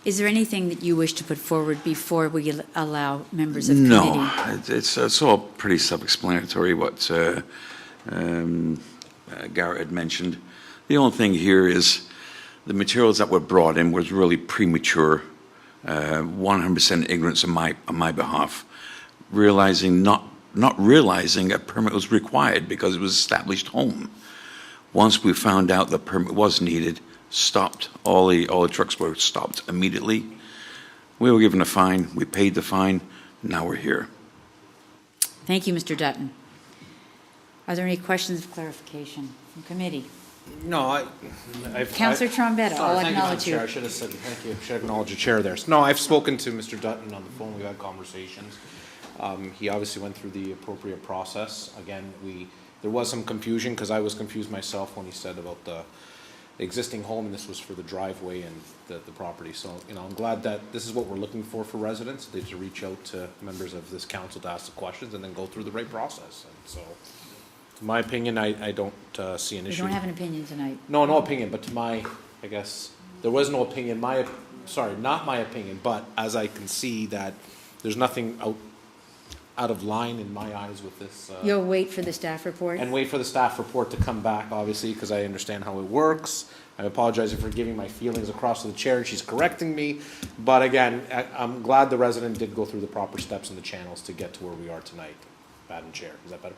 Is there anything that you wish to put forward before we allow members of committee? No, it's all pretty self-explanatory what Garrett had mentioned. The only thing here is the materials that were brought in was really premature, 100% ignorance on my behalf, not realizing a permit was required because it was established home. Once we found out the permit was needed, all the trucks were stopped immediately. We were given a fine, we paid the fine, now we're here. Thank you, Mr. Dutton. Are there any questions of clarification from committee? No, Councillor Trombetta, I'll acknowledge you. I should have said, thank you, should acknowledge the chair there. No, I've spoken to Mr. Dutton on the phone, we've had conversations. He obviously went through the appropriate process. Again, there was some confusion, because I was confused myself when he said about the existing home, and this was for the driveway and the property. So, I'm glad that this is what we're looking for residents, they to reach out to members of this council to ask the questions and then go through the right process. And so, in my opinion, I don't see an issue. You don't have an opinion tonight? No opinion, but I guess, there was no opinion. Not my opinion, but as I can see that there's nothing out of line in my eyes with this. You'll wait for the staff report? And wait for the staff report to come back, obviously, because I understand how it works. I apologize for giving my feelings across to the chair, and she's correcting me. But again, I'm glad the resident did go through the proper steps and the channels to get to where we are tonight. Madam Chair, is that better?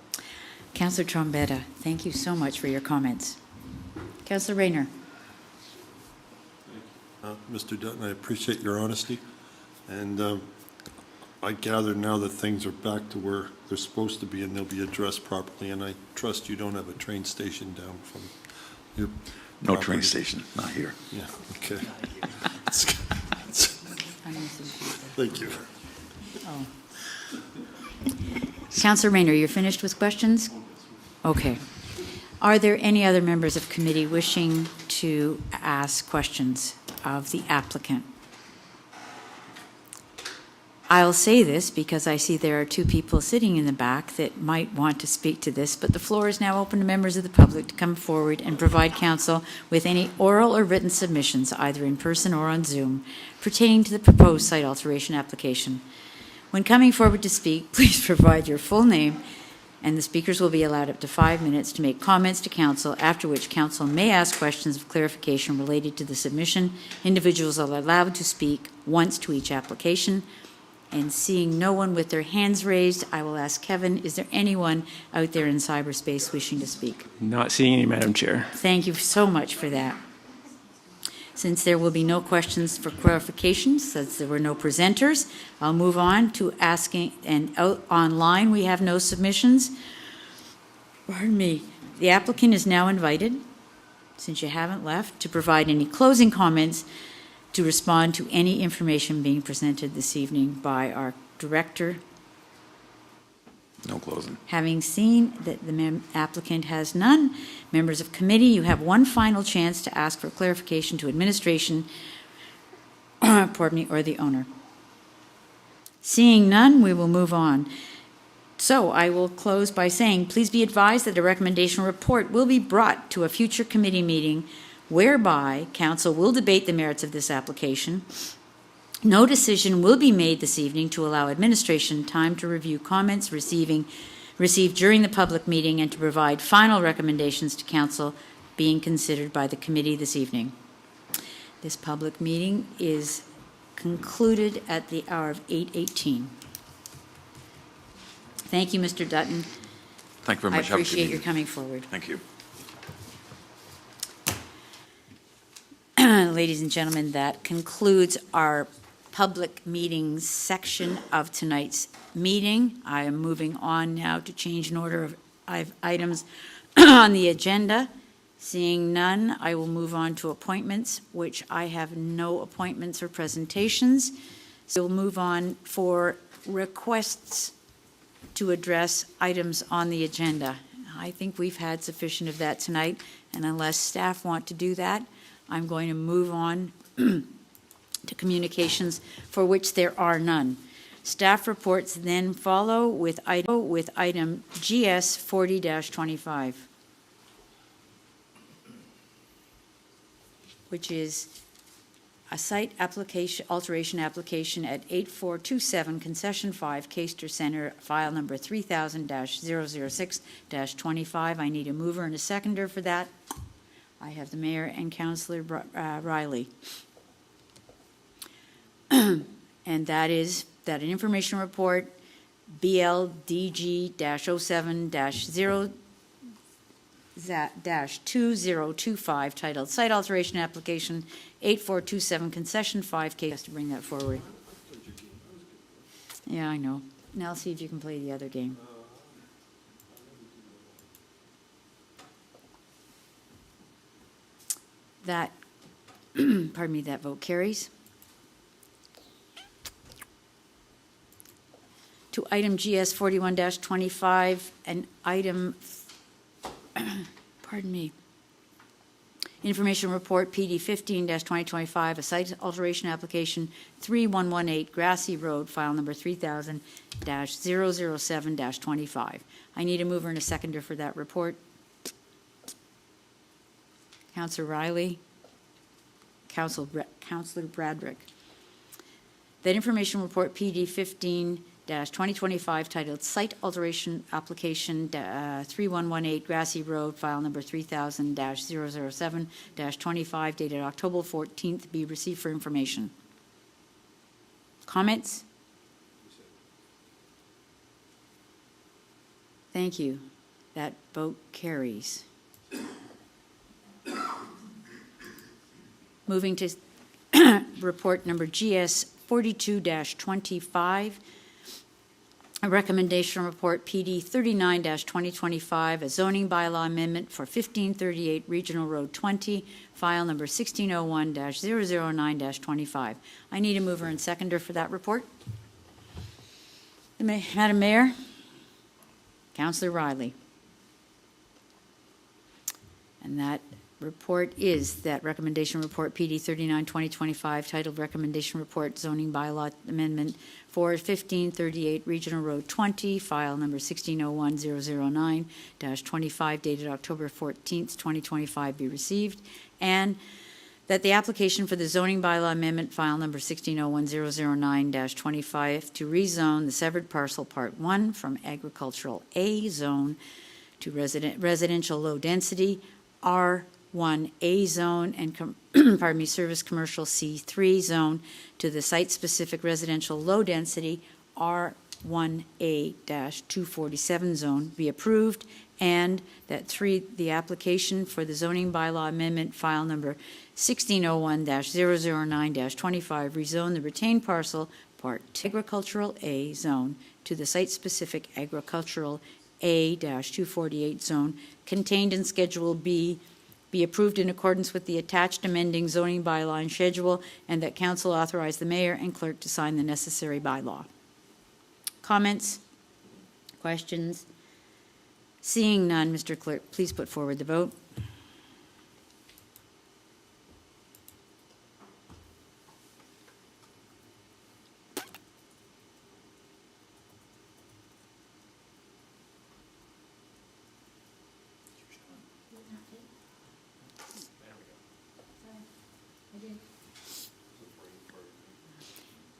Councillor Trombetta, thank you so much for your comments. Councillor Rayner. Mr. Dutton, I appreciate your honesty, and I gather now that things are back to where they're supposed to be and they'll be addressed properly, and I trust you don't have a train station down from your No property. train station, not here. Yeah, okay. Thank you. Oh. Councillor Rayner, you're finished with questions? Okay. Are there any other members of committee wishing to ask questions of the applicant? I'll say this because I see there are two people sitting in the back that might want to speak to this, but the floor is now open to members of the public to come forward and provide counsel with any oral or written submissions, either in person or on Zoom, pertaining to the proposed site alteration application. When coming forward to speak, please provide your full name, and the speakers will be allowed up to 5 minutes to make comments to council, after which council may ask questions of clarification related to the submission. Individuals are allowed to speak once to each application. And seeing no one with their hands raised, I will ask Kevin, is there anyone out there in cyberspace wishing to speak? Not seeing any, Madam Chair. Thank you so much for that. Since there will be no questions for clarification, since there were no presenters, I'll move on to asking, and out online we have no submissions. Pardon me. The applicant is now invited, since you haven't left, to provide any closing comments, to respond to any information being presented this evening by our director. No closing. Having seen that the applicant has none, members of committee, you have one final chance to ask for clarification to administration, pardon me, or the owner. Seeing none, we will move on. So I will close by saying, please be advised that a recommendation report will be brought to a future committee meeting whereby council will debate the merits of this application. No decision will be made this evening to allow administration time to review comments received during the public meeting and to provide final recommendations to council being considered by the committee this evening. This public meeting is concluded at the hour of 8:18. Thank you, Mr. Dutton. Thank you very much. I appreciate your coming forward. Thank you. Ladies and gentlemen, that concludes our public meetings section of tonight's meeting. I am moving on now to change an order of items on the agenda. Seeing none, I will move on to appointments, which I have no appointments or presentations. So we'll move on for requests to address items on the agenda. I think we've had sufficient of that tonight, and unless staff want to do that, I'm going to move on to communications for which there are none. Staff reports then follow with item GS 40-25, which is a site application, alteration application at 8427 Concession 5, Caister Center, file number 3000-006-25. I need a mover and a seconder for that. I have the mayor and Councillor Riley. And that is that an information report BLDG-07-2025 titled Site Alteration Application 8427 Concession 5 case to bring that forward. Yeah, I know. Now I'll see if you can play the other game. That, pardon me, that vote carries. To item GS 41-25, an item, pardon me, information report PD 15-2025, a site alteration application 3118 Grassy Road, file number 3000-007-25. I need a mover and a seconder for that report. Councillor Riley, Councillor Bradrick. That information report PD 15-2025 titled Site Alteration Application 3118 Grassy Road, file number 3000-007-25, dated October 14th, be received for information. Comments? Thank you. That vote carries. Moving to report number GS 42-25, a recommendation report PD 39-2025, a zoning bylaw amendment for 1538 Regional Road 20, file number 1601-009-25. I need a mover and seconder for that report. Madam Mayor, Councillor Riley. And that report is that recommendation report PD 39-2025 titled Recommendation Report Zoning Bylaw Amendment for 1538 Regional Road 20, file number 1601-009-25, dated October 14th, 2025, be received, and that the application for the zoning bylaw amendment file number 1601-009-25 to rezone the severed parcel part 1 from agricultural A zone to residential low density R1A zone and service commercial C3 zone to the site-specific residential low-density R1A-247 zone be approved, and that 3, the application for the zoning bylaw amendment file number 1601-009-25 rezone the retained parcel part 2 agricultural A zone to the site-specific agricultural A-248 zone contained in Schedule B be approved in accordance with the attached amending zoning bylaw and schedule, and that council authorize the mayor and clerk to sign the necessary bylaw. Comments? Questions? Seeing none, Mr. Clerk, please put forward the vote.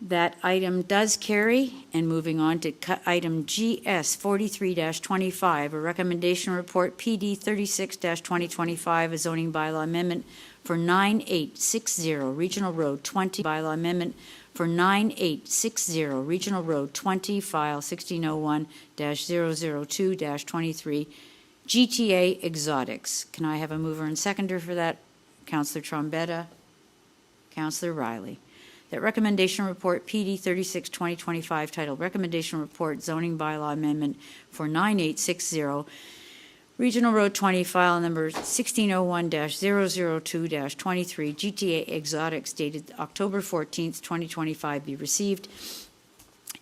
That item does carry, and moving on to item GS 43-25, a recommendation report PD 36-2025, a zoning bylaw amendment for 9860 Regional Road 20, bylaw amendment for 9860 Regional Road 20, file 1601-002-23, GTA Exotics. Can I have a mover and seconder for that? Councillor Trombetta, Councillor Riley. That recommendation report PD 36-2025 titled Recommendation Report Zoning Bylaw Amendment for 9860 Regional Road 20, file number 1601-002-23, GTA Exotics dated October 14th, 2025 be received,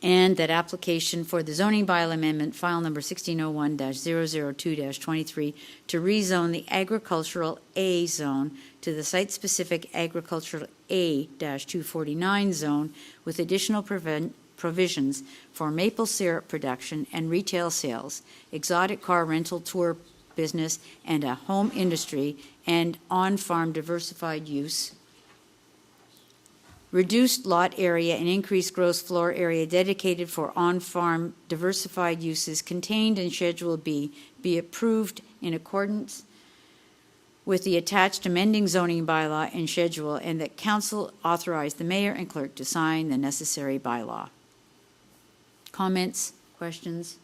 and that application for the zoning bylaw amendment, file number 1601-002-23, to rezone the agricultural A zone to the site-specific agricultural A-249 zone with additional provisions for maple syrup production and retail sales, exotic car rental tour business, and a home industry and on-farm diversified use. Reduced lot area and increased gross floor area dedicated for on-farm diversified uses contained in Schedule B be approved in accordance with the attached amending zoning bylaw and schedule, and that council authorize the mayor and clerk to sign the necessary bylaw. Comments, questions?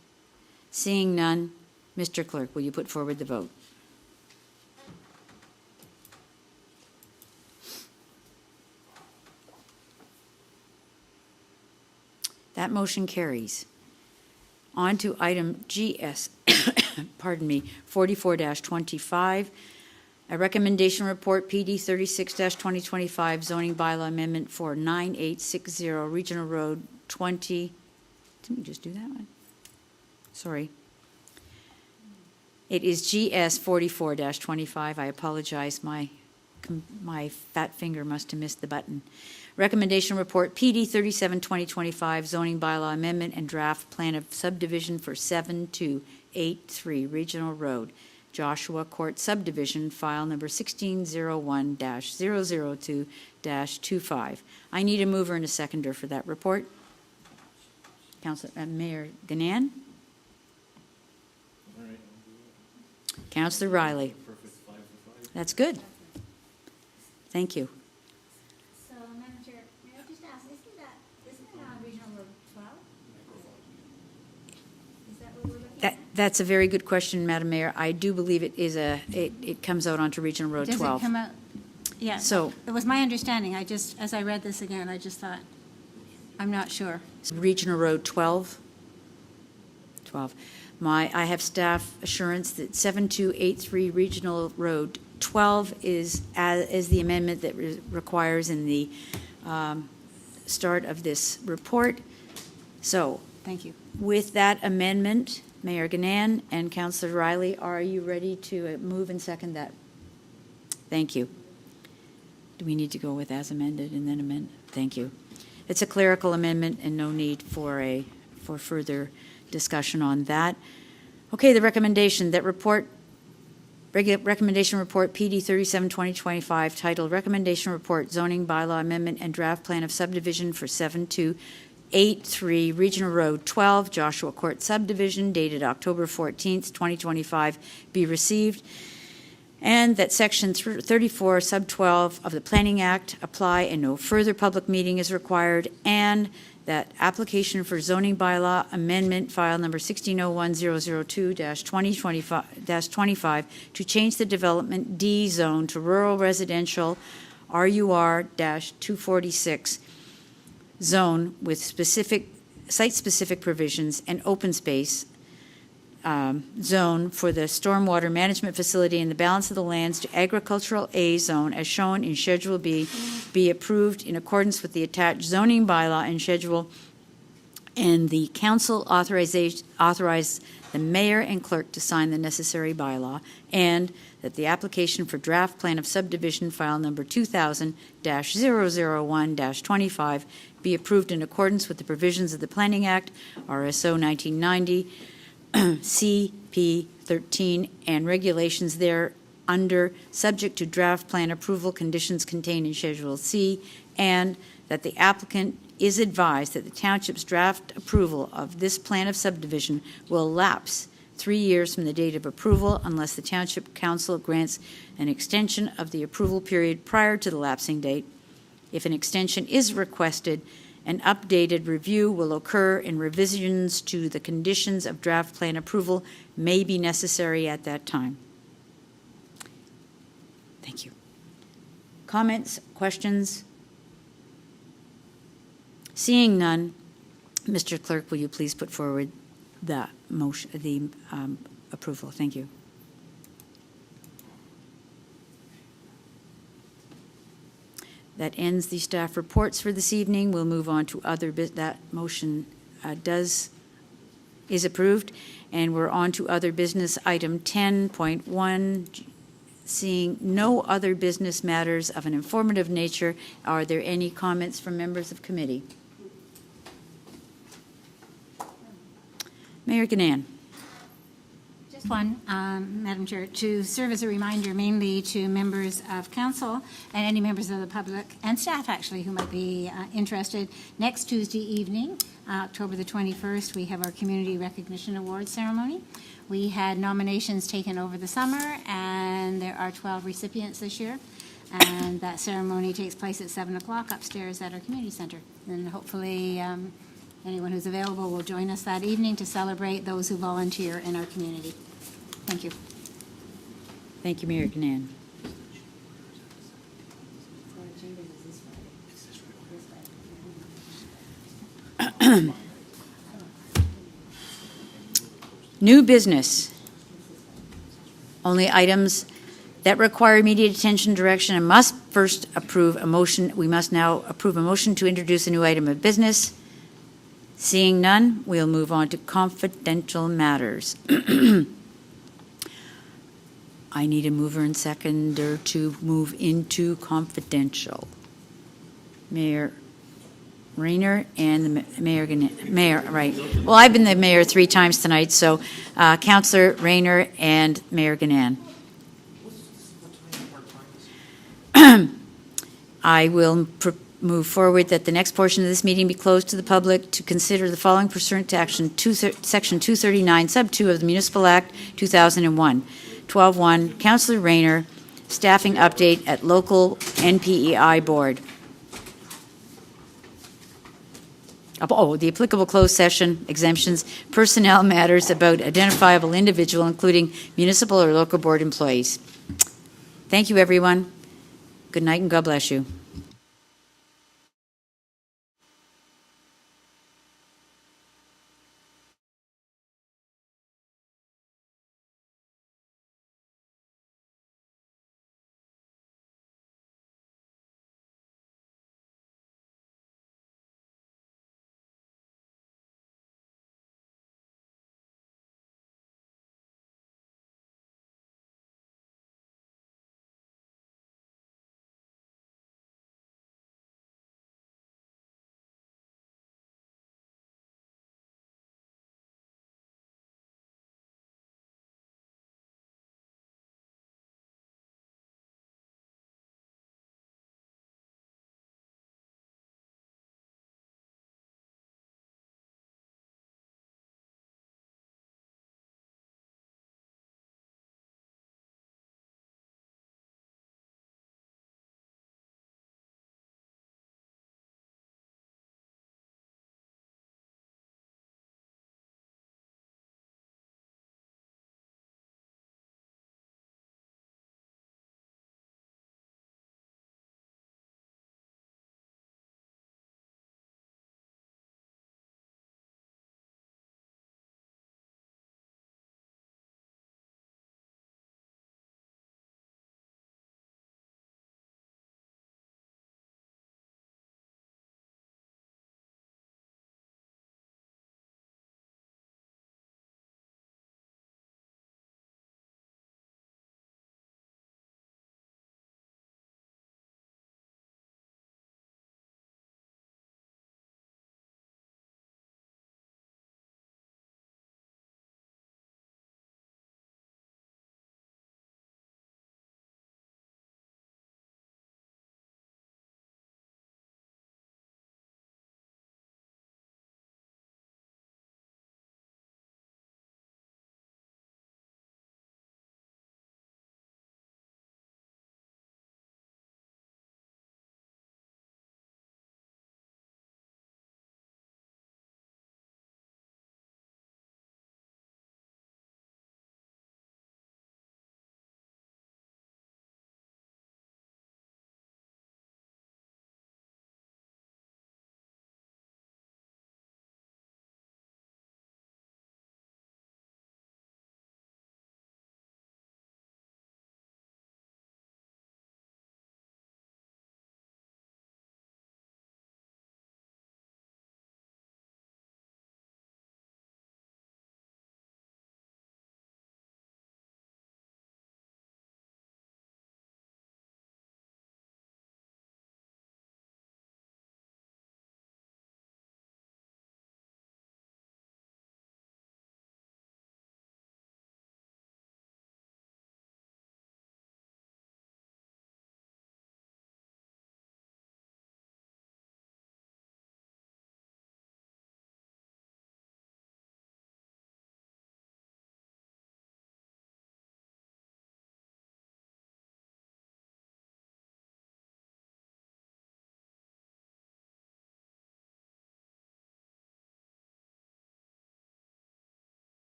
Seeing none, Mr. Clerk, will you put forward the vote? That motion carries. On to item GS, pardon me, 44-25, a recommendation report PD 36-2025 zoning bylaw amendment for 9860 Regional Road 20. Didn't we just do that one? Sorry. It is GS 44-25. I apologize. My fat finger must have missed the button. Recommendation report PD 37-2025 zoning bylaw amendment and draft plan of subdivision for 7283 Regional Road, Joshua Court subdivision, file number 1601-002-25. I need a mover and a seconder for that report. Mayor Ganan. Councillor Riley. That's good. Thank you. So, Madam Chair, may I just ask, isn't it on Regional Road 12? Is that what we're looking at? That's a very good question, Madam Mayor. I do believe it is it comes out onto Regional Road 12. Does it come out? Yeah. So it was my understanding. As I read this again, I just thought, I'm not sure. Regional Road 12. 12. I have staff assurance that 7283 Regional Road 12 is the amendment that requires in the start of this report. So, thank you. With that amendment, Mayor Ganan and Councillor Riley, are you ready to move and second that? Thank you. Do we need to go with as amended and then amend? Thank you. It's a clerical amendment and no need for further discussion on that. Okay, the recommendation report PD 37-2025 titled Recommendation Report Zoning Bylaw Amendment and Draft Plan of Subdivision for 7283 Regional Road 12, Joshua Court Subdivision, dated October 14th, 2025, be received, and that Section 34, Sub 12 of the Planning Act apply and no further public meeting is required, and that application for zoning bylaw amendment, file number 1601-002-2025, to change the development D zone to rural residential RUR-246 zone with site-specific provisions and open space zone for the stormwater management facility and the balance of the lands to agricultural A zone as shown in Schedule B be approved in accordance with the attached zoning bylaw and schedule, and the council authorize the mayor and clerk to sign the necessary bylaw, and that the application for draft plan of subdivision file number 2000-001-25 be approved in accordance with the provisions of the Planning Act, RSO 1990, CP 13, and regulations there under, subject to draft plan approval conditions contained in Schedule C, and that the applicant is advised that the township's draft approval of this plan of subdivision will lapse 3 years from the date of approval unless the township council grants an extension of the approval period prior to the lapsing date. If an extension is requested, an updated review will occur and revisions to the conditions of draft plan approval may be necessary at that time. Thank you. Comments, questions? Seeing none, Mr. Clerk, will you please put forward the motion, the approval? Thank you. That ends the staff reports for this evening. We'll move on to other, that motion is approved. And we're on to other business, item 10.1. Seeing no other business matters of an informative nature, are there any comments from members of committee? Mayor Gannan. Just one, Madam Chair, to serve as a reminder mainly to members of council and any members of the public and staff actually who might be interested. Next Tuesday evening, October the 21st, we have our Community Recognition Awards ceremony. We had nominations taken over the summer and there are 12 recipients this year. And that ceremony takes place at 7 o'clock upstairs at our community center. And hopefully anyone who's available will join us that evening to celebrate those who volunteer in our community. Thank you. Thank you, Mayor Gannan. New business. Only items that require immediate attention, direction, and must first approve a motion. We must now approve a motion to introduce a new item of business. Seeing none, we'll move on to confidential matters. I need a mover and seconder to move into confidential. Mayor Rayner and the Mayor, right. Well, I've been the mayor 3 times tonight, so Councillor Rayner and Mayor Gannan. I will move forward that the next portion of this meeting be closed to the public to consider the following pursuant to Section 239, Sub 2 of the Municipal Act 2001. 12.1, Councillor Rayner, staffing update at local NPEI board. The applicable closed session exemptions, personnel matters about identifiable individual, including municipal or local board employees. Thank you, everyone. Good night and God bless you.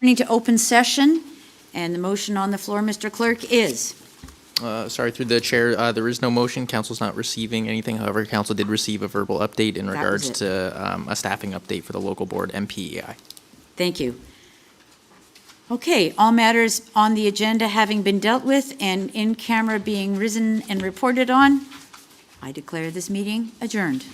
Turning to open session, and the motion on the floor, Mr. Clerk, is? Sorry, through the chair, there is no motion. Council's not receiving anything. However, council did receive a verbal update in That was regards it. to a staffing update for the local board, MPEI. Thank you. Okay, all matters on the agenda having been dealt with and in camera being risen and reported on, I declare this meeting adjourned.